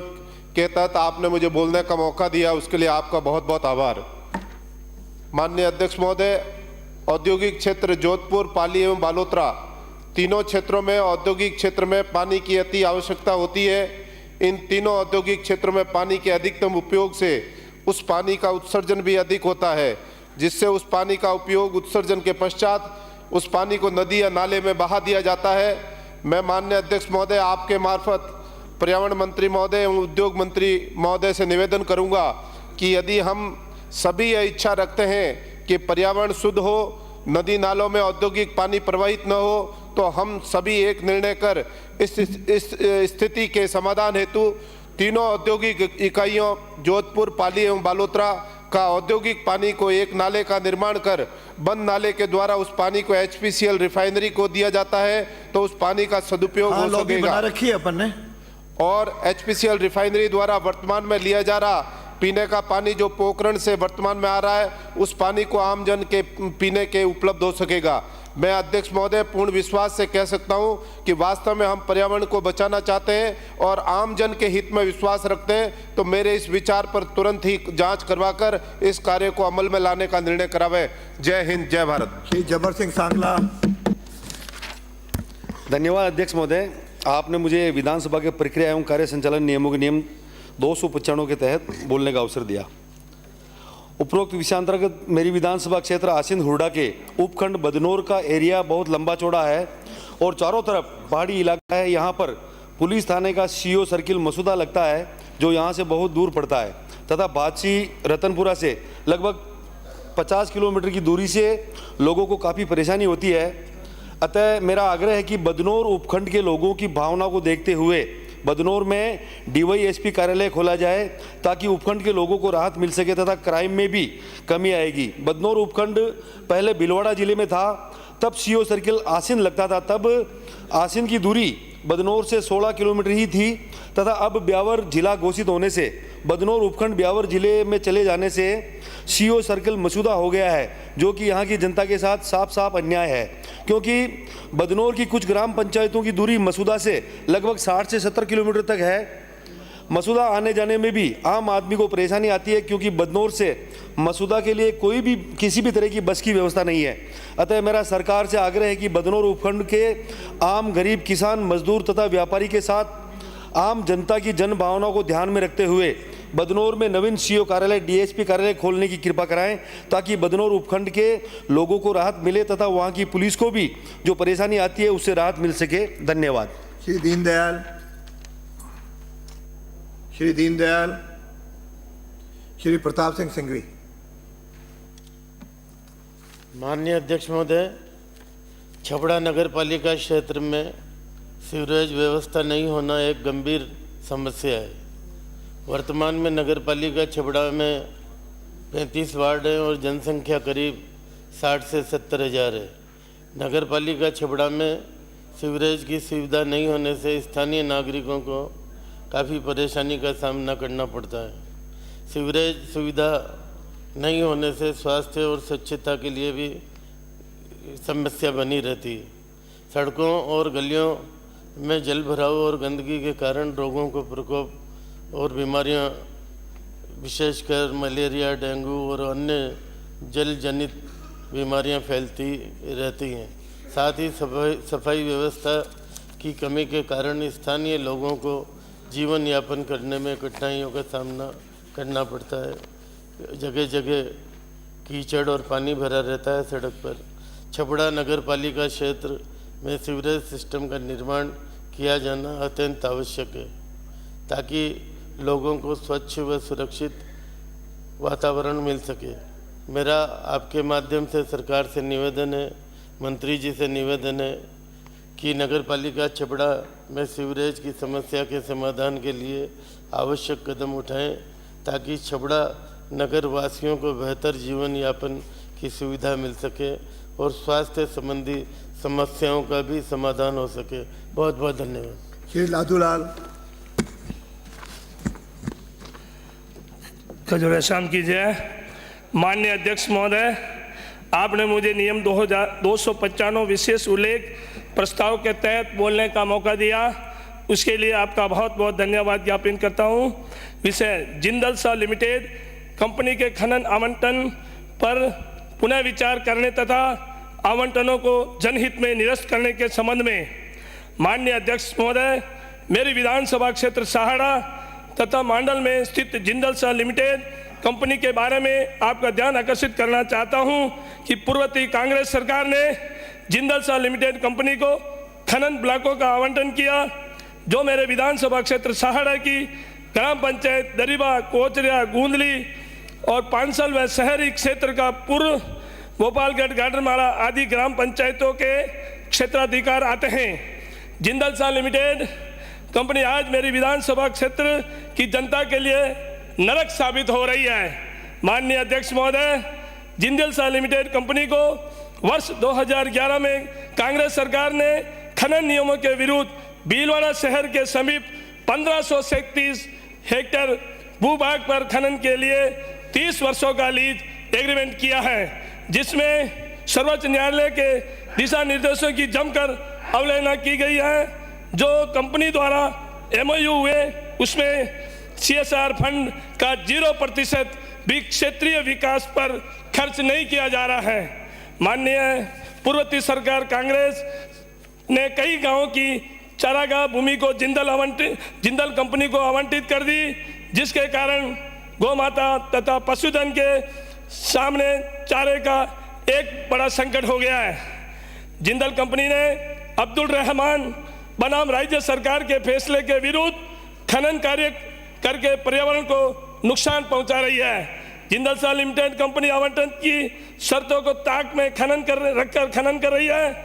के तहत आपने मुझे बोलने का मौका दिया, उसके लिए आपका बहुत बहुत आभार। माननीय अध्यक्ष महोदय, औद्योगिक क्षेत्र जोधपुर, पाली एवं बालोतरा तीनों क्षेत्रों में औद्योगिक क्षेत्र में पानी की अति आवश्यकता होती है। इन तीनों औद्योगिक क्षेत्रों में पानी के अधिकतम उपयोग से उस पानी का उत्सर्जन भी अधिक होता है, जिससे उस पानी का उपयोग उत्सर्जन के पश्चात उस पानी को नदी या नाले में बहा दिया जाता है। मैं माननीय अध्यक्ष महोदय आपके मार्फत पर्यावरण मंत्री महोदय एवं उद्योग मंत्री महोदय से निवेदन करूंगा कि यदि हम सभी यह इच्छा रखते हैं कि पर्यावरण शुद्ध हो, नदी नालों में औद्योगिक पानी प्रवाहित न हो, तो हम सभी एक निर्णय कर इस स्थिति के समाधान हेतु तीनों औद्योगिक इकाइयों जोधपुर, पाली एवं बालोतरा का औद्योगिक पानी को एक नाले का निर्माण कर बंद नाले के द्वारा उस पानी को HPCL रिफाइनरी को दिया जाता है, तो उस पानी का सदुपयोग हो सकेगा। बना रखी है अपन ने। और HPCL रिफाइनरी द्वारा वर्तमान में लिया जा रहा पीने का पानी जो पोखरण से वर्तमान में आ रहा है, उस पानी को आम जन के पीने के उपलब्ध हो सकेगा। मैं अध्यक्ष महोदय पूर्ण विश्वास से कह सकता हूं कि वास्तव में हम पर्यावरण को बचाना चाहते हैं और आम जन के हित में विश्वास रखते हैं, तो मेरे इस विचार पर तुरंत ही जांच करवाकर इस कार्य को अमल में लाने का निर्णय करावे। जय हिंद, जय भारत। श्री जबर सिंह सांगला। धन्यवाद अध्यक्ष महोदय, आपने मुझे विधानसभा के प्रक्रिया एवं कार्य संचालन नियमों के नियम 295 के तहत बोलने का अवसर दिया। उपरोक्त विषयांतर्गत मेरी विधानसभा क्षेत्र आसीन हुरडा के उपखंड बदनौर का एरिया बहुत लंबा चौड़ा है और चारों तरफ पहाड़ी इलाका है। यहाँ पर पुलिस थाने का CO सर्किल मसूदा लगता है, जो यहाँ से बहुत दूर पड़ता है, तथा बादशी रतनपुरा से लगभग 50 किलोमीटर की दूरी से लोगों को काफ़ी परेशानी होती है। अतः मेरा आग्रह है कि बदनौर उपखंड के लोगों की भावना को देखते हुए बदनौर में DYSP कार्यालय खोला जाए, ताकि उपखंड के लोगों को राहत मिल सके तथा क्राइम में भी कमी आएगी। बदनौर उपखंड पहले भीलवाड़ा जिले में था, तब CO सर्किल आसीन लगता था, तब आसीन की दूरी बदनौर से 16 किलोमीटर ही थी, तथा अब ब्यावर जिला घोषित होने से बदनौर उपखंड ब्यावर जिले में चले जाने से CO सर्किल मसूदा हो गया है, जो कि यहाँ की जनता के साथ साफ साफ अन्याय है। क्योंकि बदनौर की कुछ ग्राम पंचायतों की दूरी मसूदा से लगभग 60 से 70 किलोमीटर तक है। मसूदा आने जाने में भी आम आदमी को परेशानी आती है, क्योंकि बदनौर से मसूदा के लिए कोई भी किसी भी तरह की बस की व्यवस्था नहीं है। अतः मेरा सरकार से आग्रह है कि बदनौर उपखंड के आम गरीब किसान, मजदूर तथा व्यापारी के साथ आम जनता की जन भावनाओं को ध्यान में रखते हुए बदनौर में नवीन CO कार्यालय, DSP कार्यालय खोलने की कृपा कराएं, ताकि बदनौर उपखंड के लोगों को राहत मिले तथा वहां की पुलिस को भी जो परेशानी आती है उससे राहत मिल सके। धन्यवाद। श्री दीनदयाल, श्री दीनदयाल, श्री प्रताप सिंह सिंघवी। माननीय अध्यक्ष महोदय, छपड़ा नगर पालिका क्षेत्र में सीवरेज व्यवस्था नहीं होना एक गंभीर समस्या है। वर्तमान में नगर पालिका छपड़ा में 35 वार्ड हैं और जनसंख्या करीब 60 से 70 हज़ार है। नगर पालिका छपड़ा में सीवरेज की सुविधा नहीं होने से स्थानीय नागरिकों को काफ़ी परेशानी का सामना करना पड़ता है। सीवरेज सुविधा नहीं होने से स्वास्थ्य और स्वच्छता के लिए भी समस्या बनी रहती है। सड़कों और गलियों में जल भराव और गंदगी के कारण रोगों को प्रकोप और बीमारियां, विशेषकर मलेरिया, डेंगू और अन्य जल जनित बीमारियां फैलती रहती हैं। साथ ही सफाई व्यवस्था की कमी के कारण स्थानीय लोगों को जीवन यापन करने में कठिनाइयों का सामना करना पड़ता है। जगह जगह कीचड़ और पानी भरा रहता है सड़क पर। छपड़ा नगर पालिका क्षेत्र में सीवरेज सिस्टम का निर्माण किया जाना अत्यंत आवश्यक है ताकि लोगों को स्वच्छ व सुरक्षित वातावरण मिल सके। मेरा आपके माध्यम से सरकार से निवेदन है, मंत्री जी से निवेदन है कि नगर पालिका छपड़ा में सीवरेज की समस्या के समाधान के लिए आवश्यक कदम उठाएं ताकि छपड़ा नगर वासियों को बेहतर जीवन यापन की सुविधा मिल सके और स्वास्थ्य संबंधी समस्याओं का भी समाधान हो सके। बहुत बहुत धन्यवाद। श्री लादूलाल। खजूर शाम कीजिए। माननीय अध्यक्ष महोदय, आपने मुझे नियम 295 विशेष उल्लेख प्रस्ताव के तहत बोलने का मौका दिया, उसके लिए आपका बहुत बहुत धन्यवाद ज्ञापन करता हूं। विषय जिंदल साह लिमिटेड कंपनी के खनन आवंटन पर पुनः विचार करने तथा आवंटनों को जनहित में निरस्त करने के संबंध में माननीय अध्यक्ष महोदय, मेरी विधानसभा क्षेत्र सहाड़ा तथा मांडल में स्थित जिंदल साह लिमिटेड कंपनी के बारे में आपका ध्यान आकर्षित करना चाहता हूं कि पूर्ववर्ती कांग्रेस सरकार ने जिंदल साह लिमिटेड कंपनी को खनन ब्लॉकों का आवंटन किया, जो मेरे विधानसभा क्षेत्र सहाड़ा की ग्राम पंचायत दरीबा, कोचरिया, गूंदली और पांसल व शहरी क्षेत्र का पूर्व गोपालगढ़, गाडरमाला आदि ग्राम पंचायतों के क्षेत्राधिकार आते हैं। जिंदल साह लिमिटेड कंपनी आज मेरी विधानसभा क्षेत्र की जनता के लिए नरक साबित हो रही है। माननीय अध्यक्ष महोदय, जिंदल साह लिमिटेड कंपनी को वर्ष 2011 में कांग्रेस सरकार ने खनन नियमों के विरुद्ध भीलवाड़ा शहर के समीप 1537 हेक्टेयर भूभाग पर खनन के लिए 30 वर्षों का लीज एग्रीमेंट किया है, जिसमें सर्वोच्च न्यायालय के दिशा निर्देशों की जमकर अवहेलना की गई है। जो कंपनी द्वारा MOU हुए उसमें CSR फंड का 0% भी क्षेत्रीय विकास पर खर्च नहीं किया जा रहा है। माननीय पूर्ववर्ती सरकार कांग्रेस ने कई गांवों की चारागाह भूमि को जिंदल कंपनी को आवंटित कर दी, जिसके कारण गौ माता तथा पशुधन के सामने चारे का एक बड़ा संकट हो गया है। जिंदल कंपनी ने अब्दुल रहमान बनाम राज्य सरकार के फैसले के विरुद्ध खनन कार्य करके पर्यावरण को नुकसान पहुंचा रही है। जिंदल साह लिमिटेड कंपनी आवंटन की शर्तों को ताक में रखकर खनन कर रही है,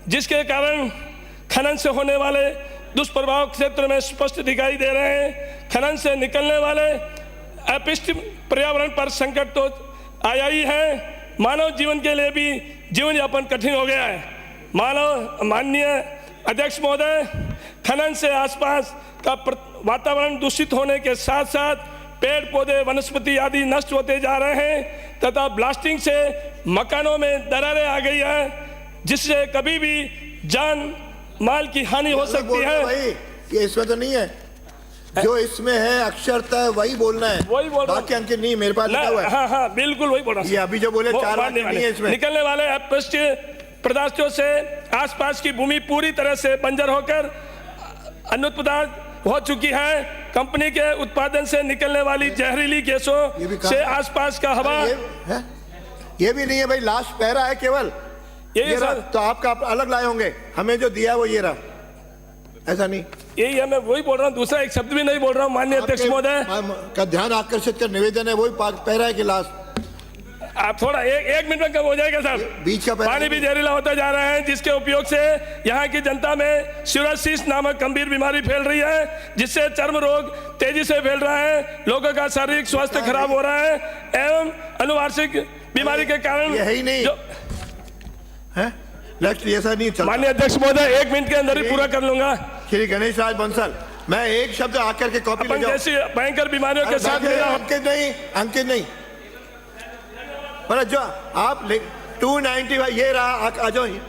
जिसके कारण खनन से होने वाले दुष्प्रभाव क्षेत्र में स्पष्ट दिखाई दे रहे हैं। खनन से निकलने वाले अपशिष्ट पर्यावरण पर संकट तो आया ही है, मानव जीवन के लिए भी जीवन यापन कठिन हो गया है। माननीय अध्यक्ष महोदय, खनन से आसपास का वातावरण दूषित होने के साथ साथ पेड़ पौधे वनस्पति आदि नष्ट होते जा रहे हैं तथा ब्लास्टिंग से मकानों में दरारें आ गई है, जिससे कभी भी जान माल की हानि हो सकती है। ये इसमें तो नहीं है, जो इसमें है अक्षरतः वही बोलना है, वही बोल रहा हूं। बाकी अंकित नहीं, मेरे पास लिखा हुआ है। हाँ, बिल्कुल वही बोल रहा हूं। ये अभी जो बोले 4 वाक्य नहीं है इसमें। निकलने वाले अपशिष्ट पदार्थों से आसपास की भूमि पूरी तरह से बंजर होकर अनुत्पादक हो चुकी है। कंपनी के उत्पादन से निकलने वाली जहरीली गैसों से आसपास का हवा ये भी नहीं है भाई, लास्ट पैरा है केवल ये रहा, तो आपका अलग लाए होंगे, हमें जो दिया वो ये रहा, ऐसा नहीं। यही है, मैं वही बोल रहा हूँ, दूसरा एक शब्द भी नहीं बोल रहा हूँ। माननीय अध्यक्ष महोदय का ध्यान आकर्षित कर निवेदन है, वही पैरा है कि लास्ट। आप थोड़ा एक मिनट में कम हो जाएगा साहब। बीच का पानी भी जहरीला होता जा रहा है, जिसके उपयोग से यहाँ की जनता में सिरोसिस नामक गंभीर बीमारी फैल रही है, जिससे चर्म रोग तेजी से फैल रहा है, लोगों का शारीरिक स्वास्थ्य खराब हो रहा है एवं अनुवांशिक बीमारी के कारण यही नहीं है। ऐसा नहीं चलता। माननीय अध्यक्ष महोदय, 1 मिनट के अंदर ही पूरा कर लूंगा। श्री गणेश राज बंसल, मैं एक शब्द आकर के कॉपी ले जाऊं। जैसी भयंकर बीमारियों के साथ अंकित नहीं, पर जो आप 295 ये रहा।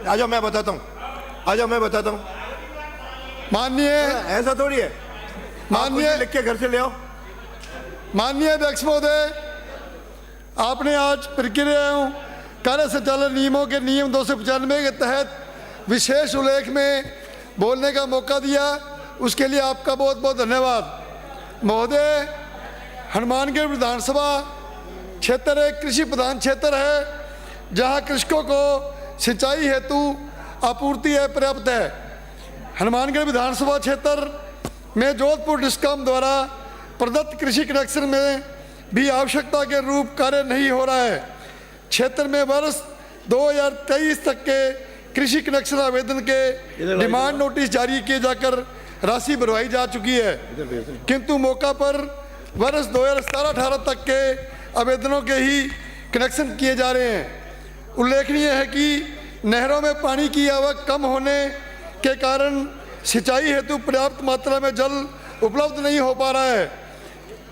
आ जाओ मैं बताता हूँ, मैं बताता हूँ। माननीय ऐसा थोड़ी है, माननीय लिख के घर से ले आओ। माननीय अध्यक्ष महोदय, आपने आज प्रक्रिया एवं कार्य संचालन नियमों के नियम 295 के तहत विशेष उल्लेख में बोलने का मौका दिया, उसके लिए आपका बहुत बहुत धन्यवाद। महोदय, हनुमानगढ़ विधानसभा क्षेत्र एक कृषि प्रधान क्षेत्र है, जहां कृषकों को सिंचाई हेतु आपूर्ति पर्याप्त है। हनुमानगढ़ विधानसभा क्षेत्र में जोधपुर डिस्कॉम द्वारा प्रदत्त कृषि कनेक्शन में भी आवश्यकता के अनुरूप कार्य नहीं हो रहा है। क्षेत्र में वर्ष 2023 तक के कृषि कनेक्शन आवेदन के डिमांड नोटिस जारी किए जाकर राशि भरवाई जा चुकी है, किंतु मौका पर वर्ष 2017-18 तक के आवेदनों के ही कनेक्शन किए जा रहे हैं। उल्लेखनीय है कि नहरों में पानी की आवक कम होने के कारण सिंचाई हेतु पर्याप्त मात्रा में जल उपलब्ध नहीं हो पा रहा है,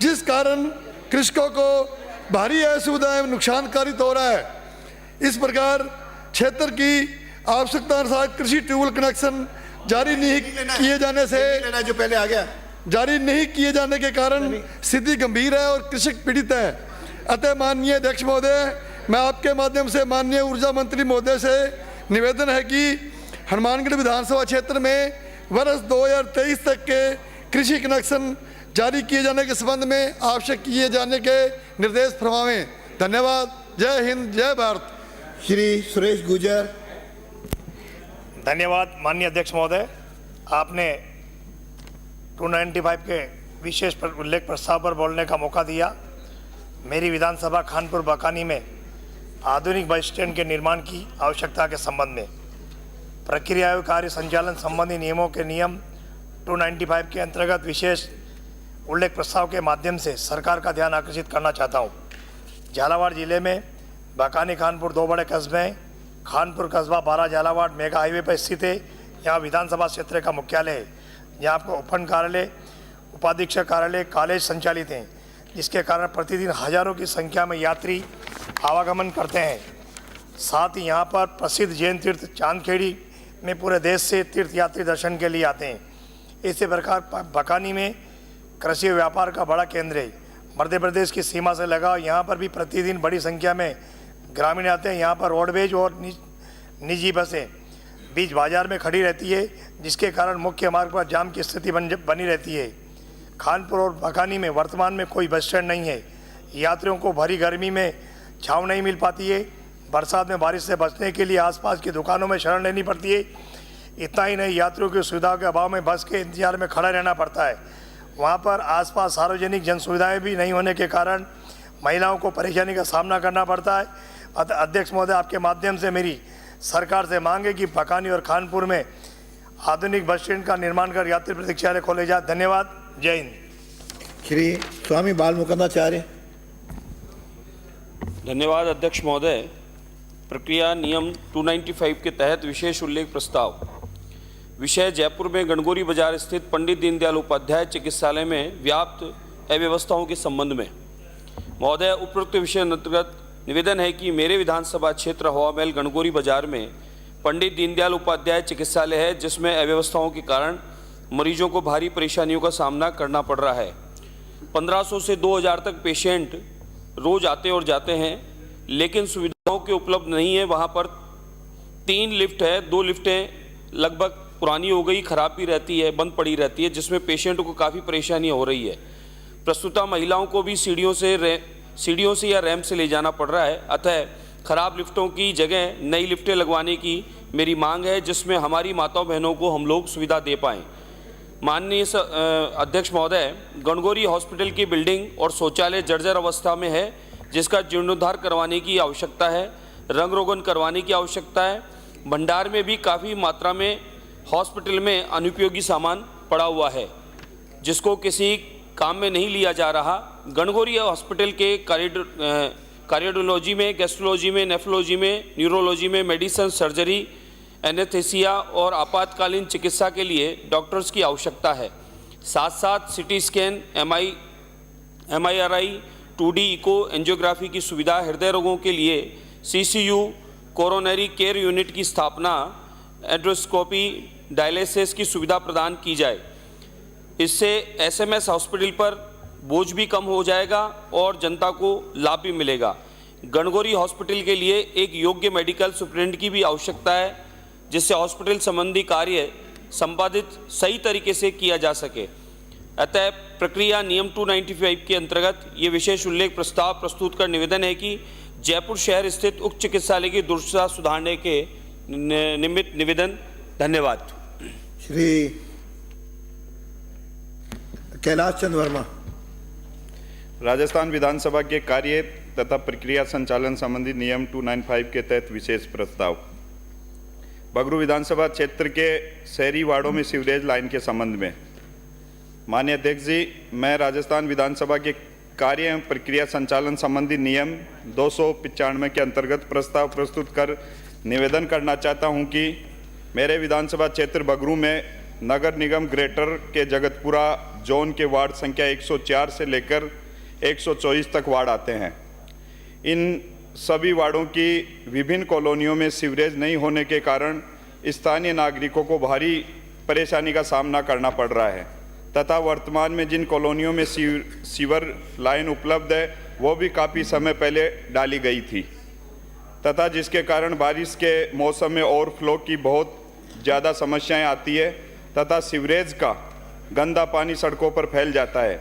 जिस कारण कृषकों को भारी असुविधा एवं नुकसान कारित हो रहा है। इस प्रकार क्षेत्र की आवश्यकता अनुसार कृषि ट्यूबवेल कनेक्शन जारी नहीं किए जाने से जो पहले आ गया जारी नहीं किए जाने के कारण स्थिति गंभीर है और कृषक पीड़ित है। अतः माननीय अध्यक्ष महोदय, मैं आपके माध्यम से माननीय ऊर्जा मंत्री महोदय से निवेदन है कि हनुमानगढ़ विधानसभा क्षेत्र में वर्ष 2023 तक के कृषि कनेक्शन जारी किए जाने के संबंध में आवश्यक किए जाने के निर्देश फरमावें। धन्यवाद। जय हिंद, जय भारत। श्री सुरेश गुर्जर। धन्यवाद माननीय अध्यक्ष महोदय, आपने 295 के विशेष उल्लेख प्रस्ताव पर बोलने का मौका दिया। मेरी विधानसभा खानपुर बकानी में आधुनिक बस स्टैंड के निर्माण की आवश्यकता के संबंध में प्रक्रिया एवं कार्य संचालन संबंधी नियमों के नियम 295 के अंतर्गत विशेष उल्लेख प्रस्ताव के माध्यम से सरकार का ध्यान आकर्षित करना चाहता हूँ। झालावाड़ जिले में बकानी खानपुर दो बड़े कस्बे हैं। खानपुर कस्बा 12 झालावाड़ मेगा हाईवे पर स्थित है। यहाँ विधानसभा क्षेत्र का मुख्यालय है। यहाँ आपको उपखंड कार्यालय, उपाधीक्षक कार्यालय, कॉलेज संचालित हैं, जिसके कारण प्रतिदिन हजारों की संख्या में यात्री आवागमन करते हैं। साथ ही यहाँ पर प्रसिद्ध जैन तीर्थ चांदखेड़ी में पूरे देश से तीर्थ यात्री दर्शन के लिए आते हैं। इसी प्रकार बकानी में कृषि व्यापार का बड़ा केंद्र है। मध्य प्रदेश की सीमा से लगा यहाँ पर भी प्रतिदिन बड़ी संख्या में ग्रामीण आते हैं। यहाँ पर रोडवेज और निजी बसें बीच बाजार में खड़ी रहती है, जिसके कारण मुख्य मार्ग पर जाम की स्थिति बनी रहती है। खानपुर और बकानी में वर्तमान में कोई बस स्टैंड नहीं है। यात्रियों को भरी गर्मी में छाँव नहीं मिल पाती है। बरसात में बारिश से बचने के लिए आसपास की दुकानों में शरण लेनी पड़ती है। इतना ही नहीं, यात्रियों की सुविधाओं के अभाव में बस के इंतजार में खड़ा रहना पड़ता है। वहाँ पर आसपास सार्वजनिक जन सुविधाएँ भी नहीं होने के कारण महिलाओं को परेशानी का सामना करना पड़ता है। अतः अध्यक्ष महोदय, आपके माध्यम से मेरी सरकार से मांग है कि बकानी और खानपुर में आधुनिक बस स्टैंड का निर्माण कर यात्री प्रतीक्षालय खोले जाए। धन्यवाद। जय हिंद। श्री स्वामी बाल मुकुंदाचार्य। धन्यवाद अध्यक्ष महोदय। प्रक्रिया नियम 295 के तहत विशेष उल्लेख प्रस्ताव। विषय जयपुर में गणगौरी बाजार स्थित पंडित दीनदयाल उपाध्याय चिकित्सालय में व्याप्त अव्यवस्थाओं के संबंध में महोदय, उपरोक्त विषय अंतर्गत निवेदन है कि मेरे विधानसभा क्षेत्र हवामहल गणगौरी बाजार में पंडित दीनदयाल उपाध्याय चिकित्सालय है, जिसमें अव्यवस्थाओं के कारण मरीजों को भारी परेशानियों का सामना करना पड़ रहा है। 1500 से 2000 तक पेशेंट रोज आते और जाते हैं, लेकिन सुविधाओं के उपलब्ध नहीं है। वहाँ पर 3 लिफ्ट है, 2 लिफ्टें लगभग पुरानी हो गई, खराब भी रहती है, बंद पड़ी रहती है, जिसमें पेशेंटों को काफ़ी परेशानी हो रही है। प्रस्तुता महिलाओं को भी सीढ़ियों से या रैंप से ले जाना पड़ रहा है। अतः खराब लिफ्टों की जगह नई लिफ्टें लगवाने की मेरी मांग है, जिसमें हमारी माताओं बहनों को हम लोग सुविधा दे पाएँ। माननीय अध्यक्ष महोदय, गणगौरी हॉस्पिटल की बिल्डिंग और शौचालय जर्जर अवस्था में है, जिसका जीर्णोद्धार करवाने की आवश्यकता है, रंग रोगन करवाने की आवश्यकता है। भंडार में भी काफ़ी मात्रा में हॉस्पिटल में अनुपयोगी सामान पड़ा हुआ है, जिसको किसी काम में नहीं लिया जा रहा। गणगौरी हॉस्पिटल के कार्डियोलॉजी में, गैस्ट्रोलॉजी में, नेफ्रोलॉजी में, न्यूरोलॉजी में, मेडिसिन, सर्जरी, एनेस्थेसिया और आपातकालीन चिकित्सा के लिए डॉक्टर्स की आवश्यकता है। साथ साथ CT scan, MRI, 2D echo angiography की सुविधा, हृदय रोगों के लिए CCU कोरोनरी केयर यूनिट की स्थापना, एंडोस्कोपी, डायलिसिस की सुविधा प्रदान की जाए। इससे एसएमएस हॉस्पिटल पर बोझ भी कम हो जाएगा और जनता को लाभ भी मिलेगा। गणगौरी हॉस्पिटल के लिए एक योग्य मेडिकल सुपरिटेंडेंट की भी आवश्यकता है, जिससे हॉस्पिटल संबंधी कार्य संपादित सही तरीके से किया जा सके। अतः प्रक्रिया नियम 295 के अंतर्गत ये विशेष उल्लेख प्रस्ताव प्रस्तुत कर निवेदन है कि जयपुर शहर स्थित उच्च चिकित्सालय की दुरुस्ती सुधारने के निमित्त निवेदन। धन्यवाद। श्री कैलाश चंद वर्मा। राजस्थान विधानसभा के कार्य तथा प्रक्रिया संचालन संबंधी नियम 295 के तहत विशेष प्रस्ताव। बगरू विधानसभा क्षेत्र के शहरी वार्डों में सीवरेज लाइन के संबंध में माननीय अध्यक्ष जी, मैं राजस्थान विधानसभा के कार्य एवं प्रक्रिया संचालन संबंधी नियम 295 के अंतर्गत प्रस्ताव प्रस्तुत कर निवेदन करना चाहता हूं कि मेरे विधानसभा क्षेत्र बगरू में नगर निगम ग्रेटर के जगतपुरा जोन के वार्ड संख्या 104 से लेकर 124 तक वार्ड आते हैं। इन सभी वार्डों की विभिन्न कॉलोनियों में सीवरेज नहीं होने के कारण स्थानीय नागरिकों को भारी परेशानी का सामना करना पड़ रहा है तथा वर्तमान में जिन कॉलोनियों में सीवर लाइन उपलब्ध है वो भी काफ़ी समय पहले डाली गई थी तथा जिसके कारण बारिश के मौसम में ओवरफ्लो की बहुत ज़्यादा समस्याएं आती है तथा सीवरेज का गंदा पानी सड़कों पर फैल जाता है,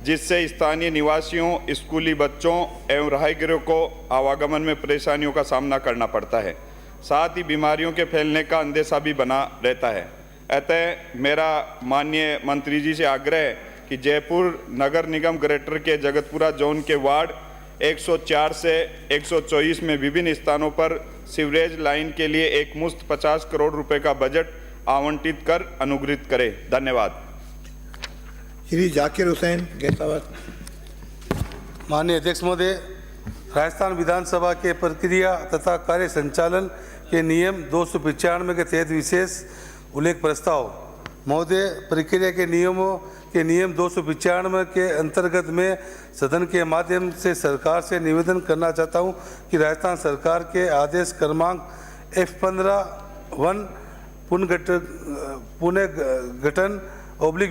जिससे स्थानीय निवासियों, स्कूली बच्चों एवं राहगीरों को आवागमन में परेशानियों का सामना करना पड़ता है। साथ ही बीमारियों के फैलने का अंदेशा भी बना रहता है। अतः मेरा माननीय मंत्री जी से आग्रह है कि जयपुर नगर निगम ग्रेटर के जगतपुरा जोन के वार्ड 104 से 124 में विभिन्न स्थानों पर सीवरेज लाइन के लिए एक मुश्त 50 करोड़ रुपए का बजट आवंटित कर अनुग्रहित करें। धन्यवाद। श्री जाकिर हुसैन गैसावत। माननीय अध्यक्ष महोदय, राजस्थान विधानसभा के प्रक्रिया तथा कार्य संचालन के नियम 295 के तहत विशेष उल्लेख प्रस्ताव। महोदय, प्रक्रिया के नियम 295 के अंतर्गत में सदन के माध्यम से सरकार से निवेदन करना चाहता हूं कि राजस्थान सरकार के आदेश क्रमांक F15-1 पुनर्गठन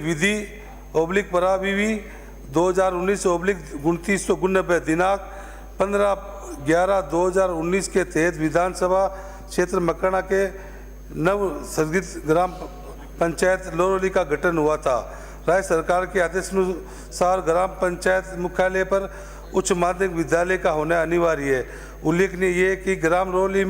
विधि पराविधि 2019/2999 दिनांक 15/11/2019 के तहत विधानसभा क्षेत्र मकराना के नव सृजित ग्राम पंचायत लोरोली का गठन हुआ था। राज्य सरकार के आदेशानुसार ग्राम पंचायत मुख्यालय पर उच्च माध्यमिक विद्यालय का होना अनिवार्य है। उल्लेखनीय ये है कि ग्राम लोरोली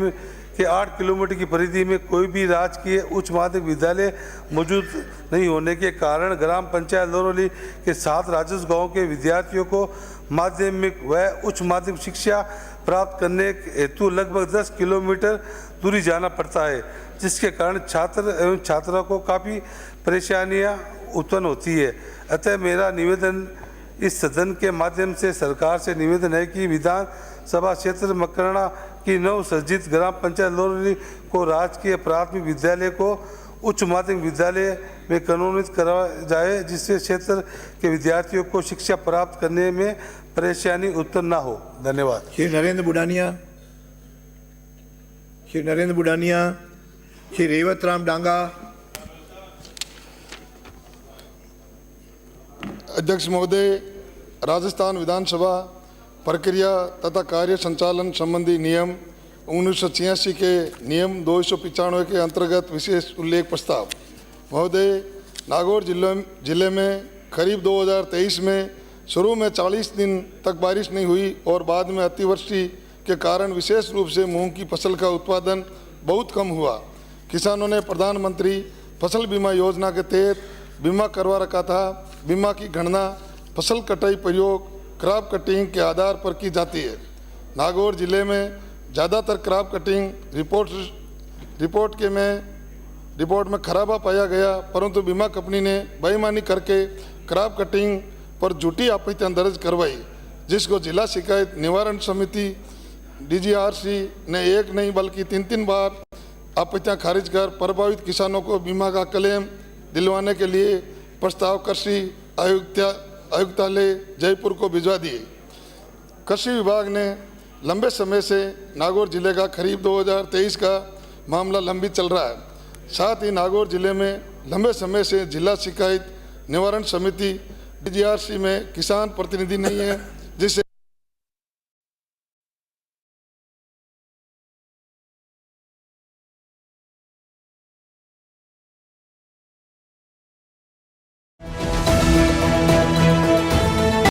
के 8 किलोमीटर की परिधि में कोई भी राजकीय उच्च माध्यमिक विद्यालय मौजूद नहीं होने के कारण ग्राम पंचायत लोरोली के 7 राजस्व गाँव के विद्यार्थियों को माध्यमिक व उच्च माध्यमिक शिक्षा प्राप्त करने हेतु लगभग 10 किलोमीटर दूरी जाना पड़ता है, जिसके कारण छात्र एवं छात्राओं को काफ़ी परेशानियां उत्पन्न होती है। अतः मेरा निवेदन इस सदन के माध्यम से सरकार से निवेदन है कि विधानसभा क्षेत्र मकराना की नव सृजित ग्राम पंचायत लोरोली को राजकीय प्राथमिक विद्यालय को उच्च माध्यमिक विद्यालय में कन्वर्नित कराया जाए, जिससे क्षेत्र के विद्यार्थियों को शिक्षा प्राप्त करने में परेशानी उत्पन्न न हो। धन्यवाद। श्री नरेंद्र बुडानिया, श्री रेवत राम डांगा। अध्यक्ष महोदय, राजस्थान विधानसभा प्रक्रिया तथा कार्य संचालन संबंधी नियम 1986 के नियम 295 के अंतर्गत विशेष उल्लेख प्रस्ताव। महोदय, नागौर जिले में करीब 2023 में शुरू में 40 दिन तक बारिश नहीं हुई और बाद में अतिवृष्टि के कारण विशेष रूप से मूंग की फसल का उत्पादन बहुत कम हुआ। किसानों ने प्रधानमंत्री फसल बीमा योजना के तहत बीमा करवा रखा था। बीमा की गणना फसल कटाई प्रयोग क्रॉप कटिंग के आधार पर की जाती है। नागौर जिले में ज़्यादातर क्रॉप कटिंग रिपोर्ट में खराबा पाया गया, परंतु बीमा कंपनी ने बेईमानी करके क्रॉप कटिंग पर झूठी आपत्तियां दर्ज करवाई, जिसको जिला शिकायत निवारण समिति DGRC ने एक नहीं बल्कि 3 बार आपत्तियां खारिज कर प्रभावित किसानों को बीमा का क्लेम दिलवाने के लिए प्रस्ताव कृषि आयुक्तालय जयपुर को भिजवा दिए। कृषि विभाग ने लंबे समय से नागौर जिले का खरीफ 2023 का मामला लंबित चल रहा है। साथ ही नागौर जिले में लंबे समय से जिला शिकायत निवारण समिति DGRC में किसान प्रतिनिधि नहीं है, जिससे